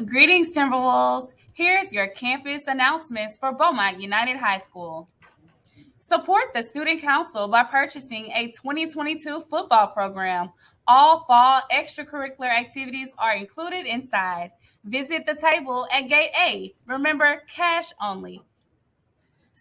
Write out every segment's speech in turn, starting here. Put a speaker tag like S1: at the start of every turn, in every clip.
S1: Greetings, Timberwolves. Here's your campus announcements for Beaumont United High School. Support the Student Council by purchasing a 2022 football program. All fall extracurricular activities are included inside. Visit the table at Gate A. Remember, cash only.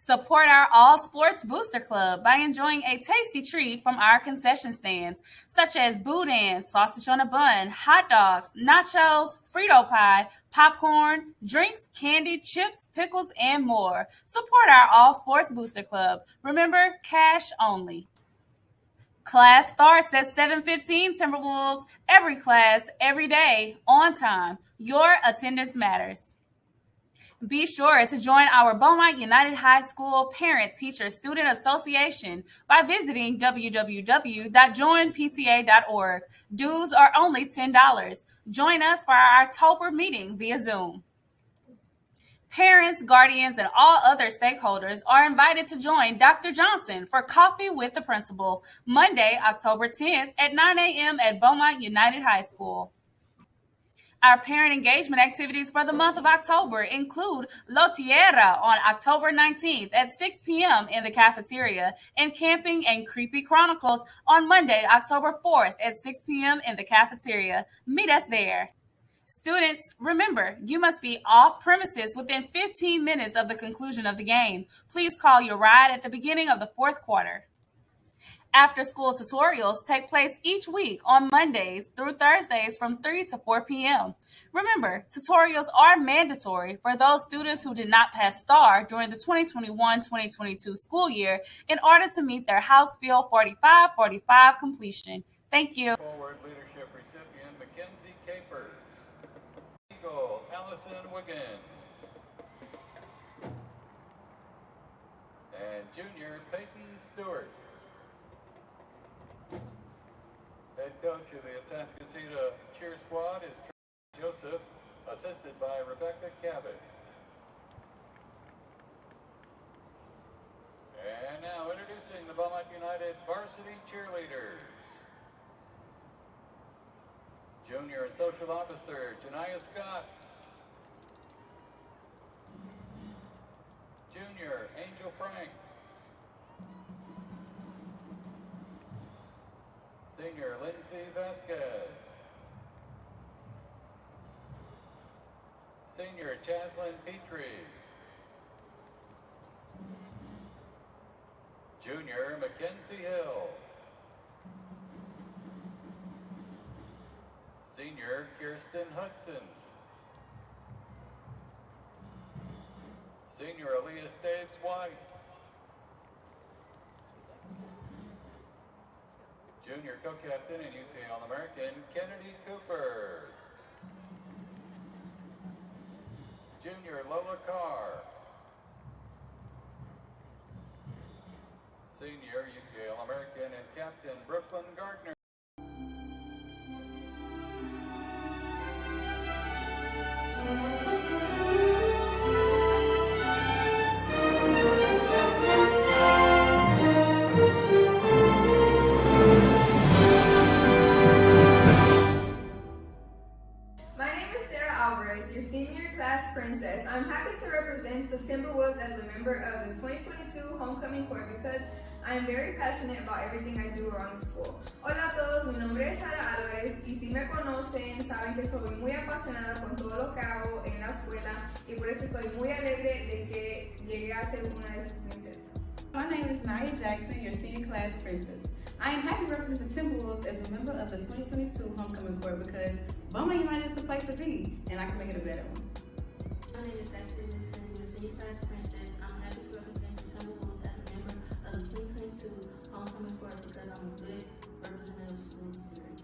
S1: Support our All Sports Booster Club by enjoying a tasty treat from our concession stands, such as boudin, sausage on a bun, hot dogs, nachos, Frito pie, popcorn, drinks, candy, chips, pickles, and more. Support our All Sports Booster Club. Remember, cash only. Class starts at 7:15, Timberwolves. Every class, every day, on time. Your attendance matters. Be sure to join our Beaumont United High School Parent-Teacher-Student Association by visiting www.joinpta.org. Dues are only $10. Join us for our October meeting via Zoom. Parents, guardians, and all other stakeholders are invited to join Dr. Johnson for Coffee with the Principal, Monday, October 10th at 9 a.m. at Beaumont United High School. Our parent engagement activities for the month of October include La Tierra on October 19th at 6 p.m. in the cafeteria and Camping and Creepy Chronicles on Monday, October 4th at 6 p.m. in the cafeteria. Meet us there. Students, remember, you must be off premises within 15 minutes of the conclusion of the game. Please call your ride at the beginning of the fourth quarter. After-school tutorials take place each week on Mondays through Thursdays from 3 to 4 p.m. Remember, tutorials are mandatory for those students who did not pass STAR during the 2021-2022 school year in order to meet their House Bill 4545 completion. Thank you.
S2: Forward leadership recipient Mackenzie Capers. Eagle Allison Wiggin. And junior Peyton Stewart. Head coach of the Atascocita cheer squad is Joseph, assisted by Rebecca Cabot. And now introducing the Beaumont United varsity cheerleaders. Junior and social officer Janiyah Scott. Junior Angel Frank. Senior Lindsay Vasquez. Senior Chaslyn Petrie. Junior Mackenzie Hill. Senior Kirsten Hudson. Senior Aaliyah Staves White. Junior co-captain and UCA All-American Kennedy Cooper. Junior Lola Carr. Senior UCA All-American and Captain Brooklyn Gardner.
S3: as a member of the 2022 Homecoming Court because I am very passionate about everything I do around the school. Hola a todos, mi nombre es Sara Álvarez y si me conocen saben que soy muy apasionada con todo lo que hago en la escuela y por eso estoy muy alegre de que llegué a ser una de sus princesas.
S4: My name is Nia Jackson, your senior class princess. I am happy to represent the Timberwolves as a member of the 2022 Homecoming Court because Beaumont United is the place to be, and I can make it a better one.
S5: My name is Atascocita, your senior class princess. I'm happy to represent the Timberwolves as a member of the 2022 Homecoming Court because I'm a good representative of school spirit.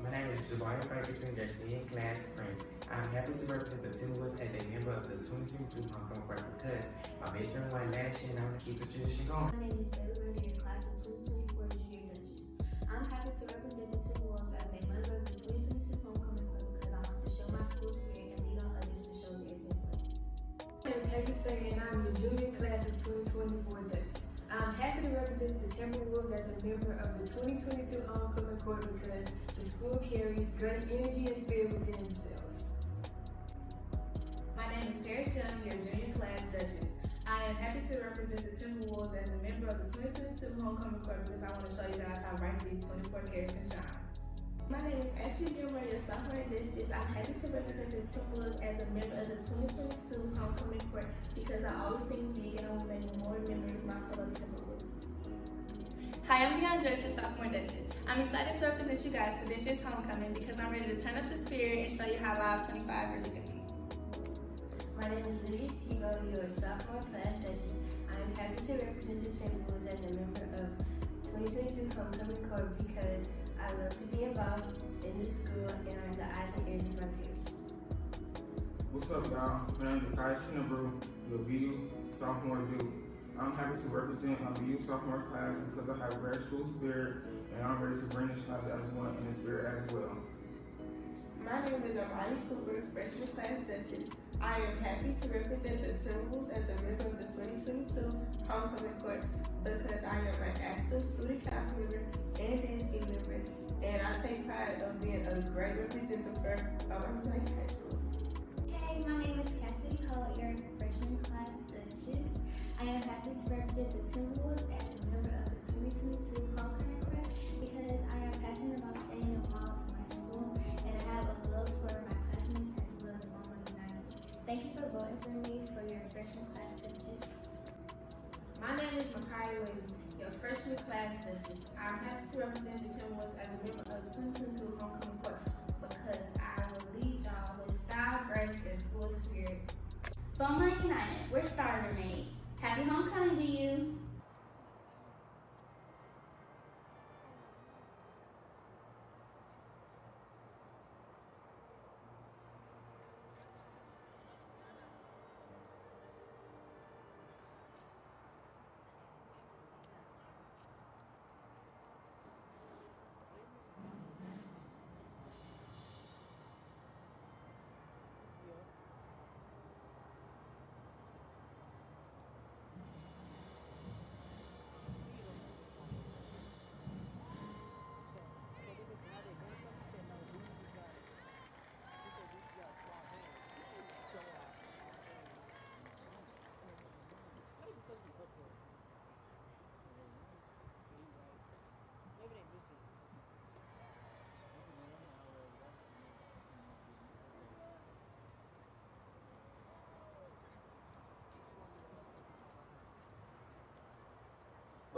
S6: My name is Javon Ferguson, your senior class prince. I'm happy to represent the Timberwolves as a member of the 2022 Homecoming Court because my best friend won last year and I want to keep the tradition going.
S5: My name is Taylor, your class of 2024 Junior Duchess. I'm happy to represent the Timberwolves as a member of the 2022 Homecoming Court because I want to show my school spirit and lead on others to show theirs as well.
S7: My name is Hector and I'm your junior class of 2024 Duchess. I'm happy to represent the Timberwolves as a member of the 2022 Homecoming Court because the school carries great energy and spirit within themselves.
S4: My name is Paris Young, your junior class Duchess. I am happy to represent the Timberwolves as a member of the 2022 Homecoming Court because I want to show you guys how bright these 24 carats can shine.
S5: My name is Ashley Gilmore, your sophomore Duchess. I'm happy to represent the Timberwolves as a member of the 2022 Homecoming Court because I always think big and I will make more members my fellow Timberwolves.
S4: Hi, I'm Deandra, your sophomore Duchess. I'm excited to represent you guys for this year's homecoming because I'm ready to turn up the spirit and show you how Live 25 really can be.
S5: My name is Lydia Tebow, your sophomore class Duchess. I am happy to represent the Timberwolves as a member of 2022 Homecoming Court because I love to be involved in the school and I'm the eyes and ears of my peers.
S8: What's up, y'all? My name is Kai Kinnebrew, your BU sophomore dude. I'm happy to represent my BU sophomore class because I have great school spirit and I'm ready to bring this class as one in the spirit as well.
S4: My name is Amaya Cooper, freshman class Duchess. I am happy to represent the Timberwolves as a member of the 2022 Homecoming Court because I am an active student council member and DSC member, and I take pride of being a great representative for Beaumont High School.
S9: Hey, my name is Cassidy Holt, your freshman class Duchess. I am happy to represent the Timberwolves as a member of the 2022 Homecoming Court because I am passionate about staying involved in my school and I have a love for my classmates as well as Beaumont United. Thank you for voting for me for your freshman class Duchess.
S7: My name is Makaya Williams, your freshman class Duchess. I'm happy to represent the Timberwolves as a member of the 2022 Homecoming Court because I will lead y'all with style, grace, and school spirit.
S9: Beaumont United, where stars are made. Happy homecoming to you.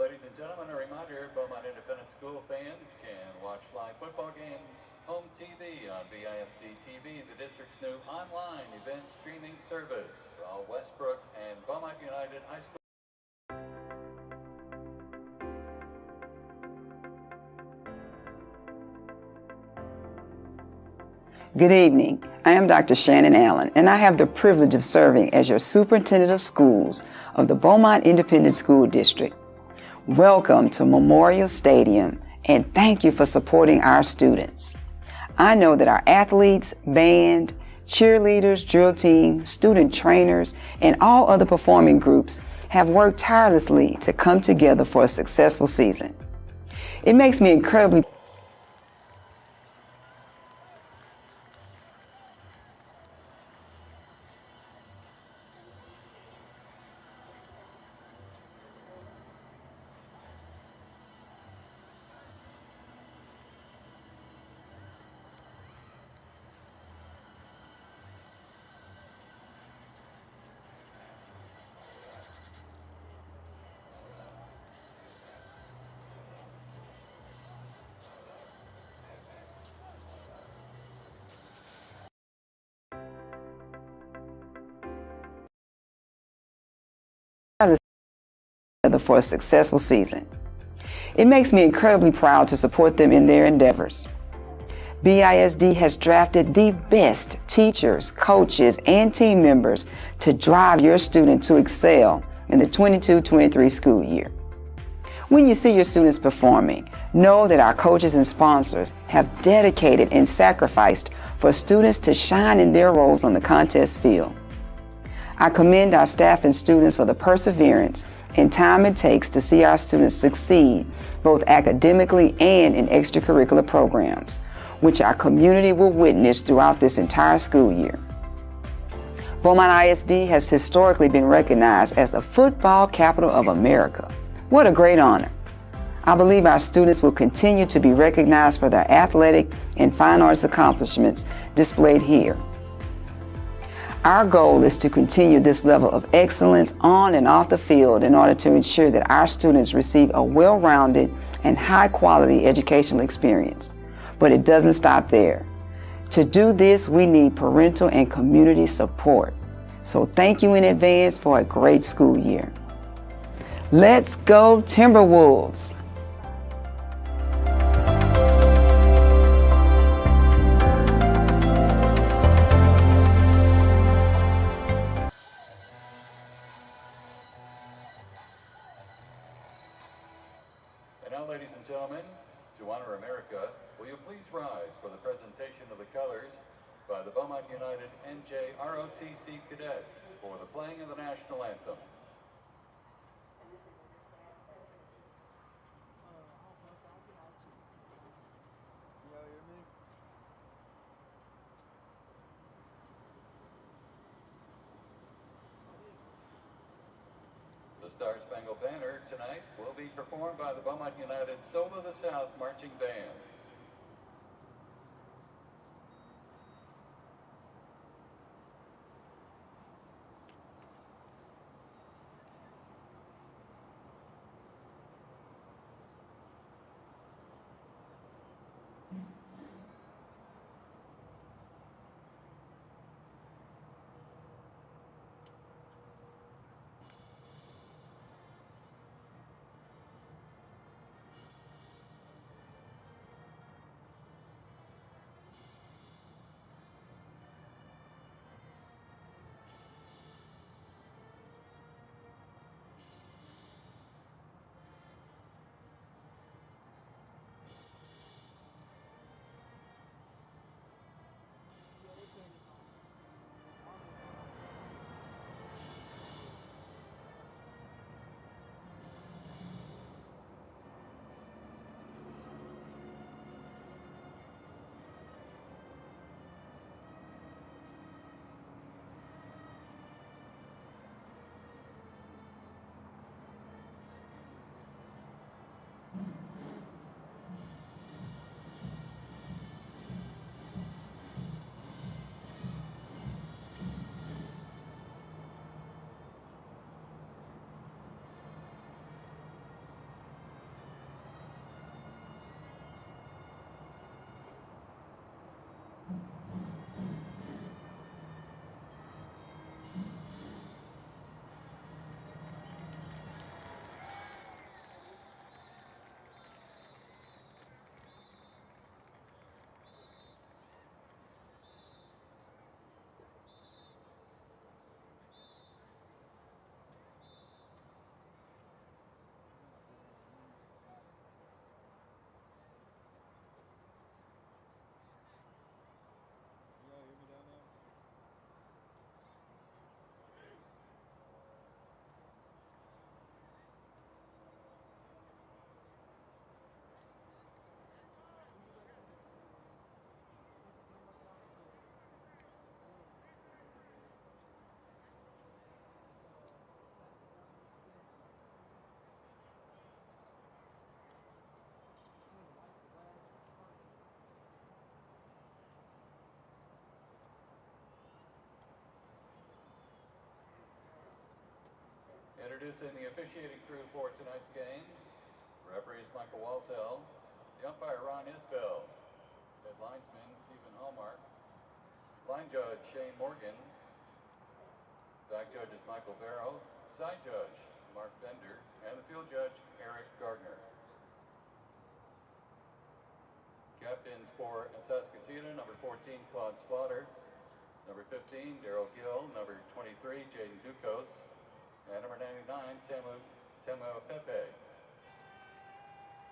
S2: Ladies and gentlemen, a reminder, Beaumont Independent School fans can watch live football games, home TV on BISD TV, the district's new online event streaming service. All Westbrook and Beaumont United High School.
S10: Good evening. I am Dr. Shannon Allen, and I have the privilege of serving as your Superintendent of Schools of the Beaumont Independent School District. Welcome to Memorial Stadium, and thank you for supporting our students. I know that our athletes, band, cheerleaders, drill team, student trainers, and all other performing groups have worked tirelessly to come together for a successful season. It makes me incredibly for a successful season. It makes me incredibly proud to support them in their endeavors. BISD has drafted the best teachers, coaches, and team members to drive your student to excel in the 22-23 school year. When you see your students performing, know that our coaches and sponsors have dedicated and sacrificed for students to shine in their roles on the contest field. I commend our staff and students for the perseverance and time it takes to see our students succeed both academically and in extracurricular programs, which our community will witness throughout this entire school year. Beaumont ISD has historically been recognized as the football capital of America. What a great honor. I believe our students will continue to be recognized for their athletic and fine arts accomplishments displayed here. Our goal is to continue this level of excellence on and off the field in order to ensure that our students receive a well-rounded and high-quality educational experience. But it doesn't stop there. To do this, we need parental and community support. So thank you in advance for a great school year. Let's go Timberwolves!
S2: And now, ladies and gentlemen, to honor America, will you please rise for the presentation of the colors by the Beaumont United NJROTC cadets for the playing of the national anthem. The Star Spangled Banner tonight will be performed by the Beaumont United Soul of the South Marching Band. Introducing the officiating crew for tonight's game. Referee is Michael Walsell. The umpire, Ron Isbell. Head linesman, Stephen Hallmark. Line judge, Shane Morgan. Back judge is Michael Barrow. Side judge, Mark Bender, and the field judge, Eric Gardner. Captains for Atascocita, number 14, Claude Slaughter, number 15, Daryl Gill, number 23, Jaden Ducos, and number 99, Samuel Pepe.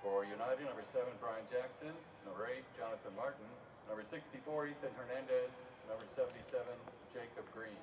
S2: For United, number 7, Brian Jackson, number 8, Jonathan Martin, number 64, Ethan Hernandez, number 77, Jacob Green.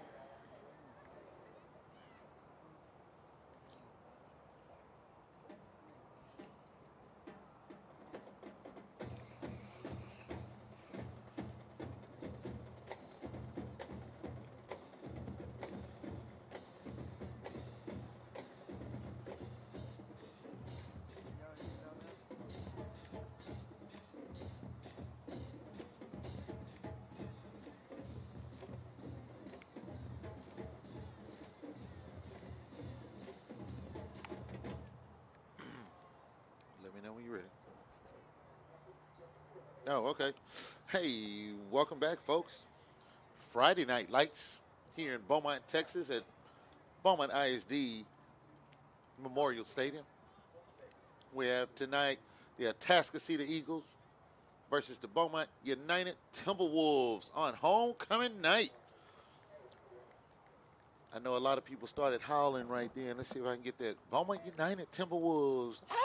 S11: Let me know when you're ready. Oh, okay. Hey, welcome back, folks. Friday Night Lights here in Beaumont, Texas at Beaumont ISD Memorial Stadium. We have tonight the Atascocita Eagles versus the Beaumont United Timberwolves on homecoming night. I know a lot of people started howling right then. Let's see if I can get that. Beaumont United Timberwolves. Ow!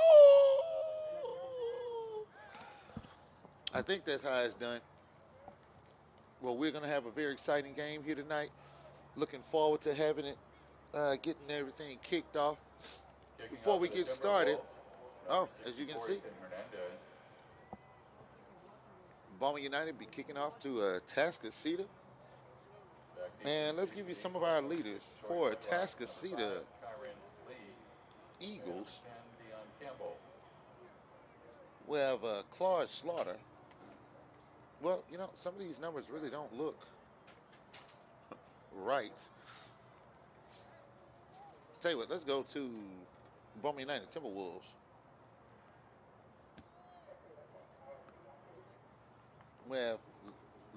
S11: I think that's how it's done. Well, we're going to have a very exciting game here tonight. Looking forward to having it, getting everything kicked off. Before we get started, as you can see, Beaumont United be kicking off to Atascocita. And let's give you some of our leaders for Atascocita Eagles. We have Claude Slaughter. Well, you know, some of these numbers really don't look right. Tell you what, let's go to Beaumont United Timberwolves. We have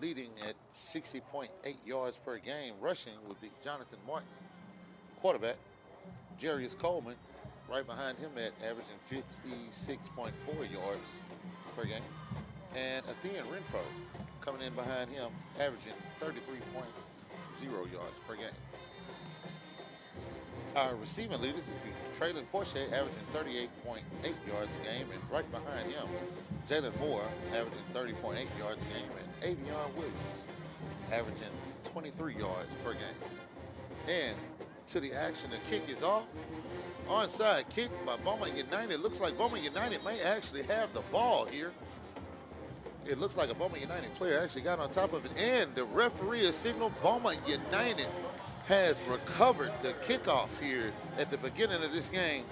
S11: leading at 60.8 yards per game. Rushing would be Jonathan Martin. Quarterback, Jarius Coleman, right behind him at averaging 56.4 yards per game. And Athena Renfro coming in behind him, averaging 33.0 yards per game. Our receiving leaders would be Traylon Porsche, averaging 38.8 yards a game, and right behind him, Jalen Moore, averaging 30.8 yards a game, and Avion Williams, averaging 23 yards per game. And to the action, the kick is off. Onside kick by Beaumont United. Looks like Beaumont United may actually have the ball here. It looks like a Beaumont United player actually got on top of it, and the referee has signaled Beaumont United has recovered the kickoff here at the beginning of this game.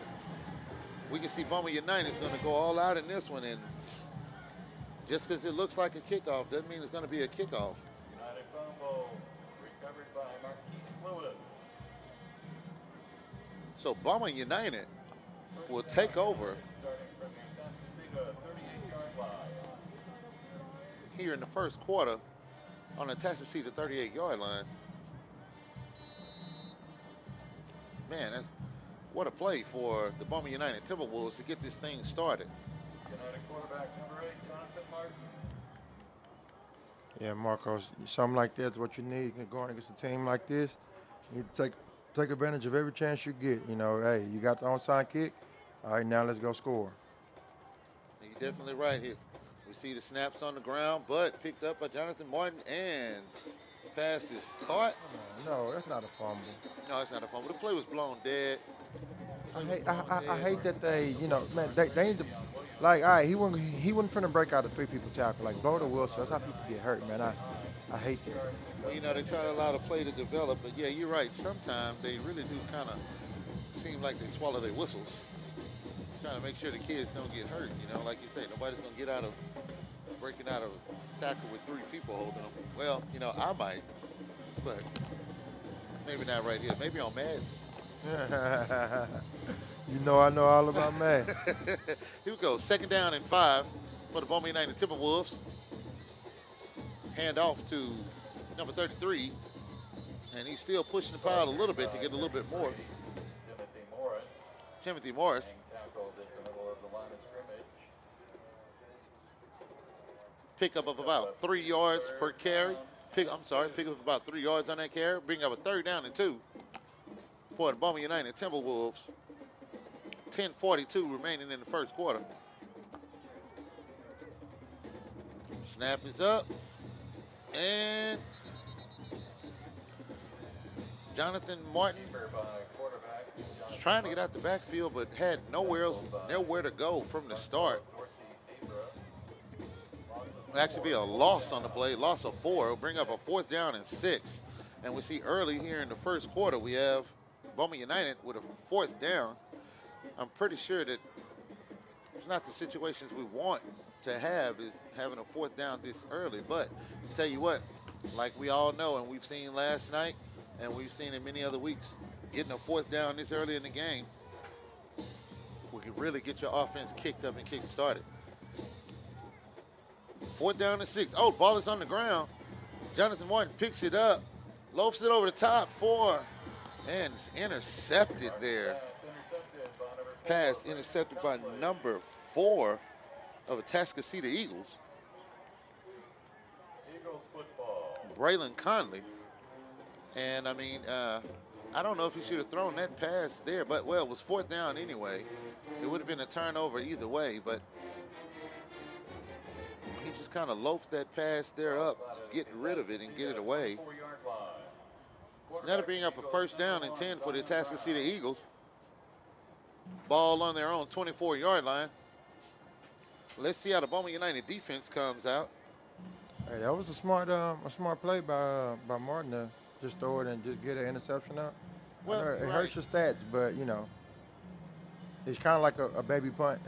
S11: We can see Beaumont United is going to go all out in this one, and just because it looks like a kickoff doesn't mean it's going to be a kickoff.
S2: United fumble recovered by Marquise Lewis.
S11: So Beaumont United will take over
S2: Starting from the Atascocita 38-yard line.
S11: here in the first quarter on the Atascocita 38-yard line. Man, what a play for the Beaumont United Timberwolves to get this thing started.
S2: United quarterback number 8, Jonathan Martin.
S12: Yeah, Marcos, something like that's what you need going against a team like this. You need to take advantage of every chance you get. You know, hey, you got the onside kick. All right, now let's go score.
S11: You're definitely right here. We see the snaps on the ground, but picked up by Jonathan Martin, and the pass is caught.
S12: No, that's not a fumble.
S11: No, it's not a fumble. The play was blown dead.
S12: I hate that they, you know, man, they need to, like, all right, he wasn't finna break out a 3 people tackle like Boda Wilson. That's how people get hurt, man. I hate that.
S11: Well, you know, they try to allow the play to develop, but yeah, you're right. Sometimes they really do kind of seem like they swallow their whistles, trying to make sure the kids don't get hurt. You know, like you say, nobody's gonna get out of breaking out of a tackle with 3 people holding them. Well, you know, I might, but maybe not right here. Maybe on Madden.
S12: You know, I know all about Madden.
S11: Here we go. 2nd down and 5 for the Beaumont United Timberwolves. Hand off to number 33, and he's still pushing the pile a little bit to get a little bit more.
S2: Timothy Morris.
S11: Timothy Morris.
S2: Tackled at the middle of the line of scrimmage.
S11: Pickup of about 3 yards per carry. Pickup of about 3 yards on that carry. Bring up a 3rd down and 2 for the Beaumont United Timberwolves. 10:42 remaining in the first quarter. Snap is up. And Jonathan Martin was trying to get out the backfield, but had nowhere to go from the start. It'll actually be a loss on the play, loss of 4. It'll bring up a 4th down and 6. And we see early here in the first quarter, we have Beaumont United with a 4th down. I'm pretty sure that it's not the situations we want to have is having a 4th down this early. But I'll tell you what, like we all know and we've seen last night and we've seen in many other weeks, getting a 4th down this early in the game will really get your offense kicked up and kick started. 4th down and 6. Oh, ball is on the ground. Jonathan Martin picks it up, loafs it over the top 4, and it's intercepted there. Pass intercepted by number 4 of Atascocita Eagles.
S2: Eagles football.
S11: Braylon Conley. And I mean, I don't know if he should have thrown that pass there, but well, it was 4th down anyway. It would have been a turnover either way, but he just kind of loafed that pass there up to get rid of it and get it away. That'll bring up a 1st down and 10 for the Atascocita Eagles. Ball on their own 24-yard line. Let's see how the Beaumont United defense comes out.
S12: Hey, that was a smart play by Martin to just throw it and just get an interception out.
S11: Well,
S12: it hurts your stats, but you know, it's kind of like a baby punt.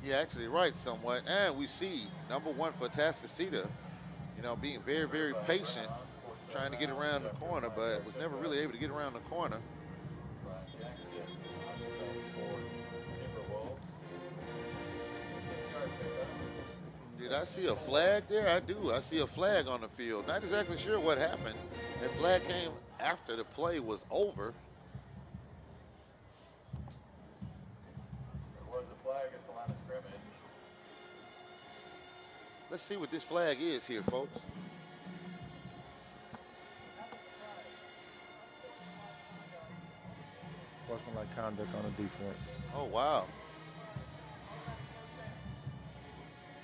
S11: You're actually right somewhat. And we see number 1 for Atascocita, you know, being very, very patient, trying to get around the corner, but was never really able to get around the corner. Did I see a flag there? I do. I see a flag on the field. Not exactly sure what happened. That flag came after the play was over.
S2: There was a flag at the line of scrimmage.
S11: Let's see what this flag is here, folks.
S12: Sportsmanlike conduct on the defense.
S11: Oh, wow.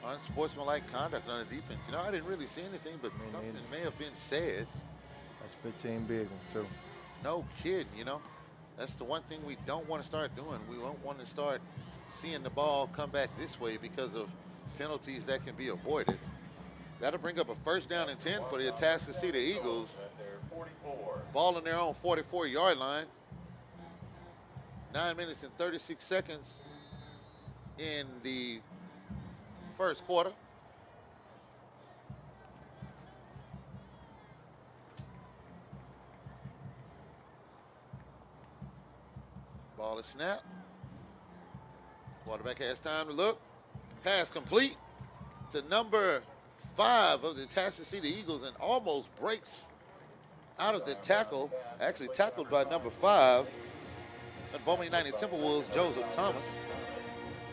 S11: Unsportsmanlike conduct on the defense. You know, I didn't really see anything, but something may have been said.
S12: That's 15 big ones, too.
S11: No kidding, you know. That's the one thing we don't want to start doing. We don't want to start seeing the ball come back this way because of penalties that can be avoided. That'll bring up a 1st down and 10 for the Atascocita Eagles. Ball on their own 44-yard line. 9 minutes and 36 seconds in the first quarter. Ball is snapped. Quarterback has time to look. Pass complete to number 5 of the Atascocita Eagles and almost breaks out of the tackle. Actually tackled by number 5. And Beaumont United Timberwolves, Joseph Thomas.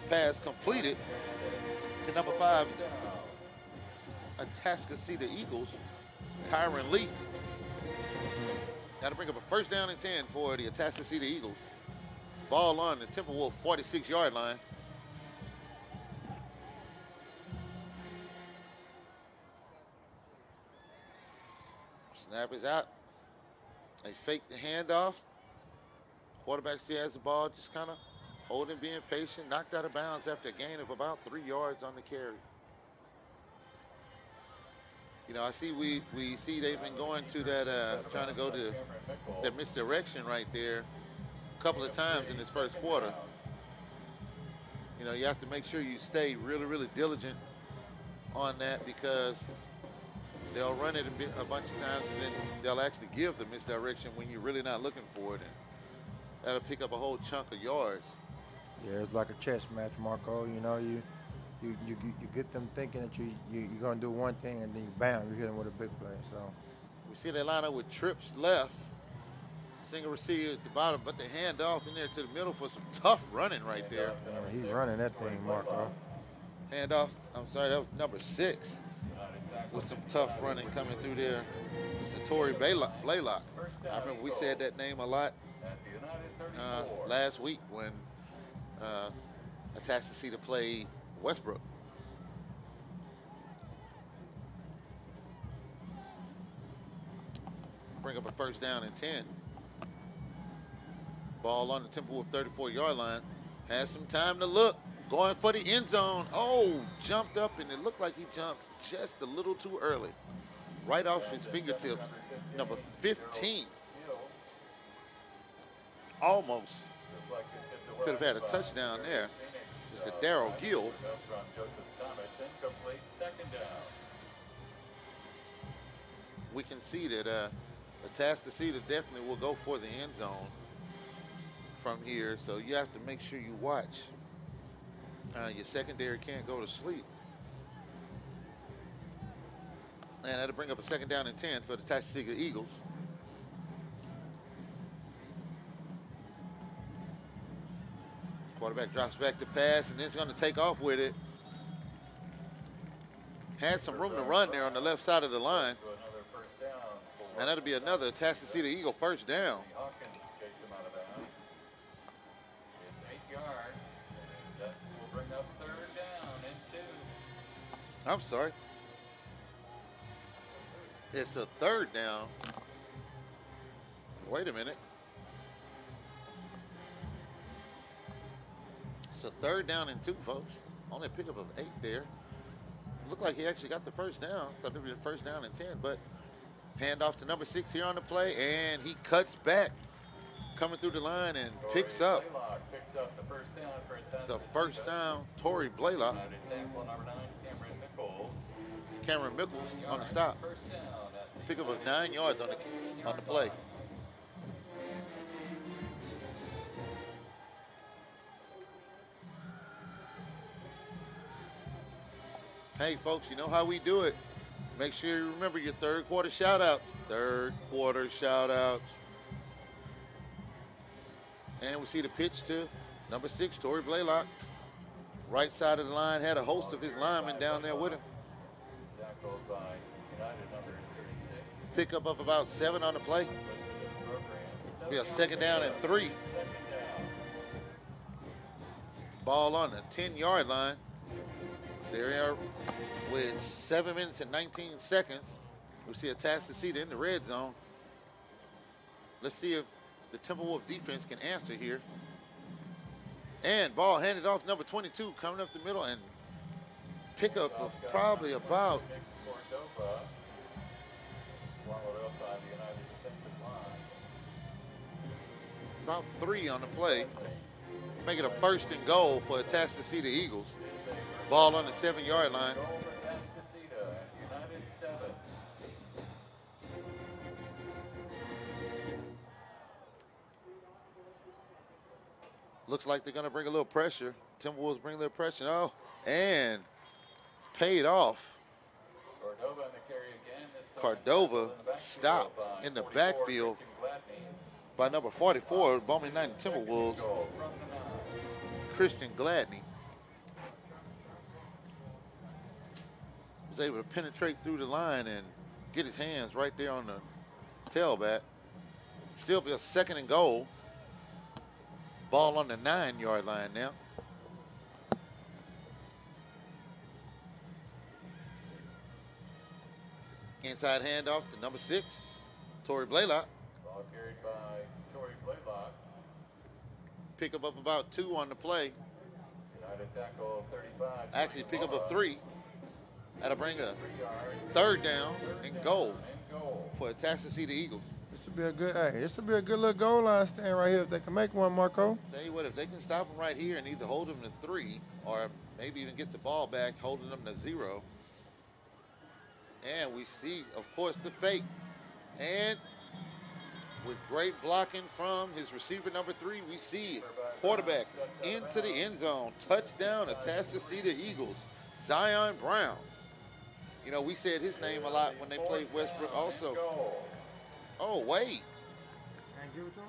S11: Pass completed to number 5, Atascocita Eagles, Kyron Lee. Got to bring up a 1st down and 10 for the Atascocita Eagles. Ball on the Timberwolves 46-yard line. Snap is out. They fake the handoff. Quarterback still has the ball, just kind of holding, being patient, knocked out of bounds after a gain of about 3 yards on the carry. You know, I see we see they've been going to that, trying to go to that misdirection right there a couple of times in this first quarter. You know, you have to make sure you stay really, really diligent on that because they'll run it a bunch of times and then they'll actually give the misdirection when you're really not looking for it. And that'll pick up a whole chunk of yards.
S12: Yeah, it's like a chess match, Marco. You know, you get them thinking that you're going to do one thing, and then bam, you hit them with a big play. So
S11: we see they line up with trips left. Single receiver at the bottom, but they hand off in there to the middle for some tough running right there.
S12: He running that thing, Marco.
S11: Hand off, I'm sorry, that was number 6 with some tough running coming through there. It's Tory Blaylock. I remember we said that name a lot last week when Atascocita played Westbrook. Bring up a first down and 10. Ball on the Timberwolves 34-yard line. Has some time to look. Going for the end zone. Oh, jumped up, and it looked like he jumped just a little too early. Right off his fingertips. Number 15. Almost could have had a touchdown there. It's a Darryl Gill. We can see that Atascocita definitely will go for the end zone from here, so you have to make sure you watch. Your secondary can't go to sleep. And that'll bring up a second down and 10 for the Atascocita Eagles. Quarterback drops back to pass, and then it's going to take off with it. Had some room to run there on the left side of the line. And that'll be another Atascocita Eagle first down. I'm sorry. It's a third down. Wait a minute. It's a third down and 2, folks. Only a pickup of 8 there. Looked like he actually got the first down. Thought it would be the first down and 10, but hand off to number 6 here on the play, and he cuts back, coming through the line and picks up the first down. Tory Blaylock. Cameron Mickles on the stop. Pickup of 9 yards on the play. Hey, folks, you know how we do it. Make sure you remember your third quarter shout-outs. Third quarter shout-outs. And we see the pitch to number 6, Tory Blaylock. Right side of the line, had a host of his linemen down there with him. Pickup of about 7 on the play. Be a second down and 3. Ball on the 10-yard line. There we are with 7 minutes and 19 seconds. We see Atascocita in the red zone. Let's see if the Timberwolves defense can answer here. And ball handed off number 22, coming up the middle, and pickup of probably about about 3 on the play. Make it a first and goal for Atascocita Eagles. Ball on the 7-yard line. Looks like they're going to bring a little pressure. Timberwolves bring a little pressure. Oh, and paid off. Cordova stopped in the backfield by number 44, Beaumont ISD Timberwolves, Christian Gladney. Was able to penetrate through the line and get his hands right there on the tailback. Still be a second and goal. Ball on the 9-yard line now. Inside handoff to number 6, Tory Blaylock.
S2: Ball carried by Tory Blaylock.
S11: Pickup of about 2 on the play.
S2: United tackle 35.
S11: Actually, pickup of 3. That'll bring a third down and goal for Atascocita Eagles.
S12: This would be a good. Hey, this would be a good little goal line stand right here if they can make one, Marco.
S11: Tell you what, if they can stop them right here and either hold them to 3 or maybe even get the ball back, holding them to 0. And we see, of course, the fake. And with great blocking from his receiver number 3, we see quarterback into the end zone. Touchdown, Atascocita Eagles. Zion Brown. You know, we said his name a lot when they played Westbrook also. Oh, wait.
S12: give it to him?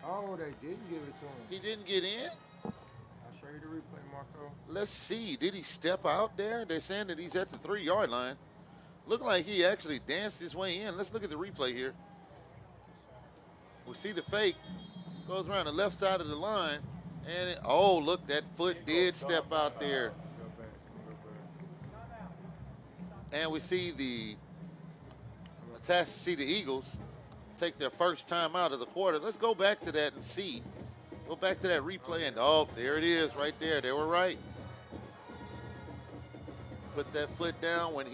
S12: Oh, they didn't give it to him.
S11: He didn't get in?
S12: I'll show you the replay, Marco.
S11: Let's see. Did he step out there? They're saying that he's at the 3-yard line. Looking like he actually danced his way in. Let's look at the replay here. We see the fake. Goes around the left side of the line. And, oh, look, that foot did step out there. And we see the Atascocita Eagles take their first time out of the quarter. Let's go back to that and see. Go back to that replay, and oh, there it is right there. They were right. Put that foot down when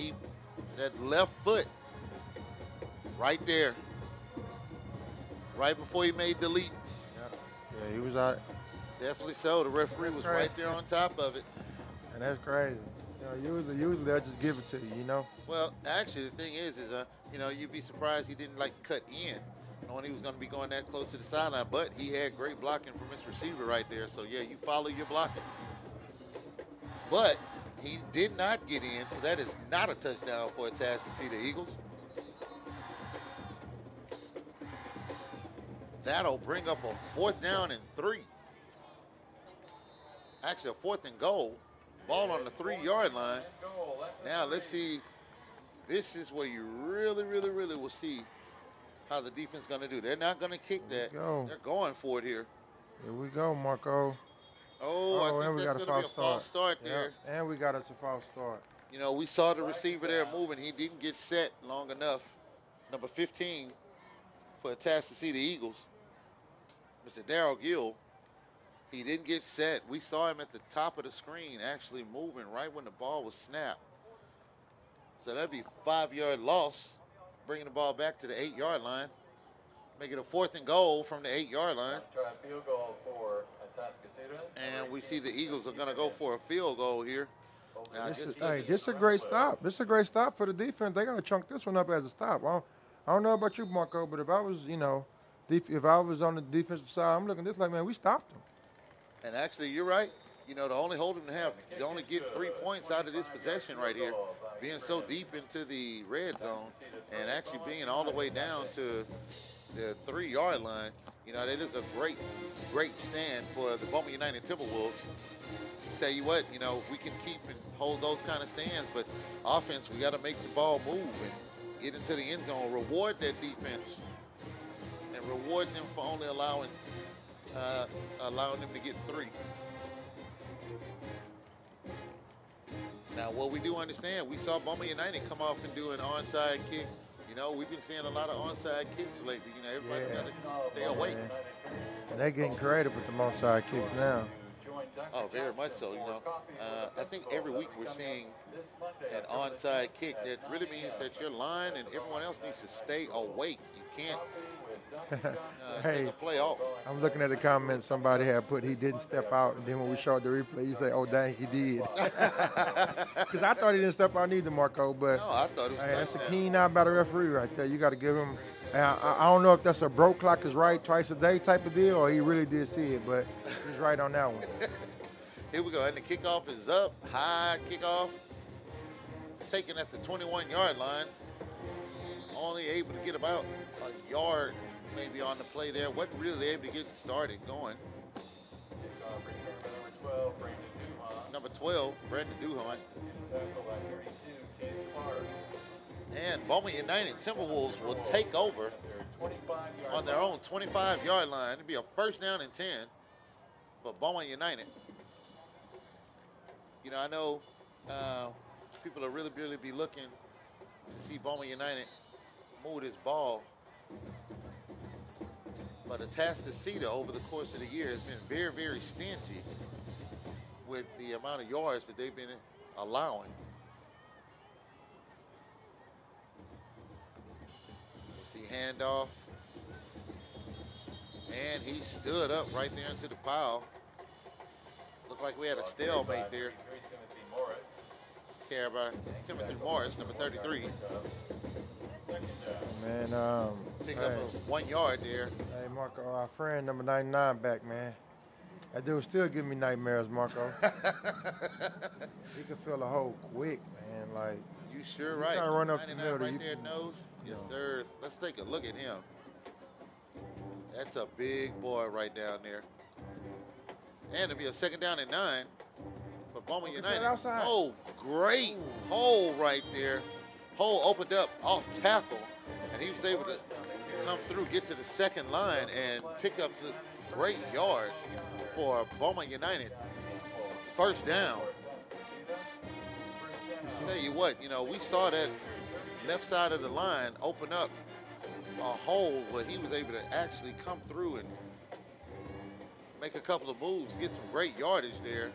S11: that left foot right there. Right before he made the leap.
S12: Yeah, he was out.
S11: Definitely so. The referee was right there on top of it.
S12: And that's crazy. You know, usually they'll just give it to you, you know?
S11: Well, actually, the thing is you know, you'd be surprised he didn't, like, cut in, knowing he was going to be going that close to the sideline. But he had great blocking from his receiver right there. So, yeah, you follow your blocking. But he did not get in, so that is not a touchdown for Atascocita Eagles. That'll bring up a 4th down and 3. Actually, a 4th and goal. Ball on the 3-yard line. Now, let's see. This is where you really, really, really will see how the defense is going to do. They're not going to kick that. They're going for it here.
S12: Here we go, Marco.
S11: Oh, I think that's going to be a false start there.
S12: And we got us a false start.
S11: You know, we saw the receiver there moving. He didn't get set long enough. Number 15 for Atascocita Eagles, Mr. Darrell Gill. He didn't get set. We saw him at the top of the screen actually moving right when the ball was snapped. So that'd be a 5-yard loss, bringing the ball back to the 8-yard line. Make it a 4th and goal from the 8-yard line.
S2: Try a field goal for Atascocita.
S11: And we see the Eagles are going to go for a field goal here. Now,
S12: this is a great stop. This is a great stop for the defense. They're going to chunk this one up as a stop. I don't know about you, Marco, but if I was, you know, if I was on the defensive side, I'm looking at this like, man, we stopped them.
S11: And actually, you're right. You know, to only hold them to have, to only get 3 points out of this possession right here, being so deep into the red zone and actually being all the way down to the 3-yard line, you know, that is a great, great stand for the Beaumont United Timberwolves. Tell you what, you know, we can keep and hold those kind of stands, but offense, we got to make the ball move and get into the end zone, reward that defense, and reward them for only allowing them to get 3. Now, what we do understand, we saw Beaumont United come off and do an onside kick. You know, we've been seeing a lot of onside kicks lately. You know, everybody's got to stay awake.
S12: And they're getting creative with the onside kicks now.
S11: Oh, very much so. You know, I think every week we're seeing an onside kick that really means that your line and everyone else needs to stay awake. You can't take a play off.
S12: I'm looking at the comments somebody had put he didn't step out, and then when we showed the replay, you say, oh, dang, he did. Because I thought he didn't step out either, Marco, but
S11: no, I thought it was
S12: that's a keen eye by the referee right there. You got to give him, I don't know if that's a broke clock is right twice a day type of deal, or he really did see it, but he's right on that one.
S11: Here we go, and the kickoff is up, high kickoff, taken at the 21-yard line. Only able to get about a yard maybe on the play there. Wasn't really able to get started going. Number 12, Brandon Duhon. And Beaumont United Timberwolves will take over on their own 25-yard line. It'll be a 1st down and 10 for Beaumont United. You know, I know people will really, really be looking to see Beaumont United move this ball. But Atascocita over the course of the year has been very, very stingy with the amount of yards that they've been allowing. You see handoff. And he stood up right there into the pile. Looked like we had a stalemate there. Carried by Timothy Morris, number 33.
S12: Man,
S11: pick up a 1 yard there.
S12: Hey, Marco, our friend number 99 back, man. That dude still giving me nightmares, Marco. He can fill a hole quick, man. Like,
S11: you sure right.
S12: Trying to run up the middle,
S11: right there, nose. Yes, sir. Let's take a look at him. That's a big boy right down there. And it'll be a 2nd down and 9 for Beaumont United.
S12: Outside.
S11: Oh, great hole right there. Hole opened up off tackle, and he was able to come through, get to the 2nd line, and pick up the great yards for Beaumont United. 1st down. Tell you what, we saw that left side of the line open up a hole where he was able to actually come through and make a couple of moves, get some great yardage there.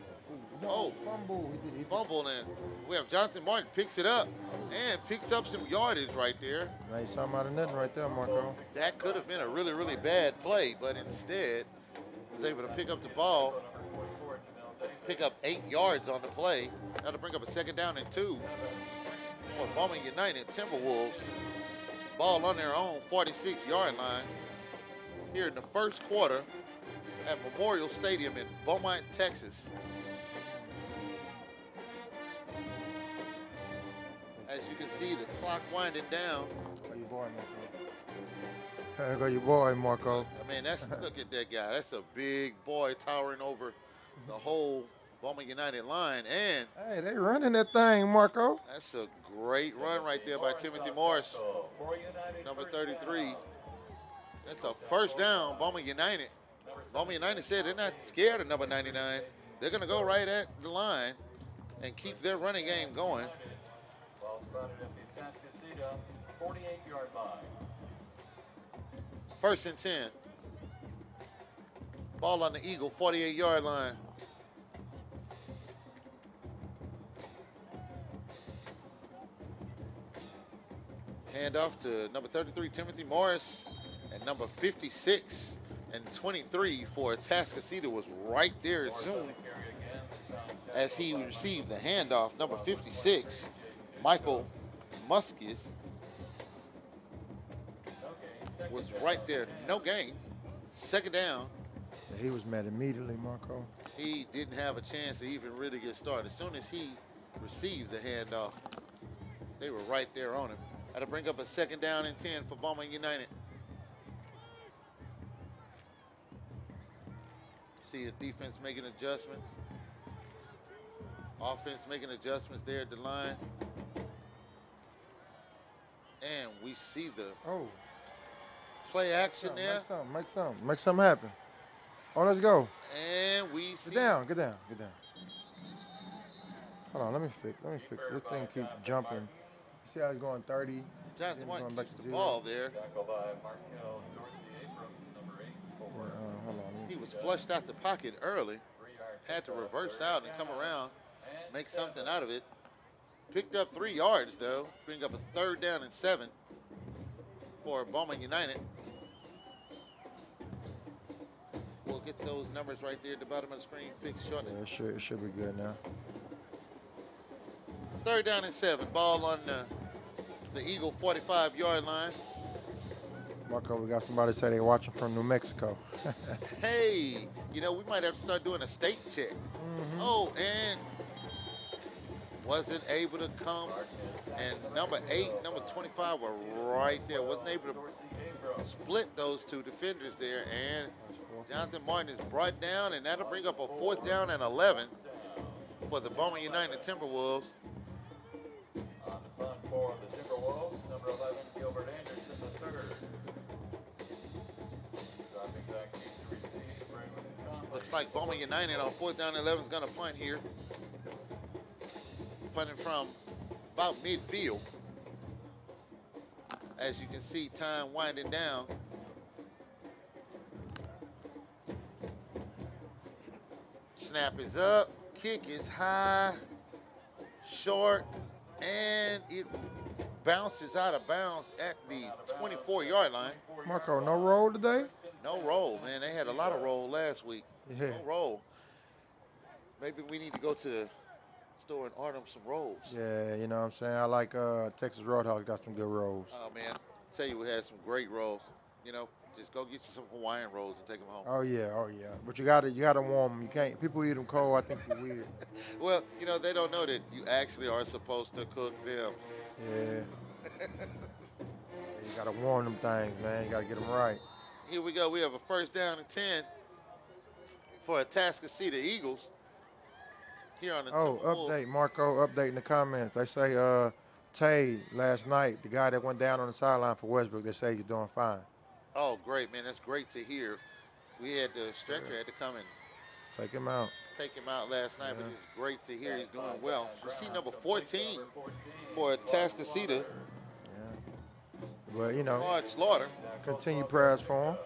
S11: Fumble, and we have Jonathan Martin picks it up and picks up some yardage right there.
S12: Nice, something out of nothing right there, Marco.
S11: That could have been a really, really bad play, but instead was able to pick up the ball, pick up 8 yards on the play. That'll bring up a 2nd down and 2 for Beaumont United Timberwolves. Ball on their own 46-yard line here in the 1st quarter at Memorial Stadium in Beaumont, Texas. As you can see, the clock winding down.
S12: There you boy, Marco. There go your boy, Marco.
S11: I mean, look at that guy. That's a big boy towering over the whole Beaumont United line. And
S12: hey, they running that thing, Marco.
S11: That's a great run right there by Timothy Morris, number 33. That's a 1st down, Beaumont United. Beaumont United said they're not scared of number 99. They're going to go right at the line and keep their running game going.
S2: Ball spotted at the Atascocita 48-yard line.
S11: 1st and 10. Ball on the Eagle 48-yard line. Handoff to number 33, Timothy Morris, and number 56 and 23 for Atascocita was right there as soon as he received the handoff. Number 56, Michael Muskis, was right there. No gain. 2nd down.
S12: He was mad immediately, Marco.
S11: He didn't have a chance to even really get started. As soon as he received the handoff, they were right there on him. That'll bring up a 2nd down and 10 for Beaumont United. See the defense making adjustments. Offense making adjustments there at the line. And we see the play action there.
S12: Make something happen. Oh, let's go.
S11: And we see.
S12: Get down. Hold on, let me fix. This thing keep jumping. See how it's going 30.
S11: Jonathan Martin keeps the ball there.
S12: Hold on.
S11: He was flushed out the pocket early. Had to reverse out and come around, make something out of it. Picked up 3 yards, though. Bring up a 3rd down and 7 for Beaumont United. We'll get those numbers right there at the bottom of the screen fixed shortly.
S12: Yeah, it should be good now.
S11: 3rd down and 7. Ball on the Eagle 45-yard line.
S12: Marco, we got somebody say they're watching from New Mexico.
S11: Hey, we might have to start doing a state check.
S12: Mm-hmm.
S11: Oh, and wasn't able to come. And number 8, number 25 were right there. Wasn't able to split those 2 defenders there. And Jonathan Martin is brought down, and that'll bring up a 4th down and 11 for the Beaumont United Timberwolves.
S2: On the punt for the Timberwolves, number 11, Gilbert Anderson, the 3rd. Dropping back to receive, Brendan Conley.
S11: Looks like Beaumont United on 4th down and 11 is going to punt here. Punting from about midfield. As you can see, time winding down. Snap is up, kick is high, short, and it bounces out of bounds at the 24-yard line.
S12: Marco, no roll today?
S11: No roll, man. They had a lot of roll last week.
S12: Yeah.
S11: No roll. Maybe we need to go to the store and order them some rolls.
S12: Yeah, you know what I'm saying? I like Texas Roadhouse got some good rolls.
S11: Oh, man. Tell you, we had some great rolls. Just go get you some Hawaiian rolls and take them home.
S12: Oh yeah. But you gotta warm them. You can't. People eat them cold. I think you're weird.
S11: Well, they don't know that you actually are supposed to cook them.
S12: Yeah. You gotta warm them things, man. You gotta get them right.
S11: Here we go. We have a first down and 10 for Atascocita Eagles here on the Timberwolves.
S12: Update, Marco, update in the comments. They say Tay last night, the guy that went down on the sideline for Westbrook, they say he's doing fine.
S11: Oh, great, man. That's great to hear. We had the stretcher had to come and
S12: take him out
S11: last night, but it's great to hear he's doing well. You see number 14 for Atascocita.
S12: Well,
S11: Hard Slaughter.
S12: Continue prayers for him.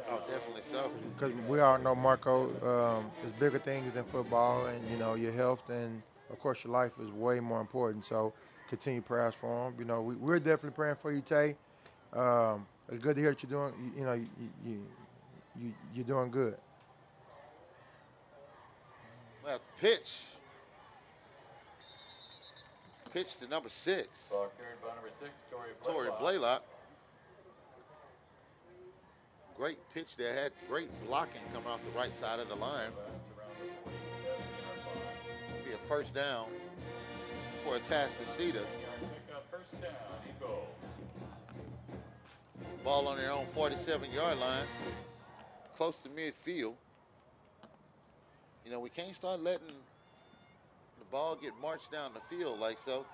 S11: Oh, definitely so.
S12: Because we all know, Marco, there's bigger things than football, and your health and of course your life is way more important. So continue prayers for him. We're definitely praying for you, Tay. It's good to hear that you're doing. You're doing good.
S11: Left pitch. Pitch to number 6.
S2: Ball carried by number 6,
S11: Torrey Blaylock. Great pitch there. Had great blocking coming off the right side of the line. Be a first down for Atascocita.
S2: First down, Eagle.
S11: Ball on their own 47-yard line. Close to midfield. We can't start letting the ball get marched down the field like so.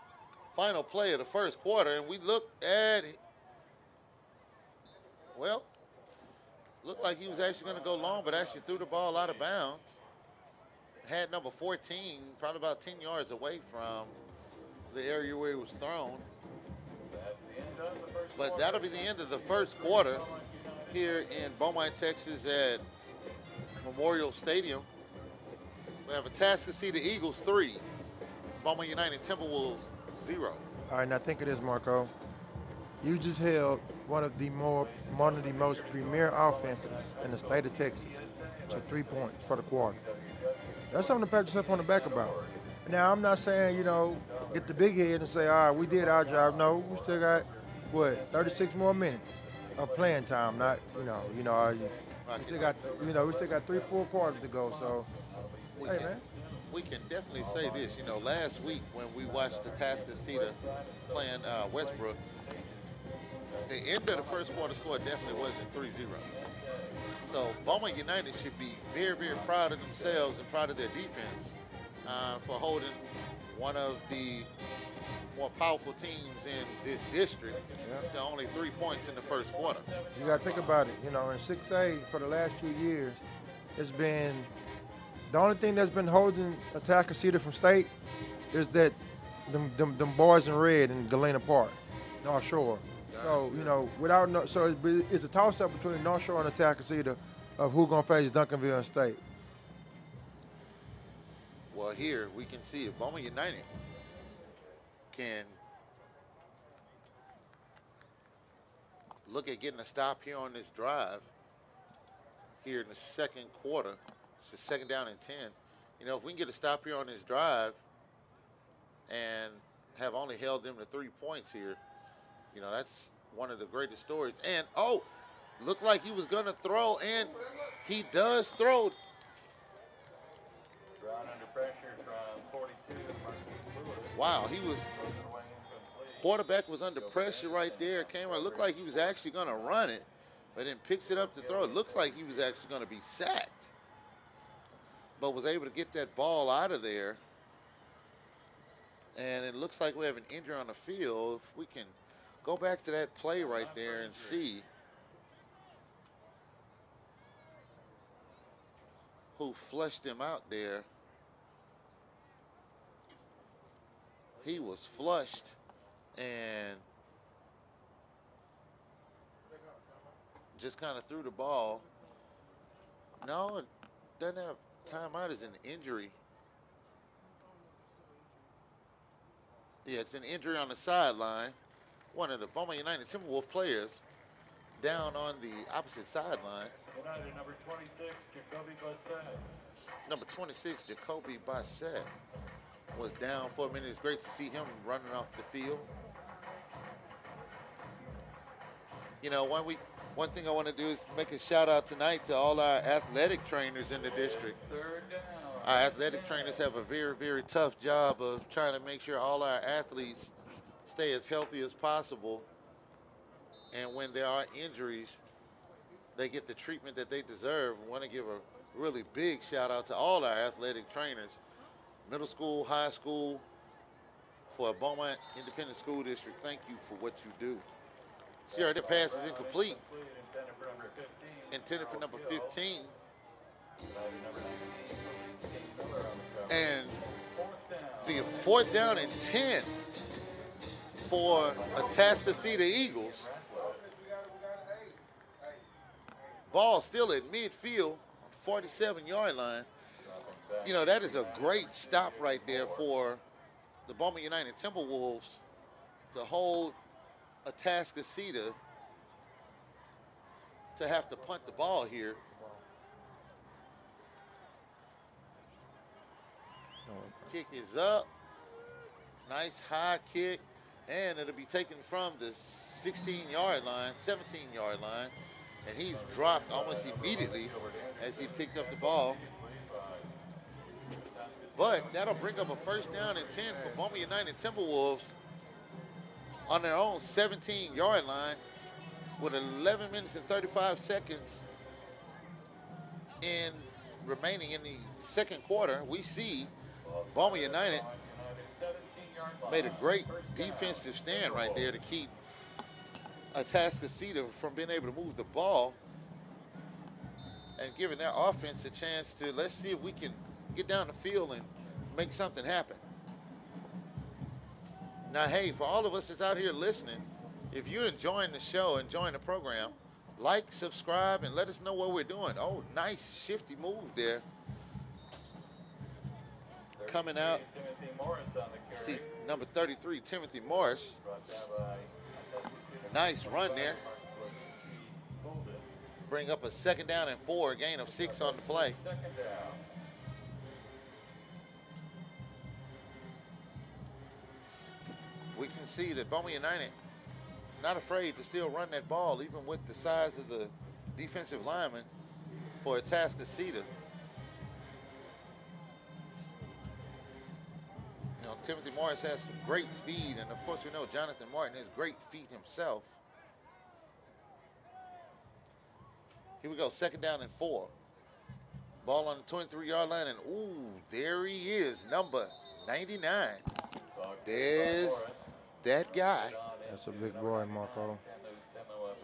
S11: Final play of the first quarter, and we look at, looked like he was actually going to go long, but actually threw the ball out of bounds. Had number 14, probably about 10 yards away from the area where he was thrown. But that'll be the end of the first quarter here in Beaumont, Texas at Memorial Stadium. We have Atascocita Eagles 3, Beaumont United Timberwolves 0.
S12: All right, now think of this, Marco. You just held one of the most premier offenses in the state of Texas to 3 points for the quarter. That's something to pat yourself on the back about. Now, I'm not saying, get the big head and say, all right, we did our job. No, we still got, 36 more minutes of playing time. Not, we still got, we still got 3-4 quarters to go. So,
S11: we can definitely say this. Last week when we watched Atascocita playing Westbrook, the end of the first quarter score definitely wasn't 3-0. So Beaumont United should be very, very proud of themselves and proud of their defense for holding one of the more powerful teams in this district to only 3 points in the first quarter.
S12: You got to think about it. In 6A for the last few years, it's been the only thing that's been holding Atascocita from state is that them boys in red in Galena Park, North Shore. So it's a toss-up between North Shore and Atascocita of who's gonna face Duncanville and State.
S11: Well, here we can see if Beaumont United can look at getting a stop here on this drive here in the second quarter. It's the second down and 10. If we can get a stop here on this drive and have only held them to 3 points here, that's one of the greatest stories. And, looked like he was going to throw, and he does throw.
S2: Drawn under pressure from 42, Marquise Lewis.
S11: Wow, quarterback was under pressure right there. Looked like he was actually going to run it, but then picks it up to throw. It looks like he was actually going to be sacked, but was able to get that ball out of there. And it looks like we have an injury on the field. If we can go back to that play right there and see who flushed him out there. He was flushed and just kind of threw the ball. No, it doesn't have timeout as an injury. Yeah, it's an injury on the sideline. One of the Beaumont United Timberwolves players down on the opposite sideline.
S2: United number 26, Jacoby Bassett.
S11: Number 26, Jacoby Bassett was down for a minute. It's great to see him running off the field. One thing I want to do is make a shout out tonight to all our athletic trainers in the district.
S2: Third down.
S11: Our athletic trainers have a very, very tough job of trying to make sure all our athletes stay as healthy as possible. And when there are injuries, they get the treatment that they deserve. I want to give a really big shout out to all our athletic trainers, middle school, high school, for Beaumont Independent School District. Thank you for what you do. See, the pass is incomplete. Intended for number 15. And be a 4th down and 10 for Atascocita Eagles. Ball still at midfield, 47-yard line. You know, that is a great stop right there for the Beaumont United Timberwolves to hold Atascocita to have to punt the ball here. Kick is up. Nice high kick. And it'll be taken from the 16-yard line, 17-yard line. And he's dropped almost immediately as he picked up the ball. But that'll bring up a 1st down and 10 for Beaumont United Timberwolves on their own 17-yard line with 11 minutes and 35 seconds remaining in the 2nd quarter. We see Beaumont United made a great defensive stand right there to keep Atascocita from being able to move the ball and giving their offense a chance to, let's see if we can get down the field and make something happen. Now, hey, for all of us that's out here listening, if you're enjoying the show, enjoying the program, like, subscribe, and let us know what we're doing. Oh, nice shifty move there. Coming out, see number 33, Timothy Morris. Nice run there. Bring up a 2nd down and 4, a gain of 6 on the play. We can see that Beaumont United is not afraid to still run that ball, even with the size of the defensive lineman for Atascocita. You know, Timothy Morris has some great speed, and of course we know Jonathan Martin has great feet himself. Here we go, 2nd down and 4. Ball on the 23-yard line, and ooh, there he is, number 99. There's that guy.
S12: That's a big boy, Marco.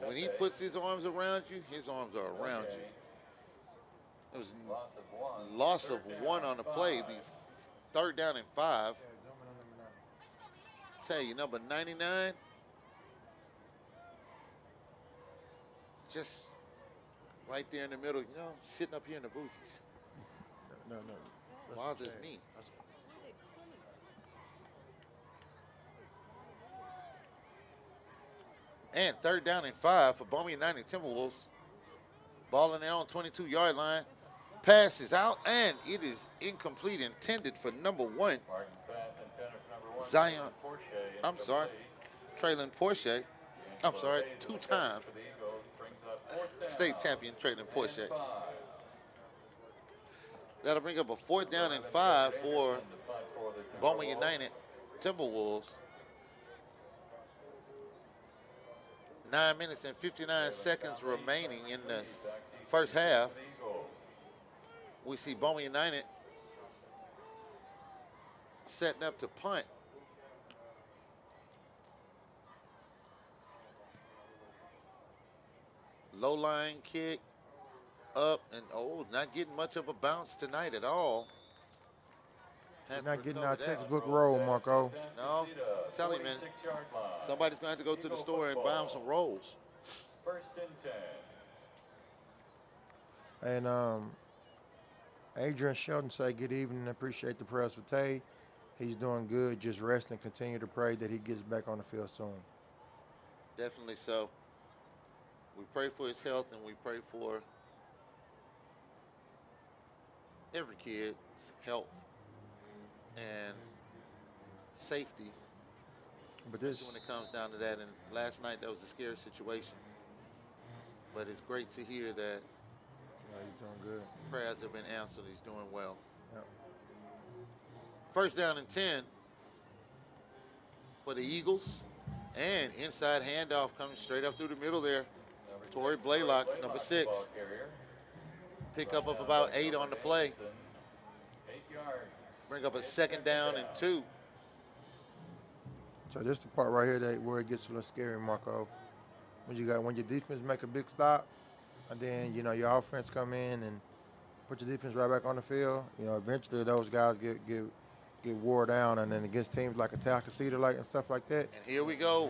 S11: When he puts his arms around you, his arms are around you. It was loss of 1 on the play, be 3rd down and 5. Tell you, number 99, just right there in the middle, you know, sitting up here in the boozies.
S12: No.
S11: Bothers me. And 3rd down and 5 for Beaumont United Timberwolves. Ball in their own 22-yard line. Pass is out, and it is incomplete, intended for number 1. Zion, I'm sorry, Traylon Porsche. I'm sorry, 2-time state champion Traylon Porsche. That'll bring up a 4th down and 5 for Beaumont United Timberwolves. 9 minutes and 59 seconds remaining in the 1st half. We see Beaumont United setting up to punt. Low line kick up, and not getting much of a bounce tonight at all.
S12: You're not getting our textbook roll, Marco.
S11: No, tell him, man. Somebody's going to have to go to the store and buy him some rolls.
S2: 1st and 10.
S12: And Adrian Shelton say good evening. Appreciate the prayers for Tay. He's doing good. Just rest and continue to pray that he gets back on the field soon.
S11: Definitely so. We pray for his health, and we pray for every kid's health and safety. But this, when it comes down to that, and last night that was a scary situation. But it's great to hear that
S12: he's doing good.
S11: Prayers have been answered. He's doing well.
S12: Yep.
S11: 1st down and 10 for the Eagles, and inside handoff coming straight up through the middle there. Torrey Blaylock, number 6. Pickup of about 8 on the play.
S2: 8 yards.
S11: Bring up a 2nd down and 2.
S12: So this is the part right here where it gets a little scary, Marco. When your defense make a big stop, and then your offense come in and put your defense right back on the field. Eventually those guys get wore down, and then against teams like Atascocita and stuff like that.
S11: And here we go.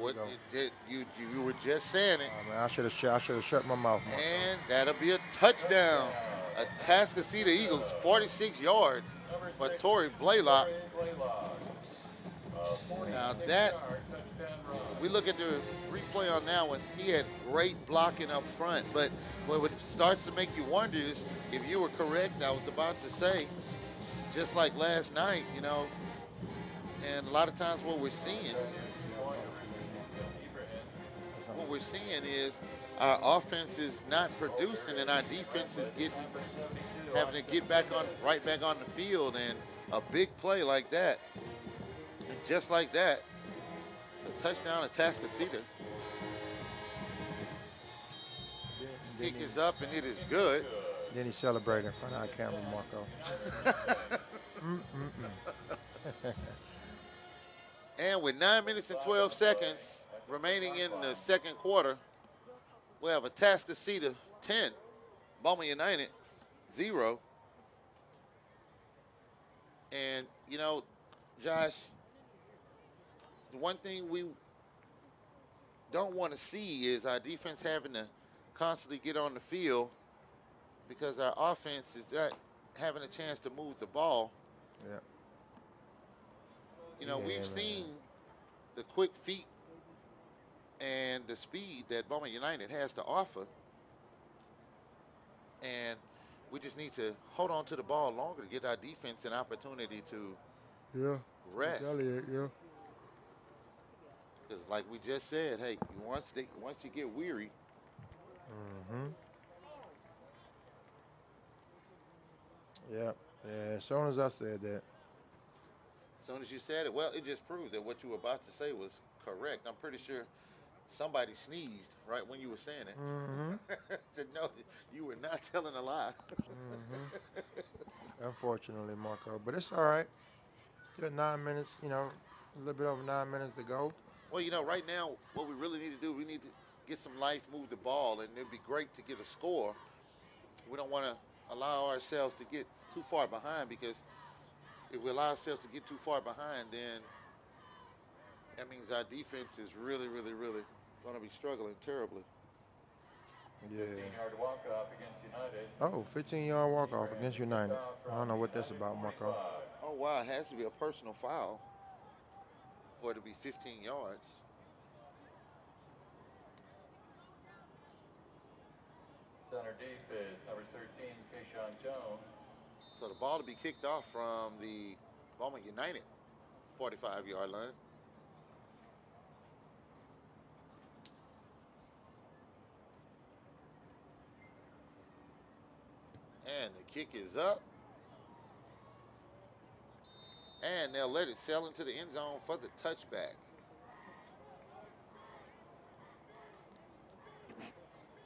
S11: You were just saying it.
S12: Oh, man, I should have shut my mouth. Marco.
S11: And that'll be a touchdown. Atascocita Eagles, 46 yards by Torrey Blaylock. Now that, we look at the replay on that one, he had great blocking up front, but what starts to make you wonder is if you were correct, I was about to say, just like last night, and a lot of times what we're seeing is our offense is not producing and our defense is having to get right back on the field, and a big play like that, and just like that, it's a touchdown at Atascocita. Kick is up and it is good.
S12: Then he celebrated in front of our camera, Marco.
S11: And with 9 minutes and 12 seconds remaining in the second quarter, we have Atascocita 10, Beaumont United 0. And, Josh, the one thing we don't want to see is our defense having to constantly get on the field because our offense is not having a chance to move the ball.
S12: Yeah.
S11: We've seen the quick feet and the speed that Beaumont United has to offer. And we just need to hold on to the ball longer to get our defense an opportunity to rest.
S12: Yeah.
S11: Because like we just said, hey, once you get weary.
S12: Yeah. As soon as I said that.
S11: As soon as you said it, well, it just proves that what you were about to say was correct. I'm pretty sure somebody sneezed right when you were saying it. To know you were not telling a lie.
S12: Unfortunately, Marco. But it's all right. Still 9 minutes, a little bit over 9 minutes to go.
S11: Well, right now, what we really need to do, we need to get some life, move the ball, and it'd be great to get a score. We don't want to allow ourselves to get too far behind, because if we allow ourselves to get too far behind, then that means our defense is really, really, really going to be struggling terribly.
S12: Yeah.
S2: 15-yard walk-off against United.
S12: Oh, 15-yard walk-off against United. I don't know what that's about, Marco.
S11: Oh, wow, it has to be a personal foul for it to be 15 yards.
S2: Center deep is number 13, Keyshawn Jones.
S11: So the ball to be kicked off from the Beaumont United 45-yard line. And the kick is up. And they'll let it sail into the end zone for the touchback.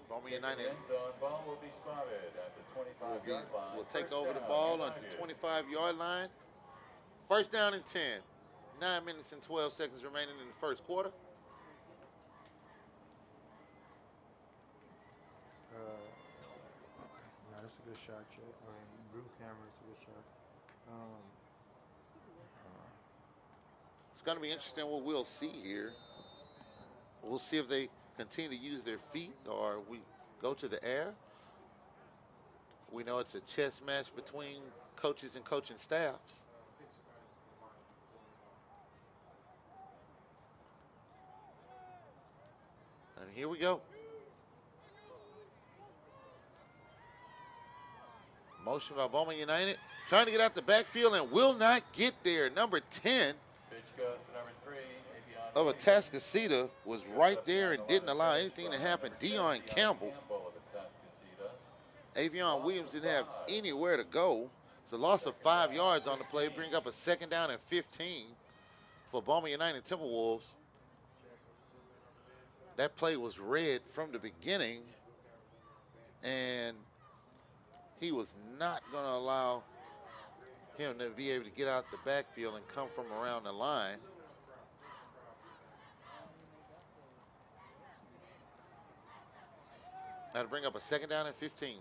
S11: Beaumont United
S2: Ball will be spotted at the 25-yard line.
S11: will take over the ball on the 25-yard line. First down and 10. 9 minutes and 12 seconds remaining in the first quarter.
S12: That's a good shot, Chuck. Blue camera is a good shot.
S11: It's going to be interesting what we'll see here. We'll see if they continue to use their feet or we go to the air. We know it's a chess match between coaches and coaching staffs. And here we go. Motion by Beaumont United. Trying to get out the backfield and will not get there. Number 10
S2: Pitch goes to number 3,
S11: of Atascocita was right there and didn't allow anything to happen. Deion Campbell. Avion Williams didn't have anywhere to go. It's a loss of 5 yards on the play. Bring up a second down and 15 for Beaumont United Timberwolves. That play was read from the beginning and he was not going to allow him to be able to get out the backfield and come from around the line. Now to bring up a 2nd down and 15.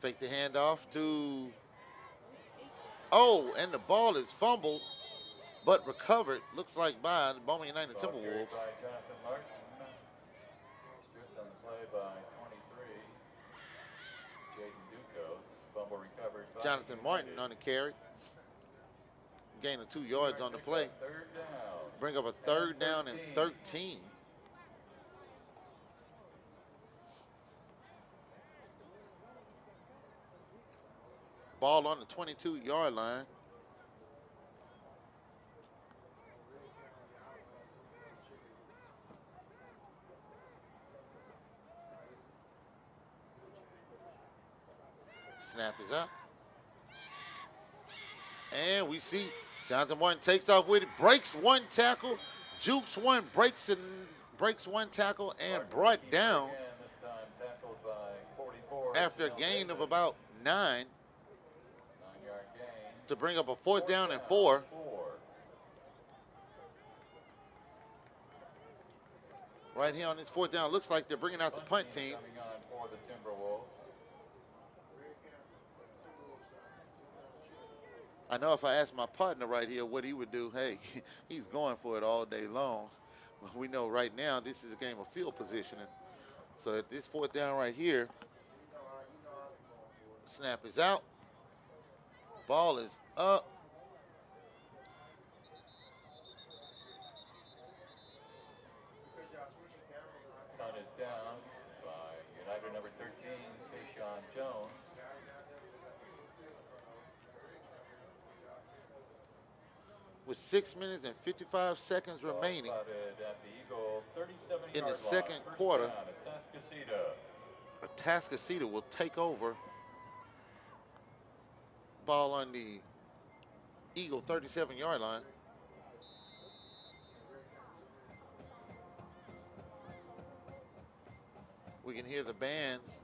S11: Fake the handoff to, and the ball is fumbled, but recovered, looks like by the Beaumont United Timberwolves.
S2: By Jonathan Martin. Stripped on the play by 23. Jaden Ducos. Fumble recovered by
S11: Jonathan Martin on the carry. Gain of 2 yards on the play. Bring up a 3rd down and 13. Ball on the 22-yard line. Snap is up. And we see Jonathan Martin takes off with it, breaks 1 tackle, jukes 1, breaks 1 tackle, and brought down after a gain of about 9 to bring up a 4th down and 4. Right here on this 4th down, looks like they're bringing out the punt team. I know if I asked my partner right here what he would do, hey, he's going for it all day long. But we know right now this is a game of field positioning. So at this 4th down right here, snap is out. Ball is up.
S2: Count is down by United number 13, Tayshawn Jones.
S11: With 6 minutes and 55 seconds remaining in the 2nd quarter, Atascocita will take over. Ball on the Eagle 37-yard line. We can hear the bands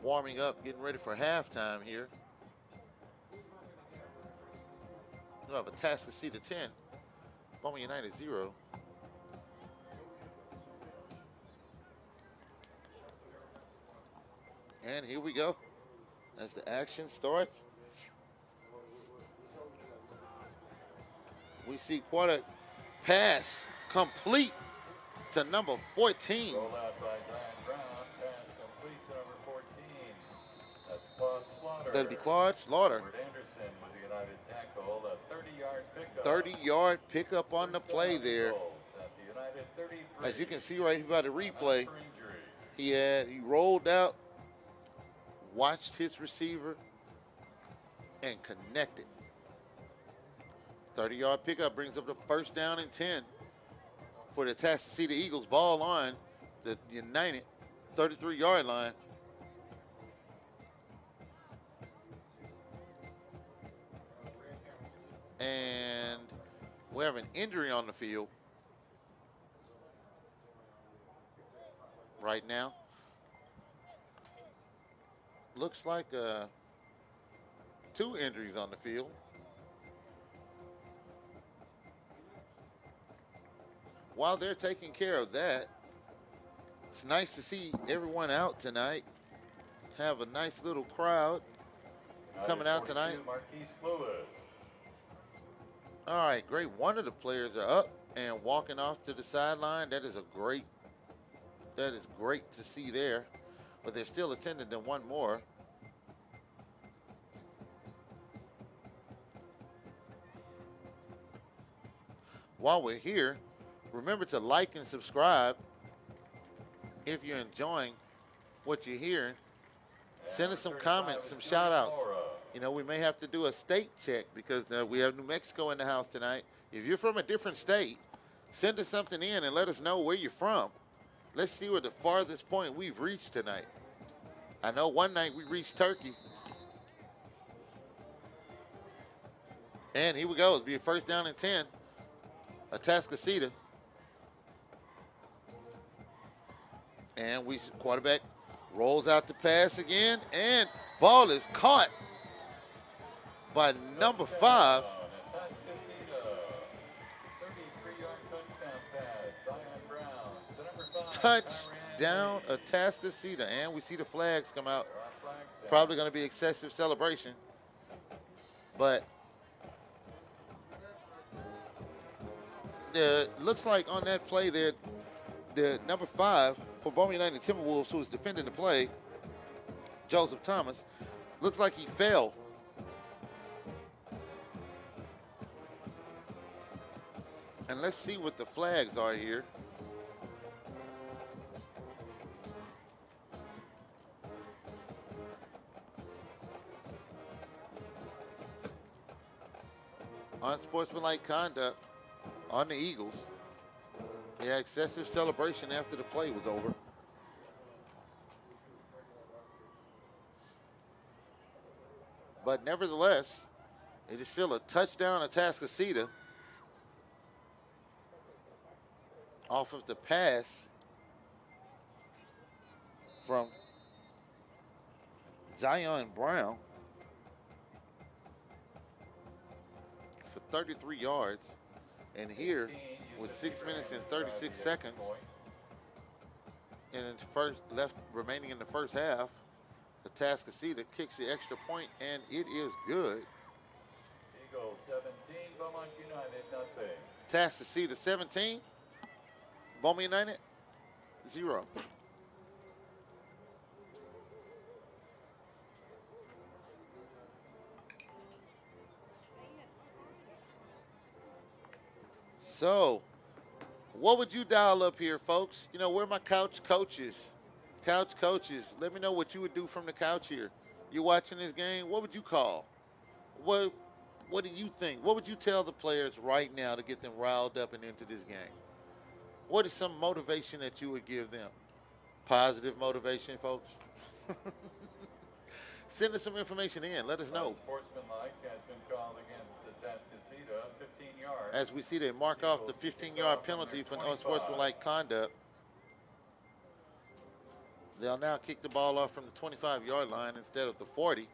S11: warming up, getting ready for halftime here. We'll have Atascocita 10, Beaumont United 0. And here we go as the action starts. We see quite a pass complete to number 14.
S2: Roll out by Zion Brown. Pass complete to number 14. That's Claude Slaughter.
S11: That'd be Claude Slaughter.
S2: Edward Anderson with the United tackle. A 30-yard pickup.
S11: 30-yard pickup on the play there.
S2: At the United 33.
S11: As you can see right here by the replay, he rolled out, watched his receiver, and connected. 30-yard pickup brings up the 1st down and 10 for the Atascocita Eagles. Ball on the United 33-yard line. And we have an injury on the field right now. Looks like 2 injuries on the field. While they're taking care of that, it's nice to see everyone out tonight. Have a nice little crowd coming out tonight. All right, great. One of the players are up and walking off to the sideline. That is great to see there. But they're still attending to one more. While we're here, remember to like and subscribe if you're enjoying what you're hearing. Send us some comments, some shout outs. You know, we may have to do a state check because we have New Mexico in the house tonight. If you're from a different state, send us something in and let us know where you're from. Let's see where the farthest point we've reached tonight. I know one night we reached Turkey. And here we go. It'll be a 1st down and 10. Atascocita. And quarterback rolls out the pass again, and ball is caught by number 5. Touchdown, Atascocita. And we see the flags come out. Probably going to be excessive celebration. But looks like on that play there, the number 5 for Beaumont United Timberwolves, who was defending the play, Joseph Thomas, looks like he fell. And let's see what the flags are here. Unsportsmanlike conduct on the Eagles. Yeah, excessive celebration after the play was over. But nevertheless, it is still a touchdown Atascocita off of the pass from Zion Brown for 33 yards. And here, with 6 minutes and 36 seconds and remaining in the first half, Atascocita kicks the extra point, and it is good.
S2: Eagles 17, Beaumont United nothing.
S11: Atascocita 17, Beaumont United 0. So, what would you dial up here, folks? You know, where are my couch coaches? Couch coaches, let me know what you would do from the couch here. You watching this game? What would you call? What do you think? What would you tell the players right now to get them riled up and into this game? What is some motivation that you would give them? Positive motivation, folks. Send us some information in. Let us know.
S2: Sportsmanlike has been called against Atascocita, 15 yards.
S11: As we see, they mark off the 15-yard penalty for unsportsmanlike conduct. They'll now kick the ball off from the 25-yard line instead of the 40.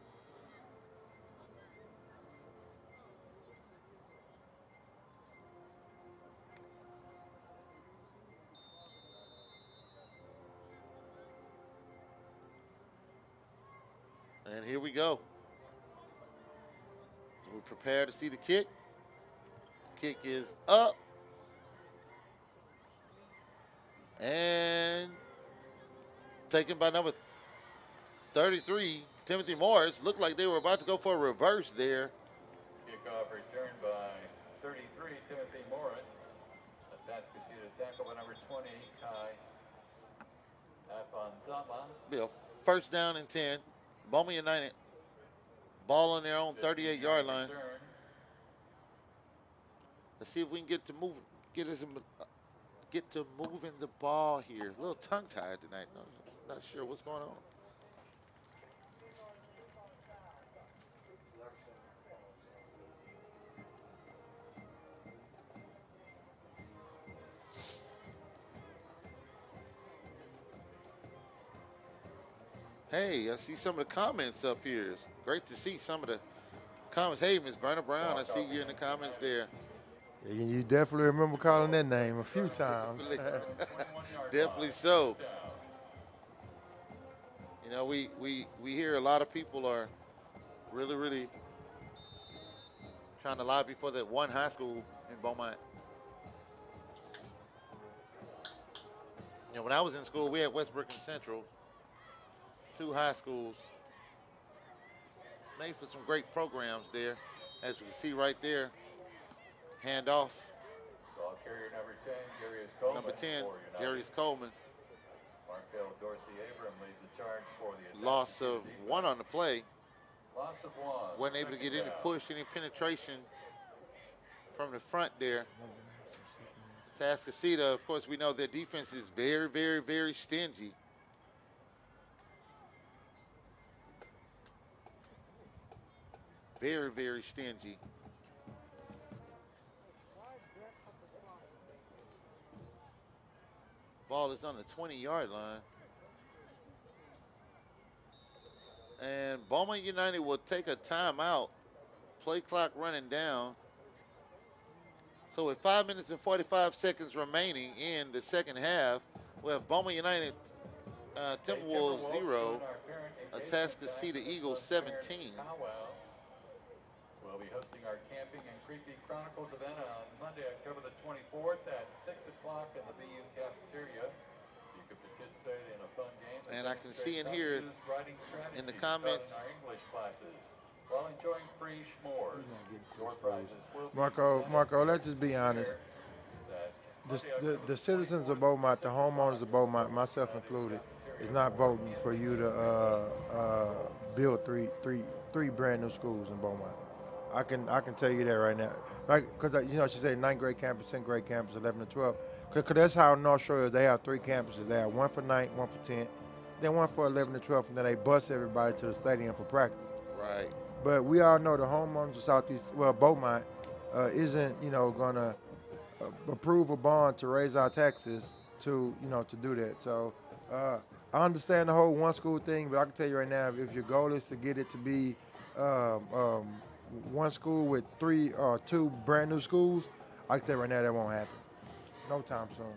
S11: And here we go. We're prepared to see the kick. Kick is up. And taken by number 33, Timothy Morris. Looked like they were about to go for a reverse there.
S2: Kickoff returned by 33, Timothy Morris. Atascocita tackle by number 20, Kai Afanzama.
S11: Be a first down and 10. Beaumont United ball on their own 38-yard line. Let's see if we can get to moving the ball here. A little tongue-tied tonight. No, not sure what's going on. Hey, I see some of the comments up here. It's great to see some of the comments. Hey, Miss Verna Brown, I see you in the comments there.
S12: Yeah, you definitely remember calling that name a few times.
S11: Definitely so. You know, we hear a lot of people are really trying to lobby for that one high school in Beaumont. You know, when I was in school, we had Westbrook and Central, 2 high schools. Made for some great programs there. As we can see right there, handoff.
S2: Ball carrier number 10, Jarius Coleman.
S11: Number 10, Jarius Coleman.
S2: Markel Dorsey Abram leads the charge for the
S11: loss of 1 on the play.
S2: Loss of 1.
S11: Wasn't able to get any push, any penetration from the front there. Atascocita, of course, we know their defense is very stingy. Very stingy. Ball is on the 20-yard line. And Beaumont United will take a timeout. Play clock running down. So with 5 minutes and 45 seconds remaining in the second half, we have Beaumont United Timberwolves 0, Atascocita Eagles 17.
S2: We'll be hosting our Camping and Creepy Chronicles event on Monday, October the 24th at 6 o'clock in the BU cafeteria. You can participate in a fun game.
S11: And I can see in here in the comments.
S2: Our English classes while enjoying free s'mores. Your prizes will be
S12: Marco, let's just be honest. The citizens of Beaumont, the homeowners of Beaumont, myself included, is not voting for you to build three brand new schools in Beaumont. I can tell you that right now. Like, because she said 9th grade campus, 10th grade campus, 11 and 12. Because that's how North Shore is. They have 3 campuses. They have one for 9th, one for 10th, then one for 11 and 12, and then they bus everybody to the stadium for practice.
S11: Right.
S12: But we all know the homeowners of Beaumont isn't going to approve a bond to raise our taxes to do that. So I understand the whole one school thing, but I can tell you right now, if your goal is to get it to be one school with 3 or 2 brand new schools, I can tell you right now that won't happen. No time soon.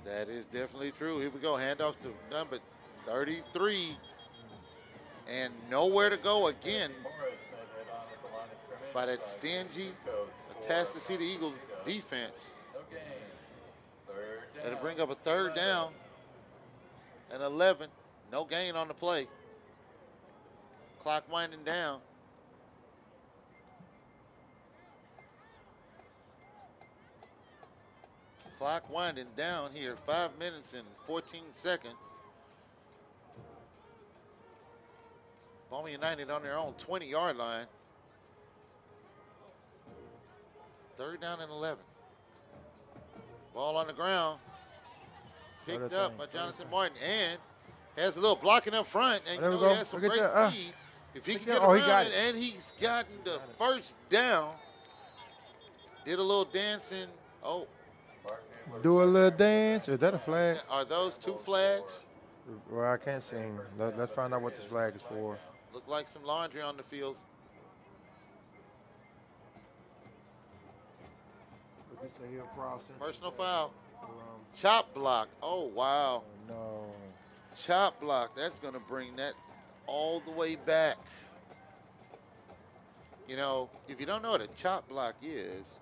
S11: That is definitely true. Here we go. Handoff to number 33. And nowhere to go again by that stingy Atascocita Eagles defense. That'll bring up a 3rd down and 11. No gain on the play. Clock winding down. Clock winding down here. 5 minutes and 14 seconds. Beaumont United on their own 20-yard line. 3rd down and 11. Ball on the ground. Picked up by Jonathan Martin and has a little blocking up front. And he has some great speed. If he can get around it, and he's gotten the 1st down. Did a little dancing. Oh.
S12: Do a little dance. Is that a flag?
S11: Are those 2 flags?
S12: Well, I can't sing. Let's find out what this flag is for.
S11: Look like some laundry on the field. Personal foul. Chop block. Oh, wow.
S12: Oh, no.
S11: Chop block. That's going to bring that all the way back. If you don't know what a chop block is,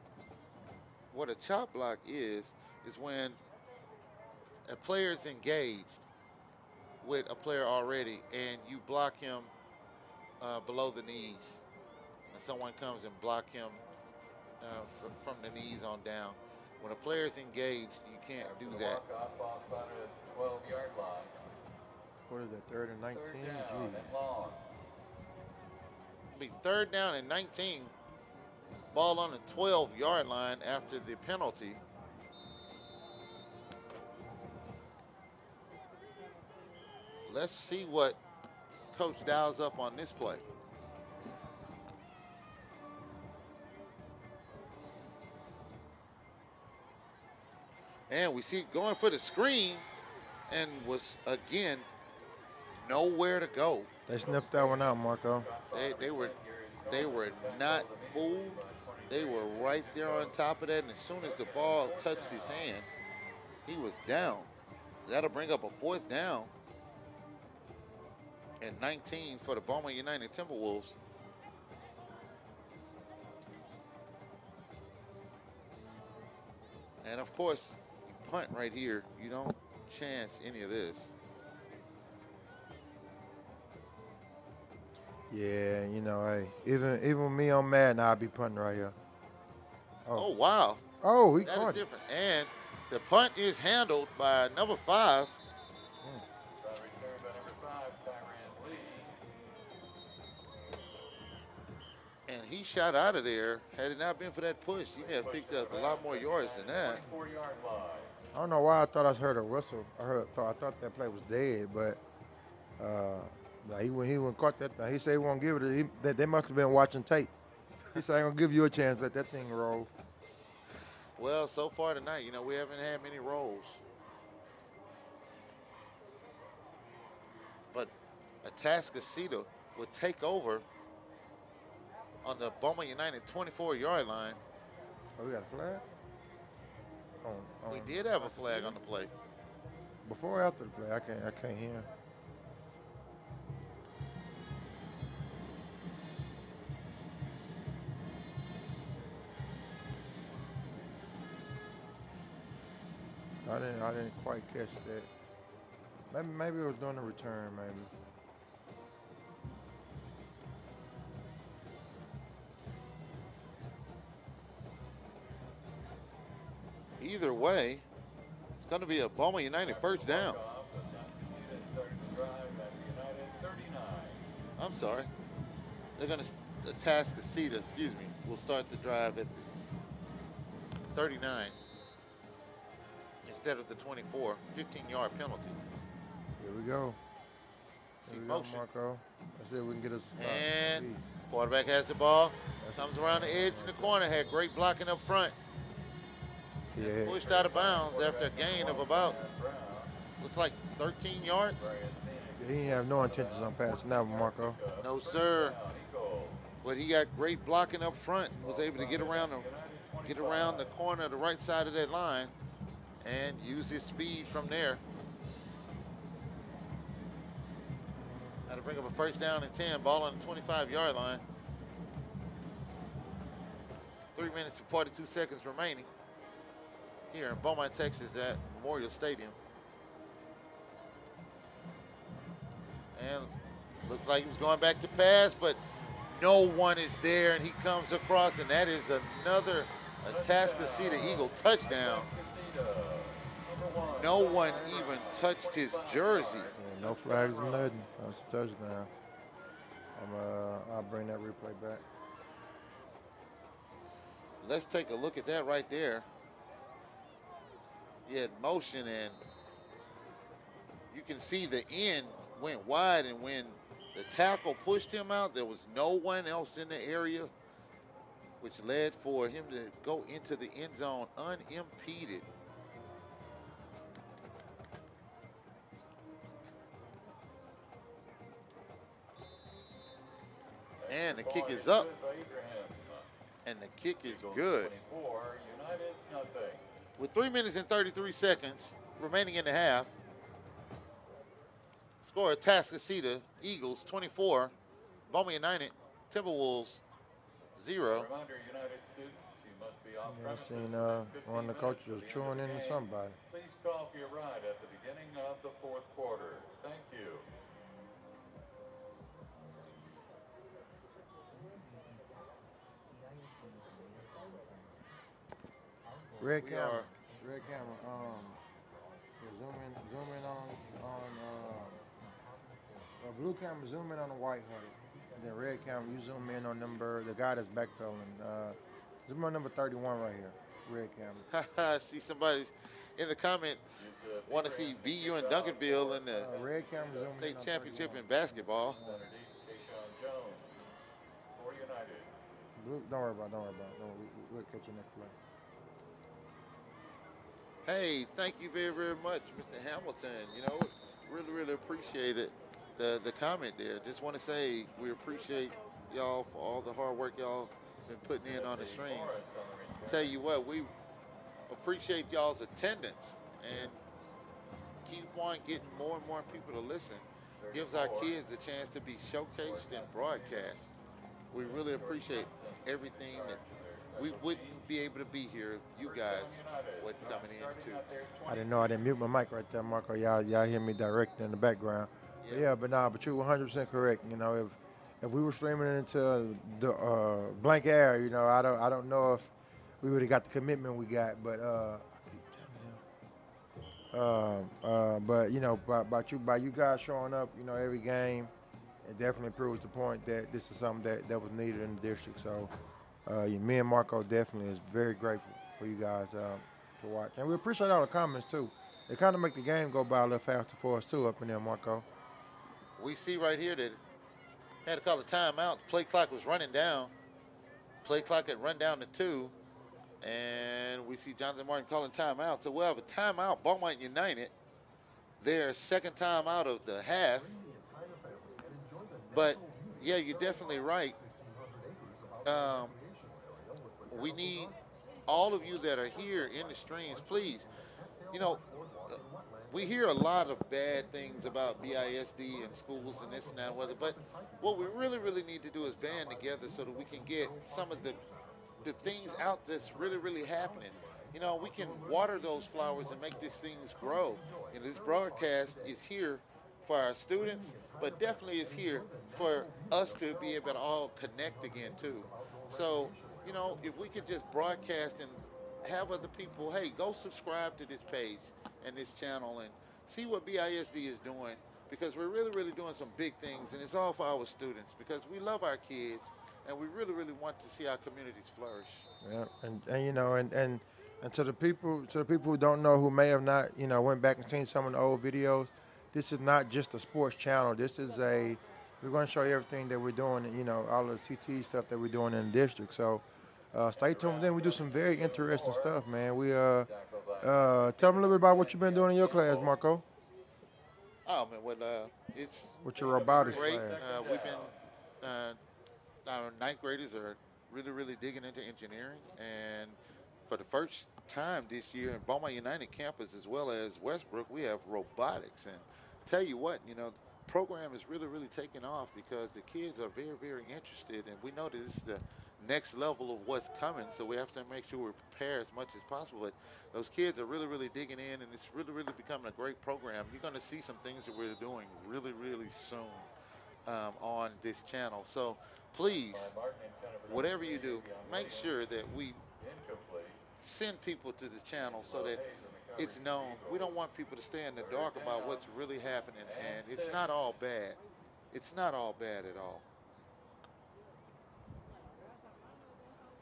S11: is when a player is engaged with a player already and you block him below the knees, and someone comes and block him from the knees on down. When a player is engaged, you can't do that.
S12: What is that, 3rd and 19?
S11: It'll be 3rd down and 19. Ball on the 12-yard line after the penalty. Let's see what Coach dials up on this play. And we see going for the screen and was, again, nowhere to go.
S12: They sniffed that one out, Marco.
S11: They were not fooled. They were right there on top of that, and as soon as the ball touched his hands, he was down. That'll bring up a 4th down and 19 for the Beaumont United Timberwolves. And of course, punt right here. You don't chance any of this.
S12: Yeah, hey, even me on Madden, I'll be punting right here.
S11: Oh wow.
S12: Oh, he
S11: that
S12: caught
S11: is
S12: it.
S11: Different. And the punt is handled by number 5. And he shot out of there. Had it not been for that push, he may have picked up a lot more yards than that.
S12: I don't know why I thought I heard a whistle. I thought that play was dead, but he wouldn't caught that thing. He said he won't give it. They must have been watching tape. He said, "I'm gonna give you a chance. Let that thing roll."
S11: Well, so far tonight, we haven't had many rolls. But Atascocita would take over on the Beaumont United 24-yard line.
S12: Oh, we got a flag?
S11: We did have a flag on the play.
S12: Before or after the play? I can't hear. I didn't quite catch that. Maybe it was during the return, maybe.
S11: Either way, it's going to be a Beaumont United first down. I'm sorry. They're going to Atascocita, excuse me, will start the drive at the 39 instead of the 24. 15-yard penalty.
S12: Here we go.
S11: See
S12: Here we
S11: motion.
S12: go, Marco. Let's see if we can get us a stop.
S11: And quarterback has the ball. Comes around the edge in the corner. Had great blocking up front.
S12: Yeah.
S11: Pushed out of bounds after a gain of about, looks like 13 yards.
S12: Yeah, he didn't have no intentions on passing that one, Marco.
S11: No, sir. But he got great blocking up front and was able to get around the corner, the right side of that line, and use his speed from there. Now to bring up a first down and 10, ball on the 25-yard line. 3 minutes and 42 seconds remaining here in Beaumont, Texas at Memorial Stadium. And looks like he was going back to pass, but no one is there, and he comes across, and that is another Atascocita Eagle touchdown. No one even touched his jersey.
S12: Yeah, no flags or nothing. That's a touchdown. I'll bring that replay back.
S11: Let's take a look at that right there. He had motion, and you can see the end went wide, and when the tackle pushed him out, there was no one else in the area, which led for him to go into the end zone unimpeded. And the kick is up. And the kick is good. With 3 minutes and 33 seconds remaining in the half, score Atascocita Eagles 24, Beaumont United Timberwolves 0.
S12: Yeah, I seen one of the coaches was chewing into somebody.
S2: Please call for your ride at the beginning of the fourth quarter. Thank you.
S12: Red camera. Red camera. Zoom in on blue camera. Zoom in on the white hoodie. And then red camera. You zoom in on number the guy that's backpedaling. Zoom on number 31 right here. Red camera.
S11: I see somebody in the comments want to see BU and Duncanville in the
S12: red camera
S11: state championship in basketball.
S12: Blue, don't worry about it. We'll catch you next play.
S11: Hey, thank you very, very much, Mr. Hamilton. You know, really, really appreciate it. The comment there. Just want to say we appreciate y'all for all the hard work y'all been putting in on the streams. Tell you what, we appreciate y'all's attendance and keep on getting more and more people to listen. Gives our kids a chance to be showcased and broadcast. We really appreciate everything that we wouldn't be able to be here if you guys wasn't coming in too.
S12: I didn't know I didn't mute my mic right there, Marco. Y'all hear me direct in the background.
S11: Yeah,
S12: but you're 100% correct. You know, if we were streaming it into the blank air, you know, I don't know if we would have got the commitment we got, but but you know, by you guys showing up, you know, every game, it definitely proves the point that this is something that was needed in the district. So me and Marco definitely is very grateful for you guys to watch, and we appreciate all the comments too. They kind of make the game go by a little faster for us too up in there, Marco.
S11: We see right here that had to call a timeout. The play clock was running down. Play clock had run down to 2. And we see Jonathan Martin calling timeout. So we'll have a timeout. Beaumont United, their second time out of the half. But yeah, you're definitely right. We need all of you that are here in the streams, please. You know, we hear a lot of bad things about BISD and schools and this and that and whether, but what we really, really need to do is band together so that we can get some of the things out that's really, really happening. You know, we can water those flowers and make these things grow. And this broadcast is here for our students, but definitely is here for us to be able to all connect again too. So, you know, if we could just broadcast and have other people, hey, go subscribe to this page and this channel and see what BISD is doing, because we're really, really doing some big things, and it's all for our students because we love our kids and we really, really want to see our communities flourish.
S12: Yeah, and you know, and to the people who don't know, who may have not, you know, went back and seen some of the old videos, this is not just a sports channel. This is we're going to show you everything that we're doing, you know, all the CT stuff that we're doing in the district. So stay tuned. Then we do some very interesting stuff, man. We tell them a little bit about what you've been doing in your class, Marco.
S11: Oh man, well, it's
S12: with your robotics
S11: great.
S12: class.
S11: We've been our ninth graders are really, really digging into engineering, and for the first time this year in Beaumont United campus as well as Westbrook, we have robotics. And tell you what, you know, the program is really, really taking off because the kids are very, very interested, and we know that this is the next level of what's coming, so we have to make sure we prepare as much as possible. But those kids are really, really digging in, and it's really, really becoming a great program. You're going to see some things that we're doing really, really soon on this channel. So please, whatever you do, make sure that we send people to the channel so that it's known. We don't want people to stay in the dark about what's really happening, and it's not all bad. It's not all bad at all.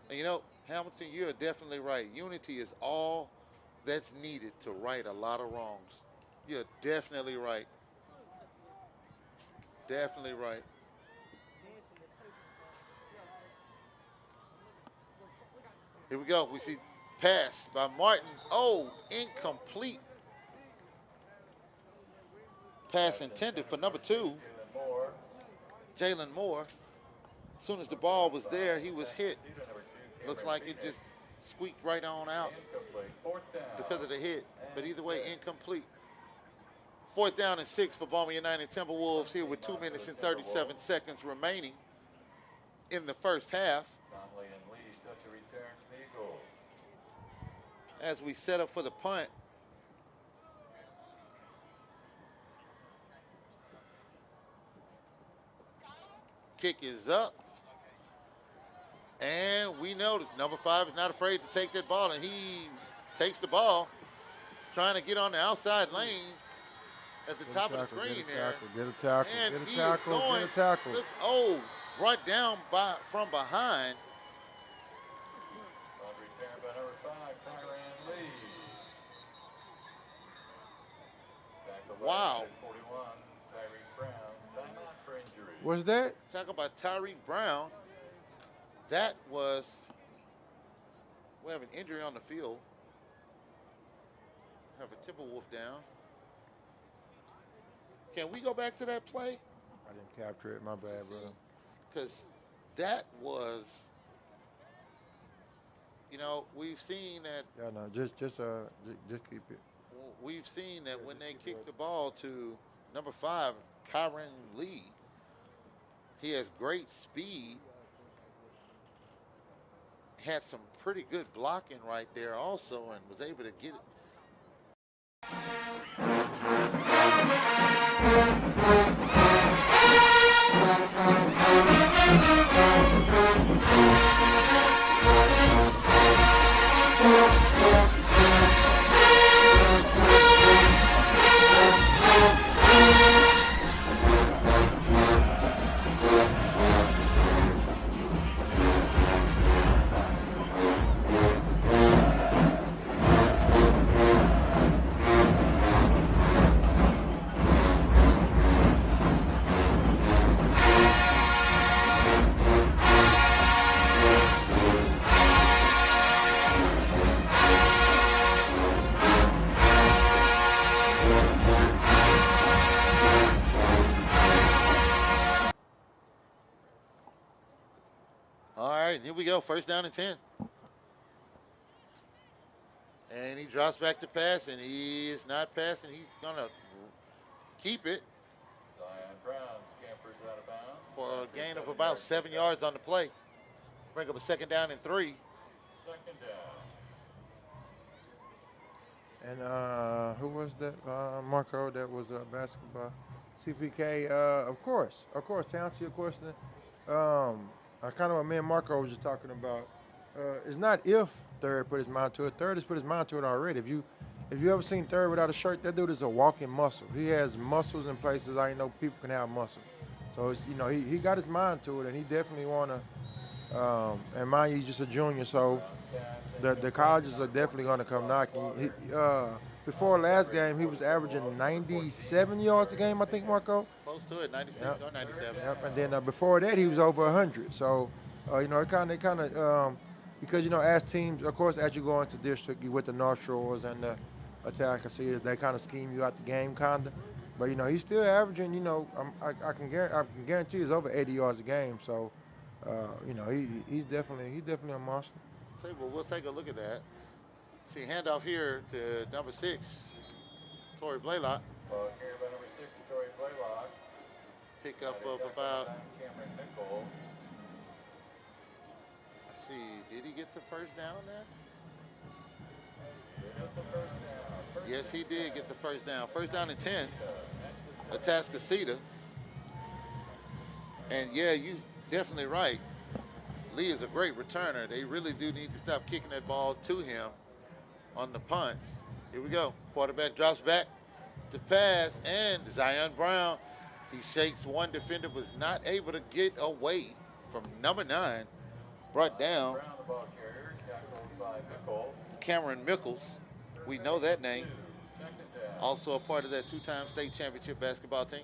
S11: And you know, Hamilton, you're definitely right. Unity is all that's needed to right a lot of wrongs. You're definitely right. Definitely right. Here we go. We see pass by Martin. Oh, incomplete. Pass intended for number 2, Jalen Moore. As soon as the ball was there, he was hit. Looks like it just squeaked right on out because of the hit. But either way, incomplete. 4th down and 6 for Beaumont United Timberwolves here with 2 minutes and 37 seconds remaining in the first half. As we set up for the punt. Kick is up. And we notice number 5 is not afraid to take that ball, and he takes the ball, trying to get on the outside lane at the top of the screen there.
S12: Get a tackle,
S11: and
S12: get a
S11: he
S12: tackle,
S11: is going,
S12: get a tackle.
S11: looks, brought down from behind. Wow.
S12: What's that?
S11: Talk about Tyreek Brown. That was, we have an injury on the field. Have a Timberwolf down. Can we go back to that play?
S12: I didn't capture it, my bad, bro.
S11: Because that was, you know, we've seen that.
S12: Yeah, no, just keep it.
S11: We've seen that when they kick the ball to number 5, Kyron Lee, he has great speed. Had some pretty good blocking right there also, and was able to get it. here we go. First down and 10. And he drops back to pass, and he is not passing. He's going to keep it
S2: Zion Brown scampers out of bounds.
S11: for a gain of about 7 yards on the play. Bring up a second down and 3.
S2: Second down.
S12: And who was that, Marco? That was basketball. CPK, of course. To answer your question, I kind of what me and Marco was just talking about. It's not if Third put his mind to it. Third has put his mind to it already. If you ever seen Third without a shirt, that dude is a walking muscle. He has muscles in places I know people can have muscle. So it's, he got his mind to it, and he definitely wanna. And mind you, he's just a junior, so the colleges are definitely gonna come knocking. Before last game, he was averaging 97 yards a game, I think, Marco.
S11: Close to it, 96 or 97.
S12: Yep, and then before that, he was over 100. So, it kind of, because, as teams, of course, as you go into district, you with the North Shores and the Atascocita, they kind of scheme you out the game, kind of. But, he's still averaging, I can guarantee he's over 80 yards a game. So, he's definitely a monster.
S11: Well, we'll take a look at that. See, handoff here to number 6, Torrey Blaylock.
S2: Ball carried by number 6, Torrey Blaylock.
S11: Pick up of about,
S2: Cameron Nichols.
S11: let's see, did he get the first down there? Yes, he did get the first down. First down and 10, Atascocita. And yeah, you definitely right. Lee is a great returner. They really do need to stop kicking that ball to him on the punts. Here we go. Quarterback drops back to pass, and Zion Brown, he shakes one defender, was not able to get away from number 9. Brought down
S2: Brown, the ball carrier, tackled by Nichols.
S11: Cameron Mickles. We know that name.
S2: Second down.
S11: Also a part of that 2-time state championship basketball team.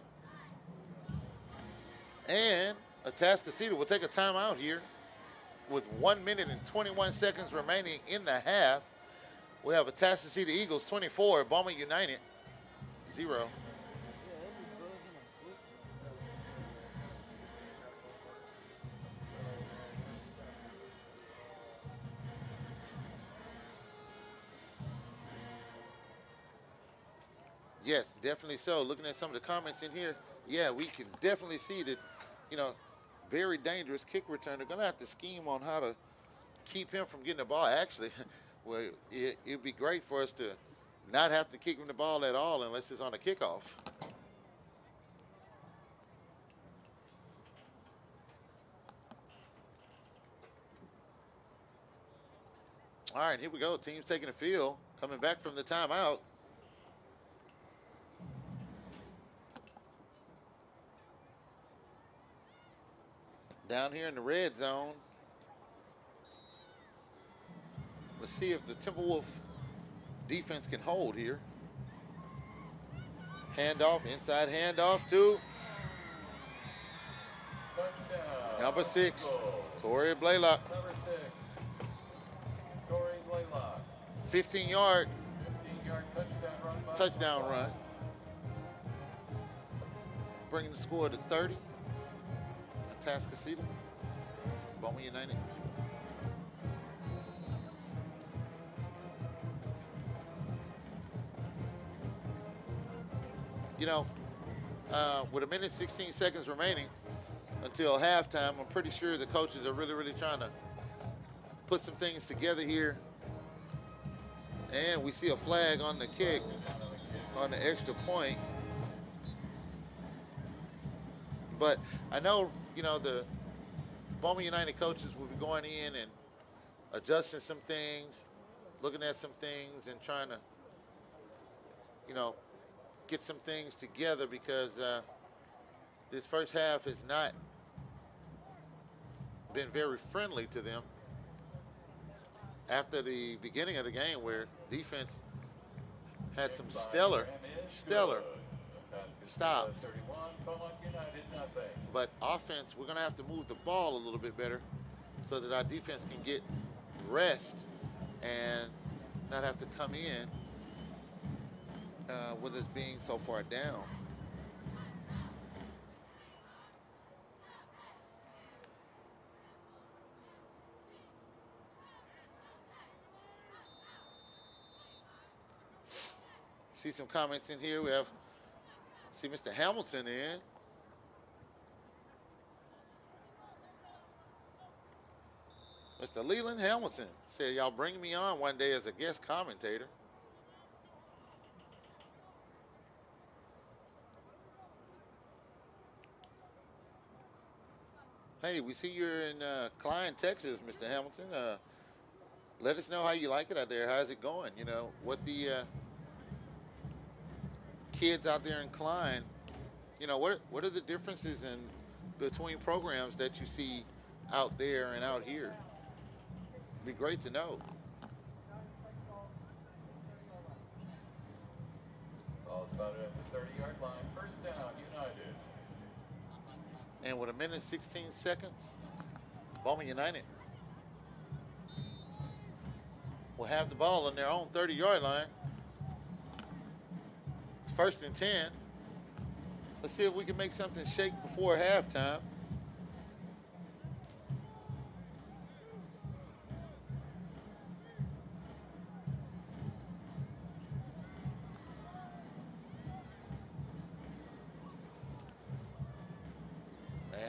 S11: And Atascocita will take a timeout here with 1 minute and 21 seconds remaining in the half. We have Atascocita Eagles 24, Beaumont United 0. Yes, definitely so. Looking at some of the comments in here, yeah, we can definitely see that, very dangerous kick return. They're going to have to scheme on how to keep him from getting the ball. Actually, well, it'd be great for us to not have to kick him the ball at all unless it's on a kickoff. All right, here we go. Team's taking the field, coming back from the timeout. Down here in the red zone. Let's see if the Timberwolf defense can hold here. Handoff, inside handoff to number 6, Torrey Blaylock.
S2: Number 6, Torrey Blaylock.
S11: 15-yard
S2: 15-yard
S11: touchdown run. Bringing the score to 30. Atascocita, Beaumont United. With 1 minute 16 seconds remaining until halftime, I'm pretty sure the coaches are really, really trying to put some things together here. And we see a flag on the kick on the extra point. But I know, the Beaumont United coaches will be going in and adjusting some things, looking at some things and trying to, get some things together because this first half has not been very friendly to them after the beginning of the game where defense had some stellar stops. But offense, we're going to have to move the ball a little bit better so that our defense can get rest and not have to come in with us being so far down. See some comments in here. See Mr. Hamilton in. Mr. Leland Hamilton said, y'all bring me on one day as a guest commentator. Hey, we see you're in Klein, Texas, Mr. Hamilton. Let us know how you like it out there. How's it going? You know, what the kids out there in Klein, you know, what are the differences in between programs that you see out there and out here? Be great to know.
S2: Ball spotted at the 30-yard line. First down, United.
S11: And with 1:16 Beaumont United will have the ball on their own 30-yard line. It's 1st and 10. Let's see if we can make something shake before halftime.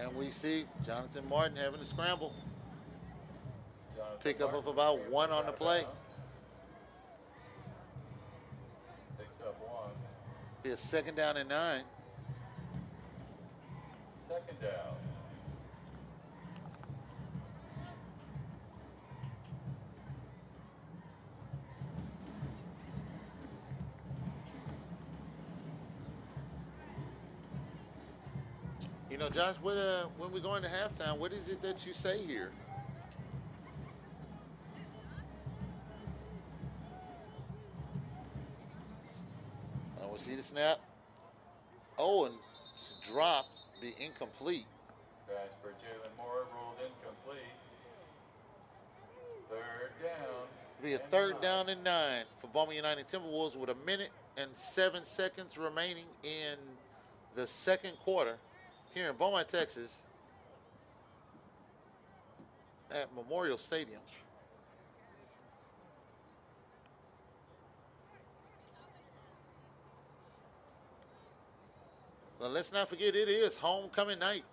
S11: And we see Jonathan Martin having to scramble. Pickup of about 1 on the play.
S2: Picks up 1.
S11: Be a 2nd down and 9.
S2: 2nd down.
S11: You know, Josh, when we go into halftime, what is it that you say here? We'll see the snap. Oh, and it's dropped, be incomplete.
S2: Pass for Jalen Moore ruled incomplete. 3rd down.
S11: It'll be a 3rd down and 9 for Beaumont United Timberwolves with 1:07 remaining in the 2nd quarter here in Beaumont, Texas at Memorial Stadium. Well, let's not forget it is homecoming night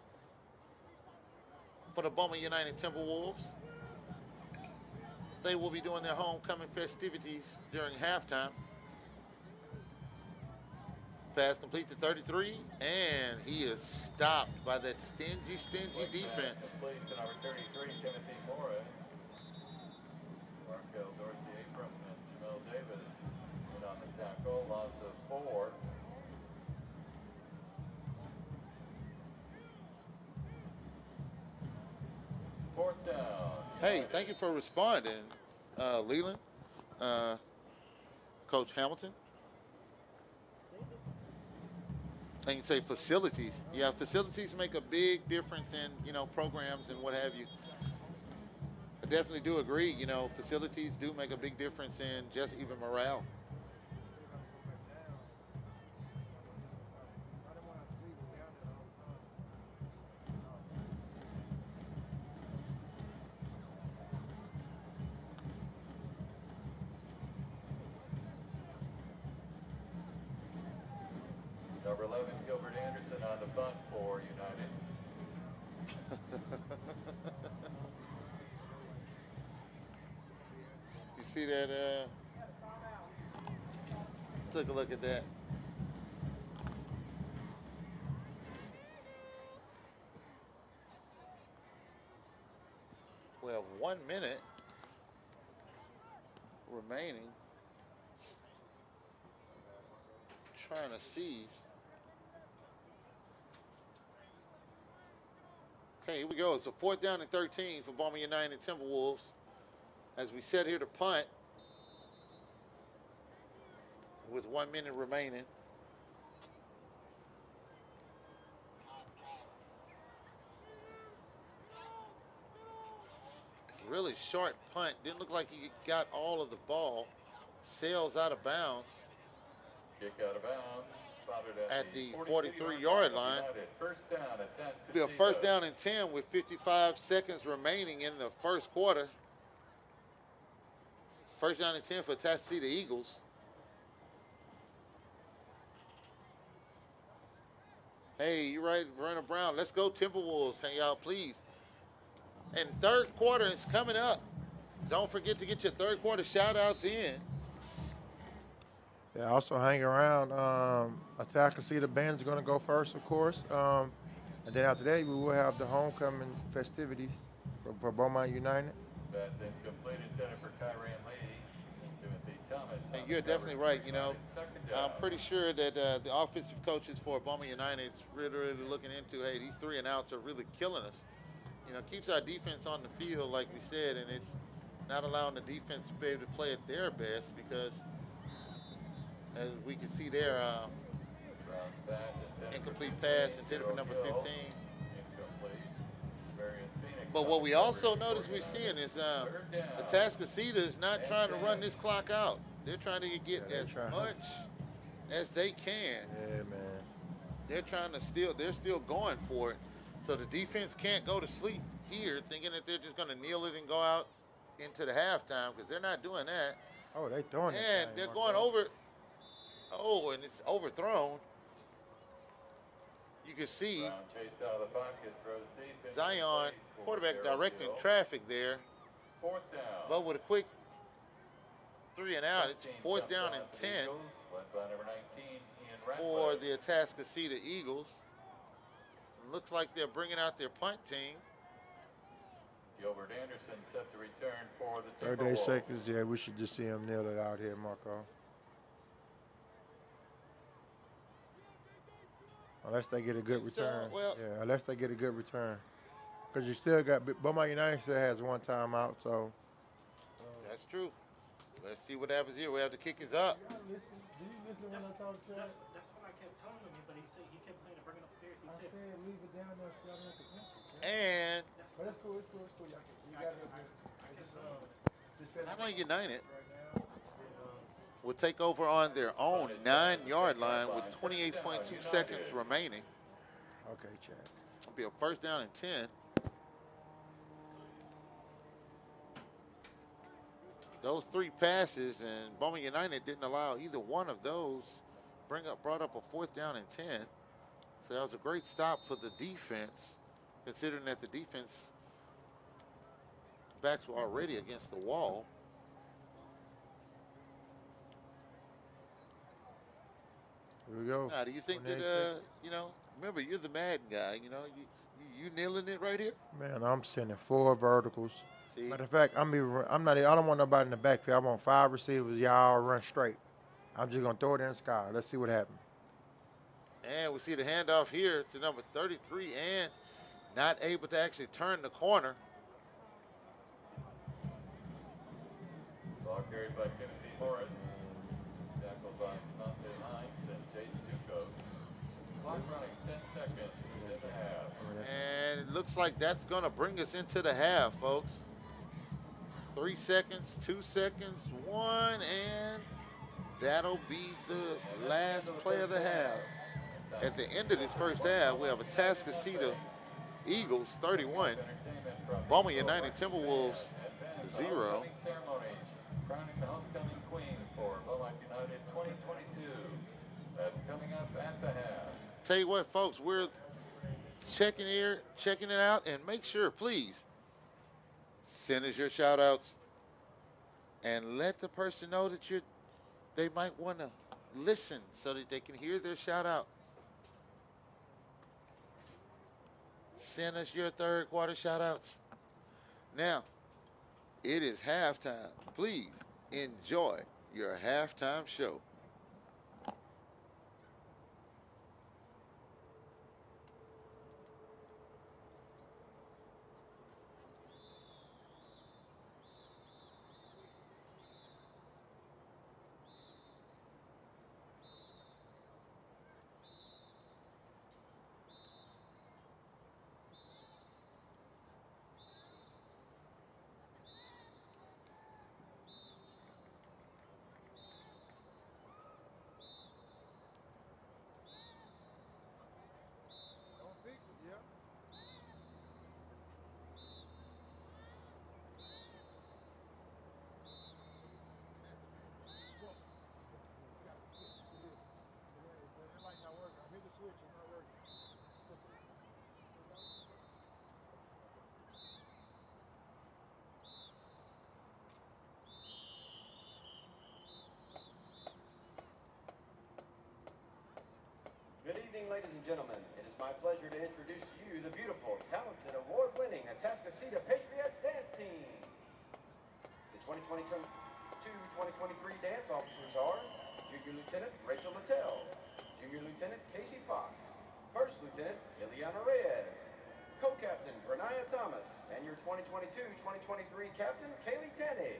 S11: for the Beaumont United Timberwolves. They will be doing their homecoming festivities during halftime. Pass complete to 33, and he is stopped by that stingy defense.
S2: Complete to number 33, Timothy Morris. Markel Dorsey Abram and Jamel Davis in on the tackle. Loss of 4. Fourth down.
S11: Hey, thank you for responding, Leland, Coach Hamilton. And you say facilities. Yeah, facilities make a big difference in, you know, programs and what have you. I definitely do agree. You know, facilities do make a big difference in just even morale.
S2: Number 11, Gilbert Anderson on the bunt for United.
S11: You see that? Took a look at that. We have 1 minute remaining. Trying to see. Okay, here we go. It's a 4th down and 13 for Beaumont United Timberwolves. As we sit here to punt with 1 minute remaining. Really short punt. Didn't look like he got all of the ball. Sails out of bounds.
S2: Kick out of bounds.
S11: At the 43-yard line.
S2: First down at Atascocita.
S11: Be a 1st down and 10 with 55 seconds remaining in the 1st quarter. 1st down and 10 for Atascocita Eagles. Hey, you're right, Vernon Brown. Let's go Timberwolves. Hang out, please. And third quarter is coming up. Don't forget to get your third quarter shout-outs in.
S12: Yeah, also hang around. Atascocita band is going to go first, of course. And then after that, we will have the homecoming festivities for Beaumont United.
S2: Pass incomplete intended for Kyrie Lee. Timothy Thomas.
S11: And you're definitely right. You know, I'm pretty sure that the offensive coaches for Beaumont United is really looking into, hey, these 3 and outs are really killing us. You know, keeps our defense on the field, like we said, and it's not allowing the defense to be able to play at their best because, as we can see there, incomplete pass intended for number 15. But what we also notice we're seeing is Atascocita is not trying to run this clock out. They're trying to get as much as they can.
S12: Yeah, man.
S11: They're still going for it. So the defense can't go to sleep here thinking that they're just going to kneel it and go out into the halftime because they're not doing that.
S12: Oh, they throwing it.
S11: And they're going over. Oh, and it's overthrown. You can see Zion, quarterback, directing traffic there.
S2: Fourth down.
S11: But with a quick 3 and out, it's 4th down and 10 for the Atascocita Eagles. Looks like they're bringing out their punt team.
S2: Gilbert Anderson set the return for the
S12: 38
S2: Timberwolves.
S12: seconds. Yeah, we should just see him nail it out here, Marco. Unless they get a good return. Yeah, unless they get a good return. Because you still got, Beaumont United still has 1 timeout, so.
S11: That's true. Let's see what happens here. We have the kick is up.
S12: Did you listen when I talked to
S13: That's what I kept telling him, but he kept saying to bring it upstairs.
S12: I said leave it down there so y'all don't have to empty.
S11: And
S12: But it's cool. You got it.
S11: Beaumont United will take over on their own 9-yard line with 28.2 seconds remaining.
S12: Okay, Chad.
S11: It'll be a 1st down and 10. Those 3 passes, and Beaumont United didn't allow either one of those. Brought up a 4th down and 10. So that was a great stop for the defense, considering that the defense backs were already against the wall.
S12: Here we go.
S11: Now, do you think that, you know, remember, you're the Madden guy, you know, you nailing it right here?
S12: Man, I'm sending 4 verticals.
S11: See?
S12: Matter of fact, I don't want nobody in the backfield. I want 5 receivers. Y'all run straight. I'm just gonna throw it in the sky. Let's see what happens.
S11: And we see the handoff here to number 33 and not able to actually turn the corner.
S2: Ball carried by Timothy Lawrence. Tackled by Monte Hines and Jaden Ducos. Clock running 10 seconds in the half.
S11: And it looks like that's going to bring us into the half, folks. 3 seconds, 2 seconds, 1, and that'll be the last play of the half. At the end of this first half, we have Atascocita Eagles 31, Beaumont United Timberwolves 0.
S2: Crowning the homecoming queen for Beaumont United 2022. That's coming up at the half.
S11: Tell you what, folks, we're checking it out, and make sure, please, send us your shout outs and let the person know that they might want to listen so that they can hear their shout out. Send us your third quarter shout outs. Now, it is halftime. Please enjoy your halftime show.
S14: gentlemen, it is my pleasure to introduce to you the beautiful, talented, award-winning Atascocita Patriots dance team. The 2022-2023 dance officers are Junior Lieutenant Rachel Littell, Junior Lieutenant Casey Fox, First Lieutenant Ileana Reyes, Co-Captain Brenaya Thomas, and your 2022-2023 Captain Kaylee Tanny.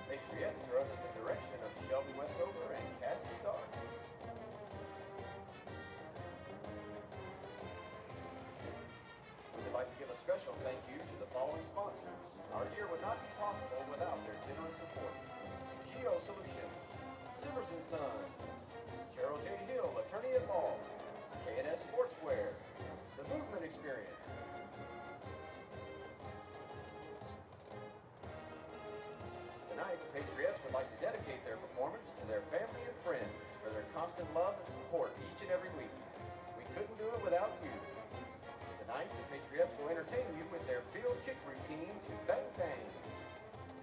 S14: Patriots are under the direction of Shelby Westover and Cassie Starr. We would like to give a special thank you to the following sponsors. Our year would not be possible without their generous support. Geo Solutions, Simmers & Sons, Gerald J. Hill, Attorney at Law, K&S Sportswear, The Movement Experience, Tonight, the Patriots would like to dedicate their performance to their family and friends for their constant love and support each and every week. We couldn't do it without you. Tonight, the Patriots will entertain you with their field kick routine to Bang Bang.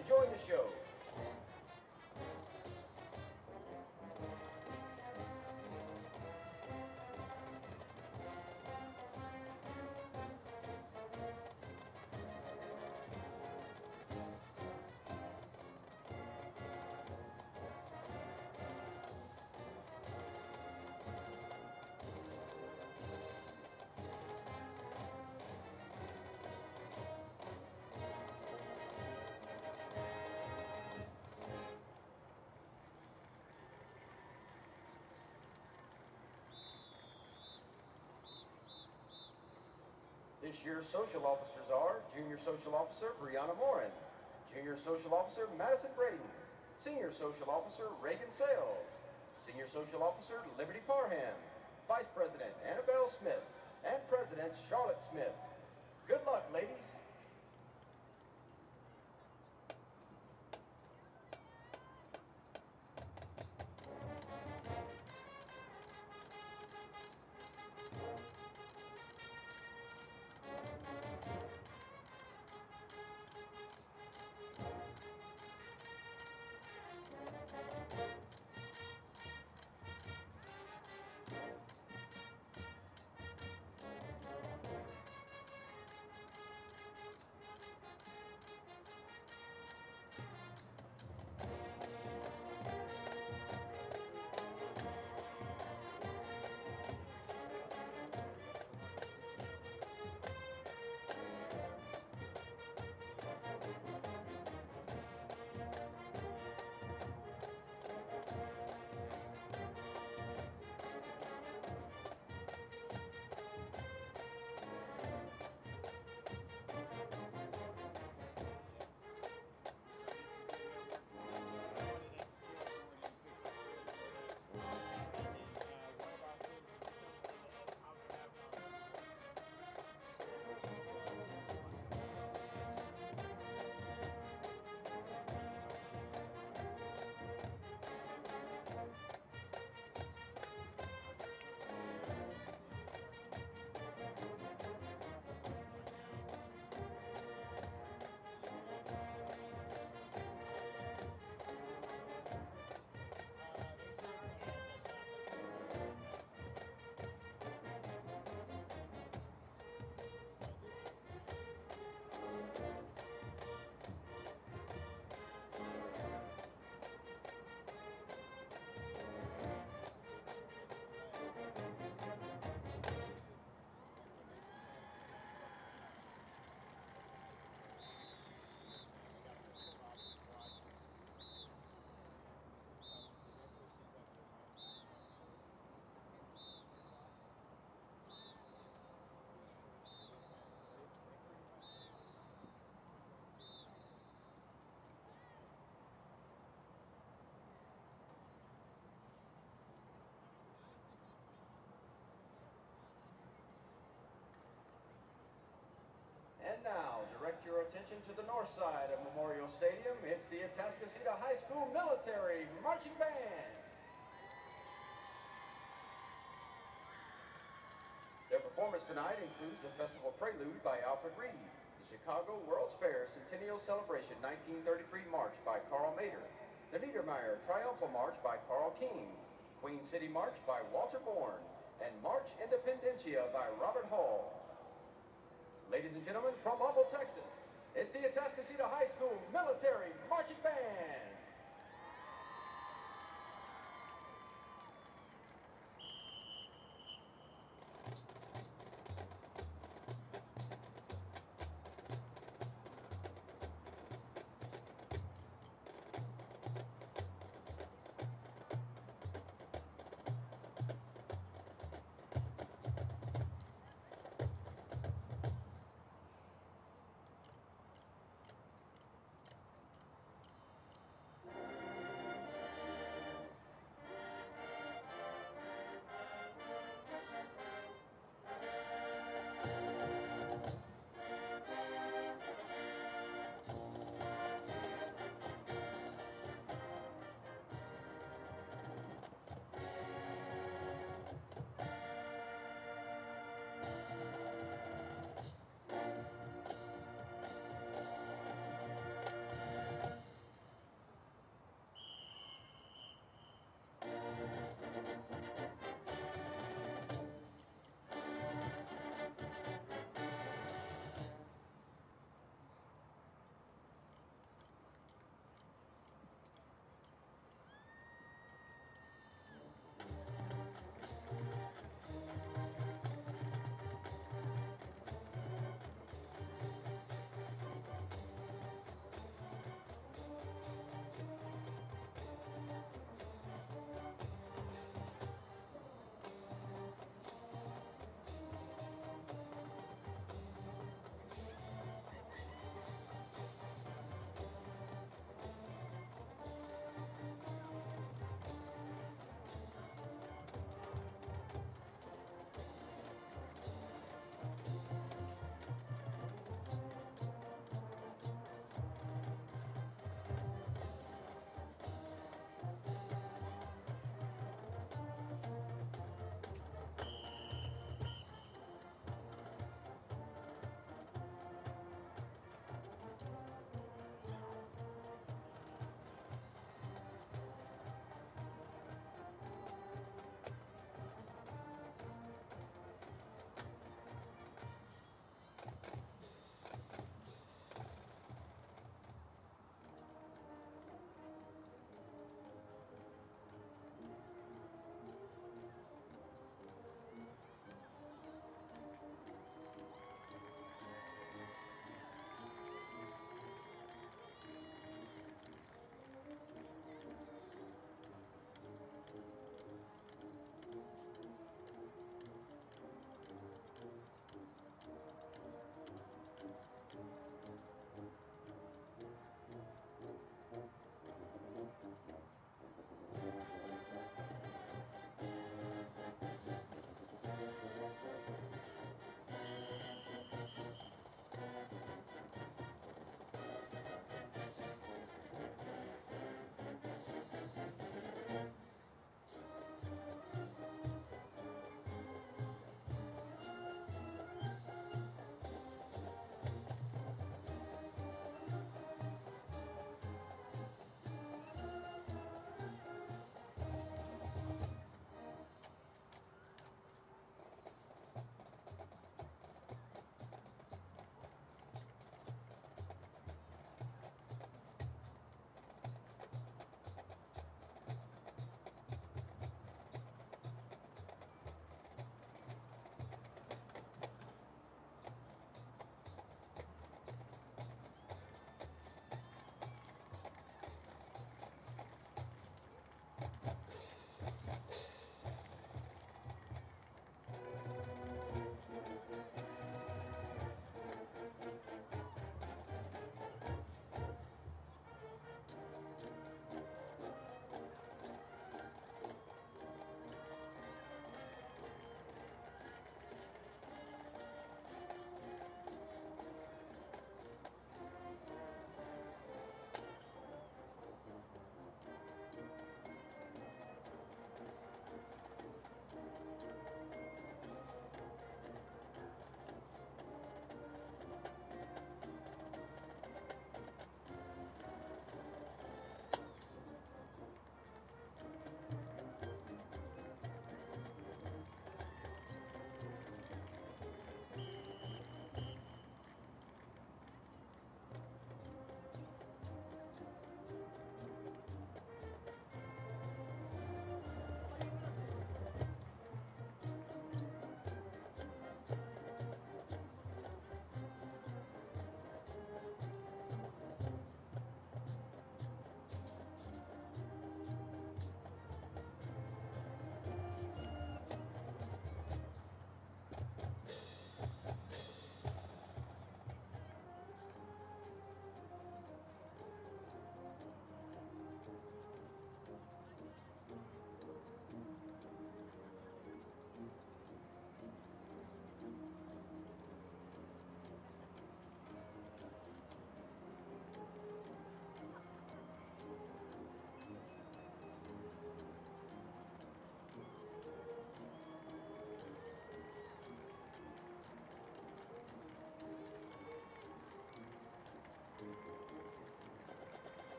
S14: Enjoy the show. This year's social officers are Junior Social Officer Brianna Morin, Junior Social Officer Madison Brady, Senior Social Officer Reagan Sales, Senior Social Officer Liberty Parham, Vice President Annabelle Smith, and President Charlotte Smith. Good luck, ladies. attention to the north side of Memorial Stadium. It's the Atascocita High School Military Marching Band. Their performance tonight includes a festival prelude by Alfred Reed, the Chicago World's Fair Centennial Celebration 1933 March by Carl Mader, the Niedermeyer Triumphal March by Carl King, Queen City March by Walter Bourne, and March Independencia by Robert Hall. Ladies and gentlemen, from Humble, Texas, it's the Atascocita High School Military Marching Band.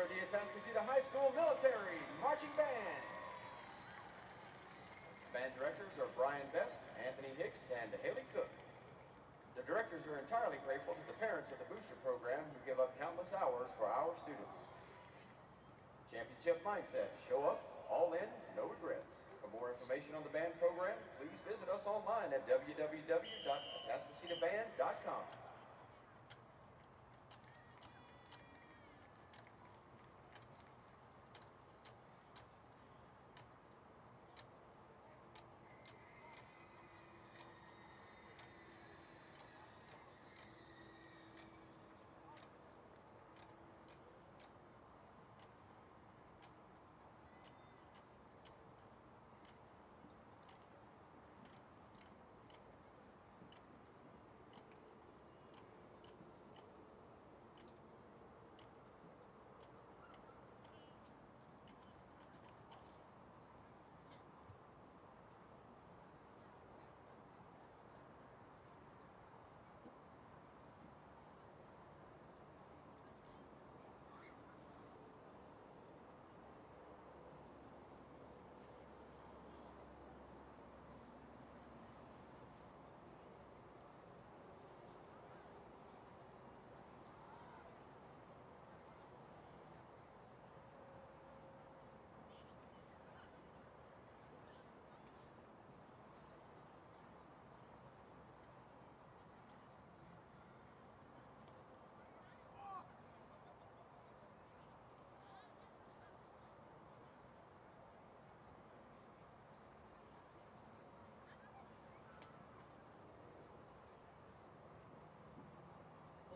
S14: for the Atascocita High School Military Marching Band. Band directors are Brian Best, Anthony Hicks, and Haley Cook. The directors are entirely grateful to the parents of the booster program who give up countless hours for our students. Championship mindset. Show up, all in, no regrets. For more information on the band program, please visit us online at www.atascocita.band.com.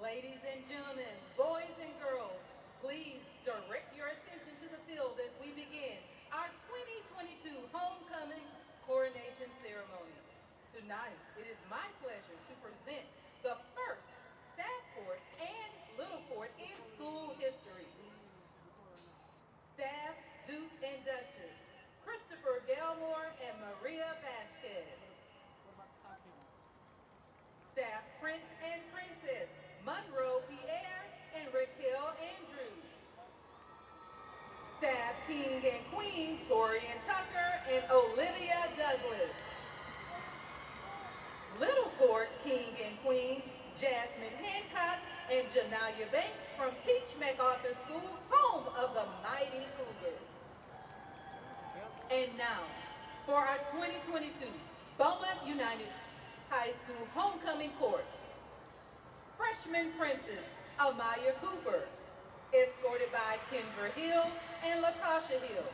S15: Ladies and gentlemen, boys and girls, please direct your attention to the field as we begin our 2022 Homecoming Coronation Ceremony. Tonight, it is my pleasure to present the first staff court and little court in school history. Staff, Duke and Duchess, Christopher Gelmore and Maria Vasquez. Staff, Prince and Princess, Monroe Pierre and Raquel Andrews. Staff, King and Queen, Torian Tucker and Olivia Douglas. Little Court, King and Queen, Jasmine Hancock and Janaya Banks from Peach MacArthur School, home of the mighty Cougars. And now, for our 2022 Beaumont United High School Homecoming Court. Freshman Princess, Amaya Cooper, escorted by Kendra Hill and Latasha Hill.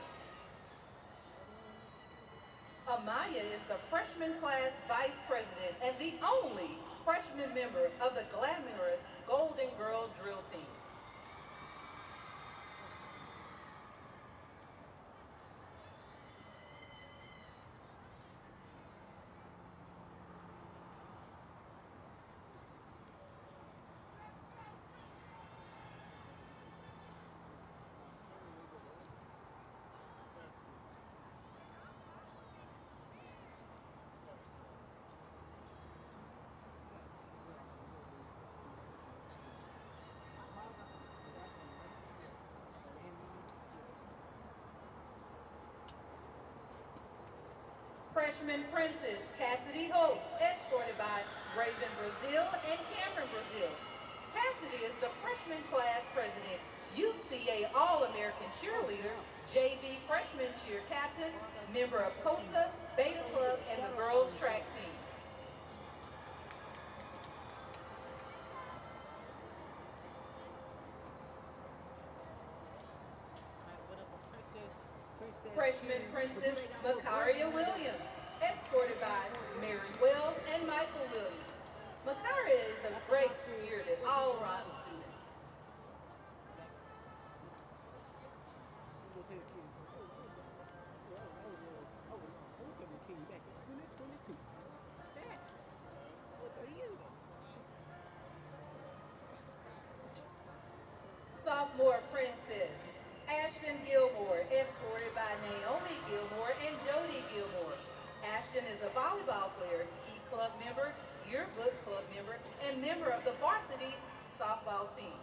S15: Amaya is the freshman class vice president and the only freshman member of the glamorous Golden Girl drill team. Freshman Princess, Cassidy Hope, escorted by Raven Brazil and Cameron Brazil. Cassidy is the freshman class president, UCA All-American cheerleader, JV freshman cheer captain, member of COSA, Beta Club, and the girls track team. Freshman Princess Makaria Williams, escorted by Mary Wells and Michael Williams. Makaria is a great spirited all-around student. Sophomore Princess Ashton Gilmore, escorted by Naomi Gilmore and Jody Gilmore. Ashton is a volleyball player, Key Club member, Yearbook Club member, and member of the varsity softball team.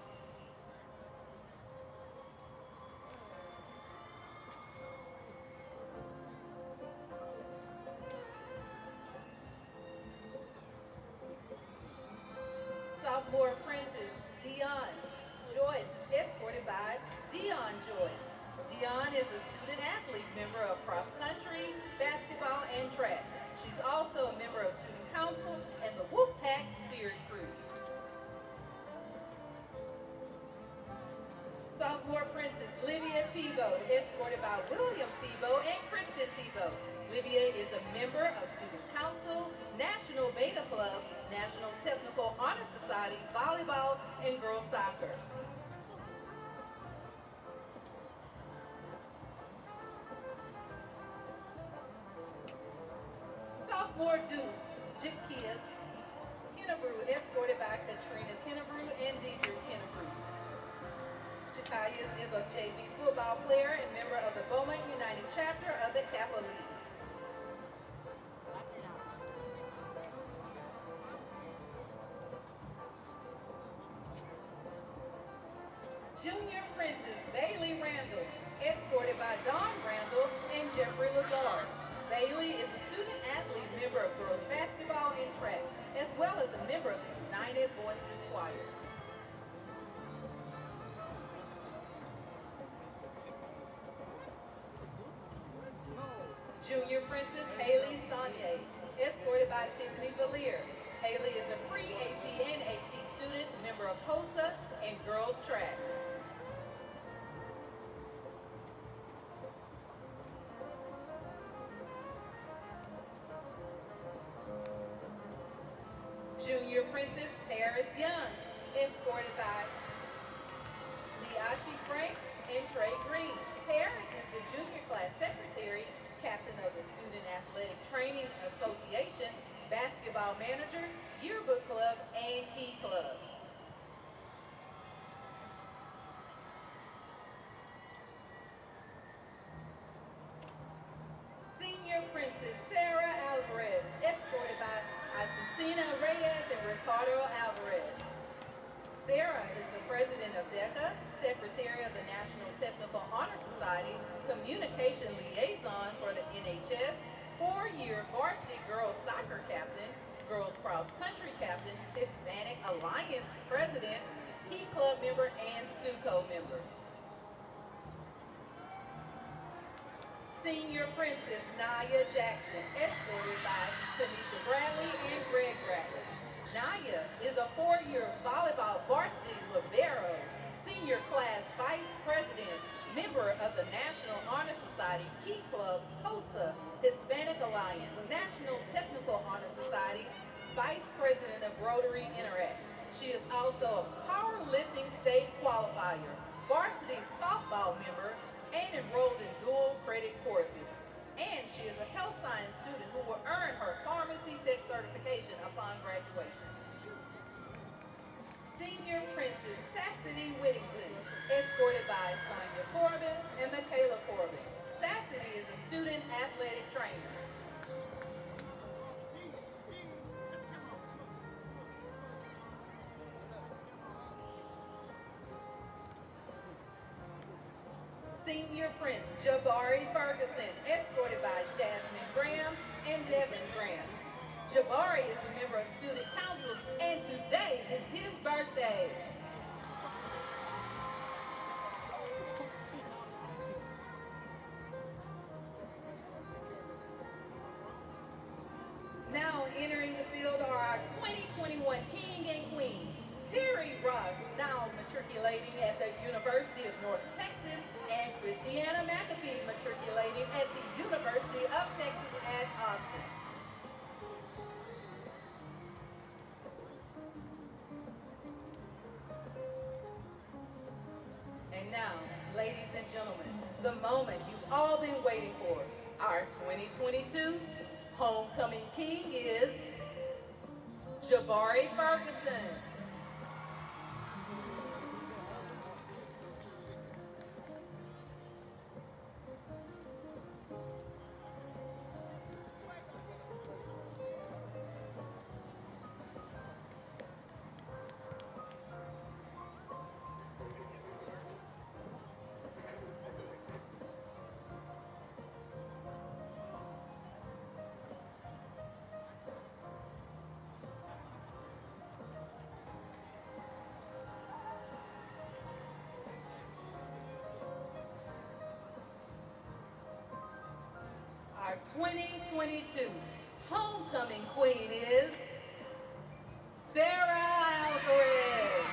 S15: Sophomore Princess Dion Joyce is escorted by Dion Joyce. Dion is a student athlete member of cross country, basketball, and track. She's also a member of student council and the Wolfpack Spirit Crew. Sophomore Princess Livia Tebow, escorted by William Tebow and Kristen Tebow. Livia is a member of Student Council, National Beta Club, National Technical Honor Society, volleyball, and girls soccer. Sophomore Duke, Jakia Kennebrew, escorted by Katrina Kennebrew and Deidre Kennebrew. Jakaya is a JV football player and member of the Beaumont United Chapter of the Kappa League. Junior Princess Bailey Randall, escorted by Dawn Randall and Jeffrey Lazar. Bailey is a student athlete member of girls basketball and track, as well as a member of the United Voices Choir. Junior Princess Haley Saunier, escorted by Tiffany Valier. Haley is a pre-AP and AP student, member of HOSA and girls track. Junior Princess Paris Young, escorted by Niashi Frank and Trey Green. Paris is the junior class secretary, captain of the Student Athletic Training Association, basketball manager, yearbook club, and key club. Senior Princess Sarah Alvarez, escorted by Asusina Reyes and Ricardo Alvarez. Sarah is the president of DECA, secretary of the National Technical Honor Society, communication liaison for the NHS, 4-year varsity girls soccer captain, girls cross country captain, Hispanic Alliance president, Key Club member, and STUCO member. Senior Princess Naya Jackson, escorted by Tanisha Bradley and Greg Bradley. Naya is a 4-year volleyball varsity libero, senior class vice president, member of the National Honor Society, Key Club, HOSA, Hispanic Alliance, National Technical Honor Society, vice president of Rotary Interact. She is also a powerlifting state qualifier, varsity softball member, and enrolled in dual credit courses. And she is a health science student who will earn her pharmacy tech certification upon graduation. Senior Princess Sassity Whittington, escorted by Sonia Corbin and Michaela Corbin. Sassity is a student athletic trainer. Senior Prince Jabari Ferguson, escorted by Jasmine Graham and Devin Graham. Jabari is a member of Student Council, and today is his birthday. Now entering the field are our 2021 King and Queen. Terry Ross, now matriculating at the University of North Texas, and Christiana McAfee, matriculating at the University of Texas at Austin. And now, ladies and gentlemen, the moment you've all been waiting for, our 2022 homecoming king is Jabari Ferguson. 2022 homecoming queen is Sarah Alvarez.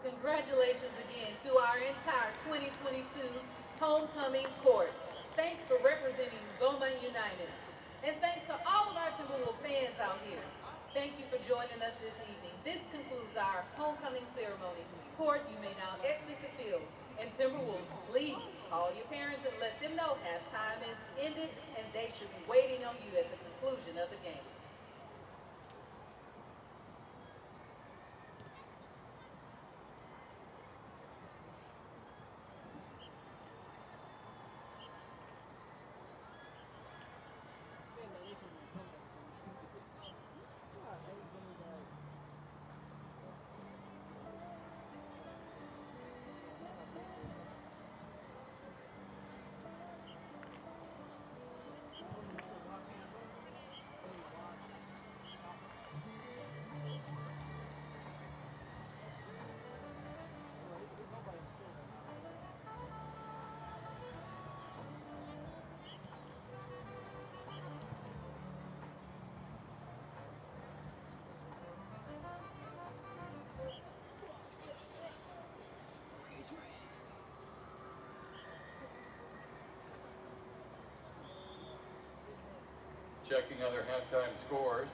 S15: Congratulations again to our entire 2022 homecoming court. Thanks for representing Beaumont United. And thanks to all of our Timberwolves fans out here. Thank you for joining us this evening. This concludes our homecoming ceremony. Court, you may now exit the field. And Timberwolves, please call your parents and let them know halftime is ended and they should be waiting on you at the conclusion of the game.
S2: Checking other halftime scores.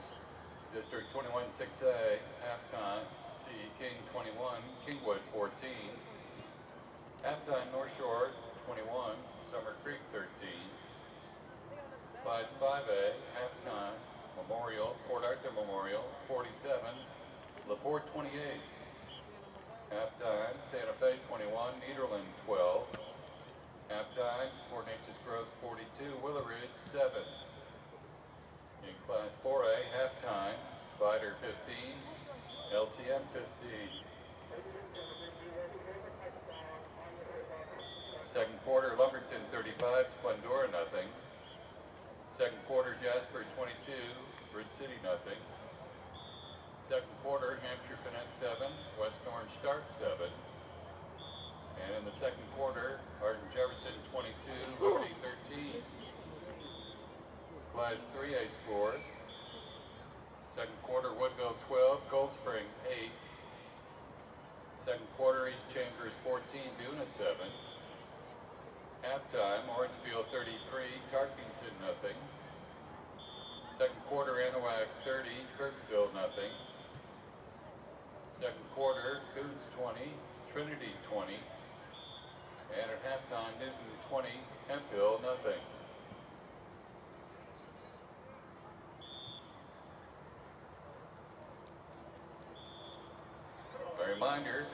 S2: District 21-6A, halftime, C. King 21, Kingwood 14. Halftime North Shore 21, Summer Creek 13. Class 5A, halftime, Memorial, Port Arthur Memorial 47, LaPorte 28. Halftime, Santa Fe 21, Nederland 12. Halftime, Port Neches Groves 42, Willow Ridge 7. In Class 4A, halftime, Vider 15, LCM 15. Second quarter, Lumberton 35, Splendora nothing. Second quarter, Jasper 22, Bridge City nothing. Second quarter, Hampshire Finette 7, West Orange Stark 7. And in the second quarter, Hardin Jefferson 22, Liberty 13. Class 3A scores. Second quarter, Woodville 12, Cold Spring 8. Second quarter, East Chambers 14, Buna 7. Halftime, Orangefield 33, Tarkington nothing. Second quarter, Anahuac 30, Kirkville nothing. Second quarter, Coons 20, Trinity 20. And at halftime, Newton 20, Hemphill nothing. A reminder,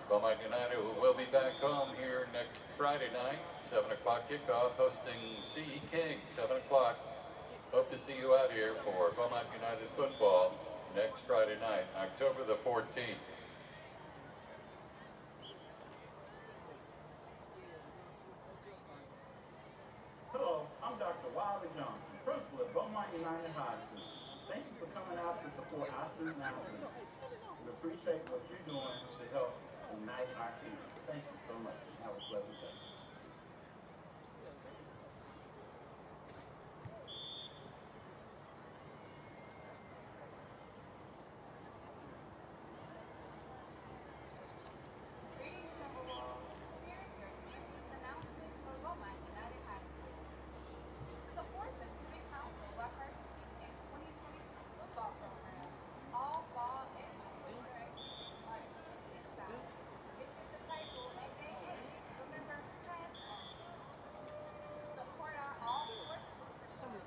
S2: Beaumont United will be back home here next Friday night, 7 o'clock kickoff, hosting C.E. King, 7 o'clock. Hope to see you out here for Beaumont United football next Friday night, October the 14th.
S16: Hello, I'm Dr. Wiley Johnson, principal at Beaumont United High School. Thank you for coming out to support our student athletes. We appreciate what you're doing to help unite our students. Thank you so much and have a pleasant day.
S1: Greetings, Timberwolves. Here's your campus announcements for Beaumont United High School. Support the Student Council by purchasing a 2022 football program. All fall extracurricular activities are included inside. Visit the table at Gate 8. Remember, cash only. Support our all sports booster club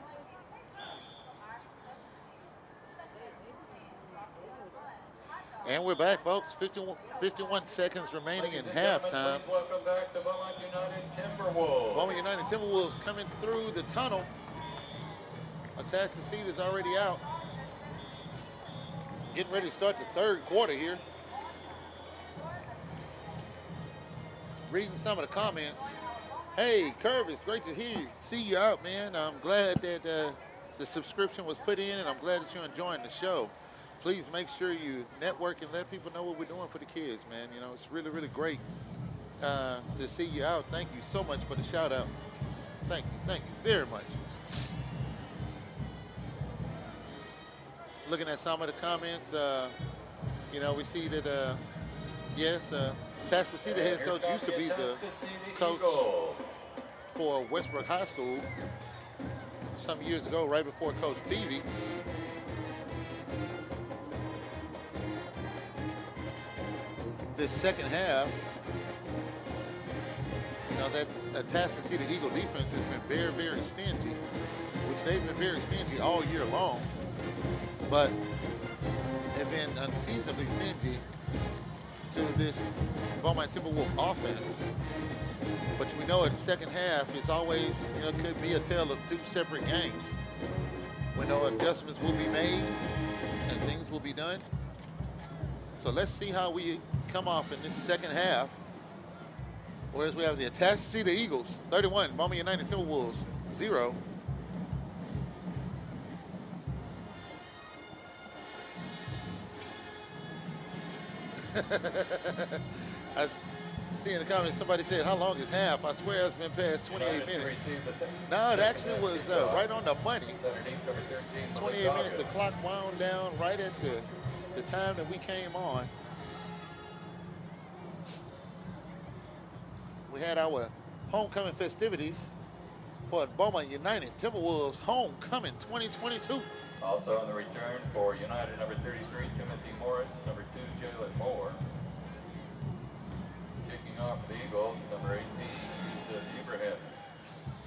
S1: by enjoying a tasty treat from our concession stands, such as boudin, sausage and bun, hot dogs.
S11: And we're back, folks. 51 seconds remaining in halftime.
S2: Please welcome back the Beaumont United Timberwolves.
S11: Beaumont United Timberwolves coming through the tunnel. Atascocita is already out. Getting ready to start the third quarter here. Reading some of the comments. Hey, Curvis, great to see you out, man. I'm glad that the subscription was put in, and I'm glad that you're enjoying the show. Please make sure you network and let people know what we're doing for the kids, man. You know, it's really, really great to see you out. Thank you so much for the shout out. Thank you very much. Looking at some of the comments, you know, we see that, yes, Atascocita head coach used to be the coach for Westbrook High School some years ago, right before Coach Peavy. This second half, you know, that Atascocita Eagle defense has been very, very stingy, which they've been very stingy all year long, but have been unseasonably stingy to this Beaumont Timberwolf offense. But we know at the second half, it's always, you know, could be a tale of two separate games. We know adjustments will be made and things will be done. So let's see how we come off in this second half. Whereas we have the Atascocita Eagles, 31, Beaumont United Timberwolves, 0. I see in the comments somebody said, how long is half? I swear it's been past 28 minutes. No, it actually was right on the money. 28 minutes, the clock wound down right at the time that we came on. We had our homecoming festivities for Beaumont United Timberwolves Homecoming 2022.
S2: Also on the return for United, number 33, Timothy Morris, number 2, Jalen Moore. Kicking off the Eagles, number 18, Yusuf Ibrahim.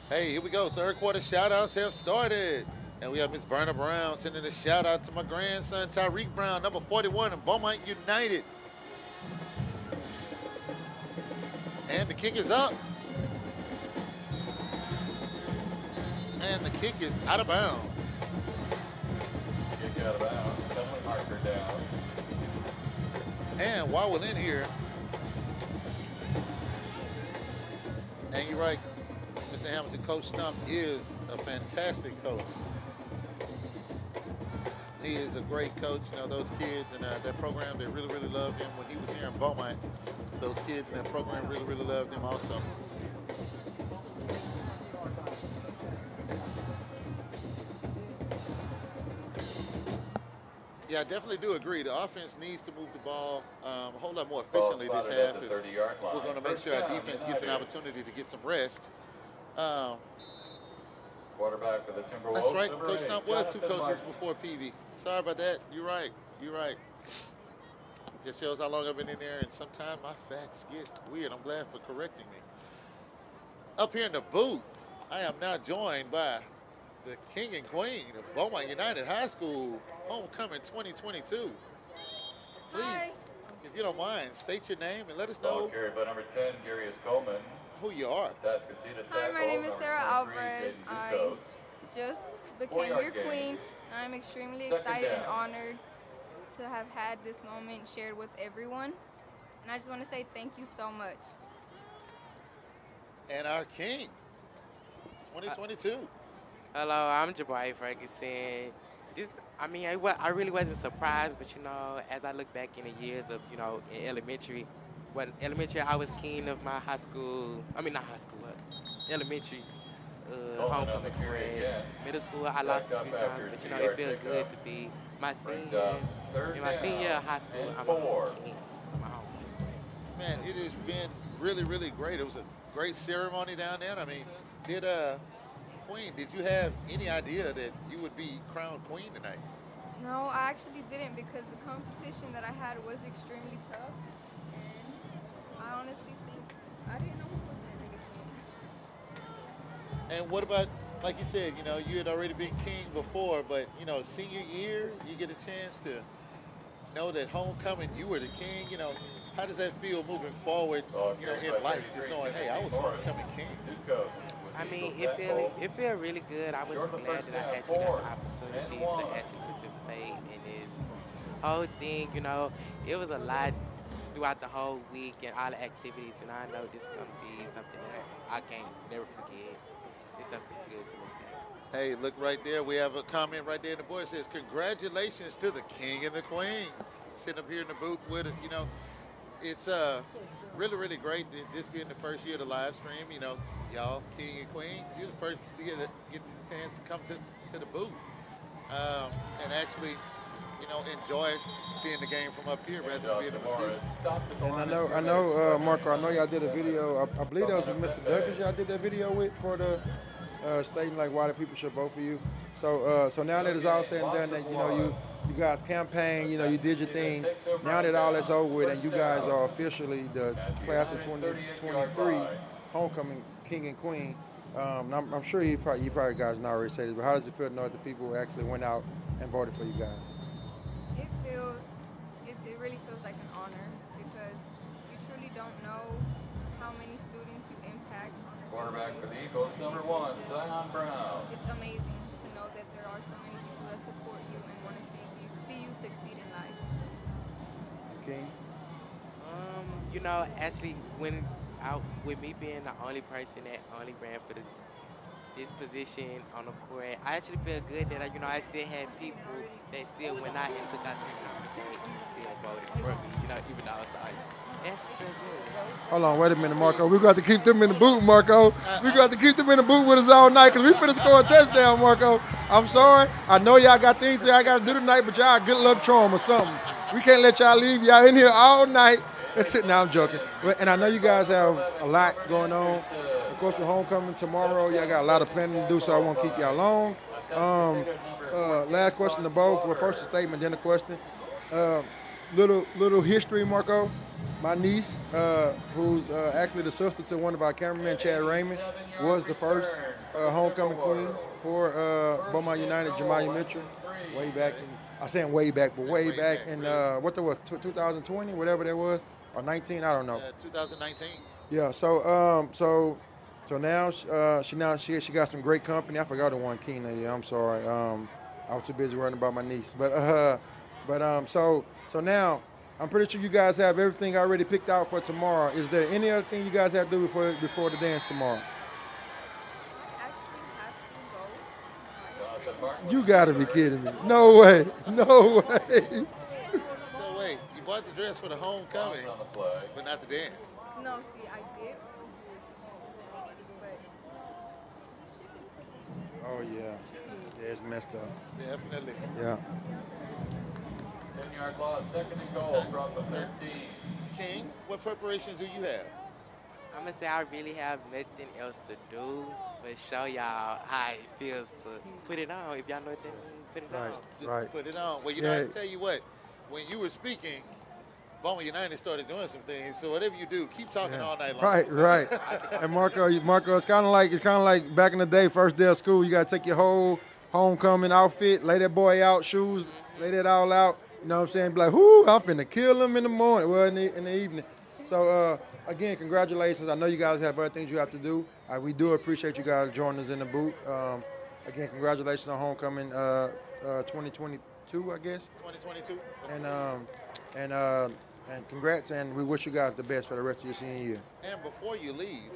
S11: Hey, here we go. Third quarter shout-outs have started. And we have Miss Verna Brown sending a shout-out to my grandson, Tyreek Brown, number 41 in Beaumont United. And the kick is up. And the kick is out of bounds.
S2: Kick out of bounds, penalty marker down.
S11: And while we're in here, and you're right, Mr. Hamilton, Coach Stump is a fantastic coach. He is a great coach. You know, those kids and that program, they really, really love him. When he was here in Beaumont, those kids in that program really, really loved him also. Yeah, I definitely do agree. The offense needs to move the ball a whole lot more efficiently this half if we're going to make sure our defense gets an opportunity to get some rest.
S2: Quarterback for the Timberwolves.
S11: That's right. Coach Stump was two coaches before Peavy. Sorry about that. You're right. You're right. Just shows how long I've been in there, and sometimes my facts get weird. I'm glad for correcting me. Up here in the booth, I am now joined by the king and queen of Beaumont United High School Homecoming 2022. Please, if you don't mind, state your name and let us know.
S2: Carried by number 10, Darius Coleman.
S11: Who you are.
S3: Hi, my name is Sarah Alvarez. just became your queen. And I'm extremely excited and honored to have had this moment shared with everyone. And I just want to say thank you so much.
S11: And our king, 2022.
S17: Hello, I'm Jabari Ferguson. I really wasn't surprised, but as I look back in the years of, in elementary, I was king of my high school. Not high school, elementary homecoming parade. Middle school, I lost a few times, but it felt good to be my senior. In my senior year of high school, I'm a home king. I'm a homecoming parade.
S11: Man, it has been really, really great. It was a great ceremony down there. Queen, did you have any idea that you would be crowned queen tonight?
S3: No, I actually didn't, because the competition that I had was extremely tough. And I honestly think I didn't know who was my biggest queen.
S11: And what about, like you said, you had already been king before, but, senior year, you get a chance to know that homecoming, you were the king. How does that feel moving forward, in life, just knowing, hey, I was homecoming king?
S17: It felt really good. I was glad that I actually got the opportunity to actually participate in this whole thing. It was a lot throughout the whole week and all the activities, and I know this is going to be something that I can't never forget. It's something good to look at.
S11: Hey, look right there. We have a comment right there in the board. It says, congratulations to the king and the queen. Sitting up here in the booth with us, It's really, really great that this being the first year of the live stream. Y'all, king and queen, you're the first to get the chance to come to the booth and actually, enjoy seeing the game from up here rather than being in the mosquitoes.
S12: And I know, Marco, I know y'all did a video. I believe that was with Mr. Douglas. Y'all did that video with for the stating like why the people should vote for you. So now that it's all said and done, that you guys campaign, you did your thing. Now that all that's over with, and you guys are officially the class of 2023 homecoming king and queen. I'm sure you probably guys know already say this, but how does it feel to know that the people actually went out and voted for you guys?
S3: It really feels like an honor, because you truly don't know how many students you impact on a
S2: Quarterback for the Eagles, number 1, Zion Brown.
S3: It's amazing to know that there are so many people that support you and want to see you succeed in life.
S12: King?
S17: Actually, with me being the only person that only ran for this position on the court, I actually feel good that I still had people that still went out and took out their time today and still voted for me, even though I was the only. It actually feel good.
S12: Hold on, wait a minute, Marco. We got to keep them in the boot, Marco. We got to keep them in the boot with us all night, because we finna score a touchdown, Marco. I'm sorry. I know y'all got things that I got to do tonight, but y'all good luck charm or something. We can't let y'all leave. Y'all in here all night. That's it. Now I'm joking. And I know you guys have a lot going on. Of course, with homecoming tomorrow, y'all got a lot of planning to do, so I won't keep y'all long. Last question to both. Well, first a statement, then a question. Little history, Marco. My niece, who's actually the sister to one of our cameramen, Chad Raymond, was the first homecoming queen for Beaumont United, Amaya Mitchell, way back in what there was, 2020, whatever that was, or 19, I don't know.
S11: 2019.
S12: Yeah. So now she got some great company. I forgot the one, Keena. Yeah, I'm sorry. I was too busy worrying about my niece. So now I'm pretty sure you guys have everything already picked out for tomorrow. Is there any other thing you guys have to do before the dance tomorrow? You gotta be kidding me. No way. No way.
S11: So wait, you bought the dress for the homecoming, but not the dance.
S3: No, see, I did.
S12: Oh yeah. Yeah, it's messed up.
S11: Definitely.
S12: Yeah.
S2: 10-yard loss, 2nd and goal from the 13.
S11: King, what preparations do you have?
S17: I'm going to say I really have nothing else to do but show y'all how it feels to put it on. If y'all know what that means, put it on.
S12: Right.
S11: Put it on. Well, I tell you what, when you were speaking, Beaumont United started doing some things. So whatever you do, keep talking all night long.
S12: Right. And Marco, it's kind of like back in the day, first day of school. You got to take your whole homecoming outfit, lay that boy out, shoes, lay that all out. You know what I'm saying? Be like, whoo, I'm finna kill him in the morning. Well, in the evening. So again, congratulations. I know you guys have other things you have to do. We do appreciate you guys joining us in the booth. again, congratulations on homecoming 2022, I guess.
S11: 2022.
S12: And congrats, and we wish you guys the best for the rest of your senior year.
S11: And before you leave,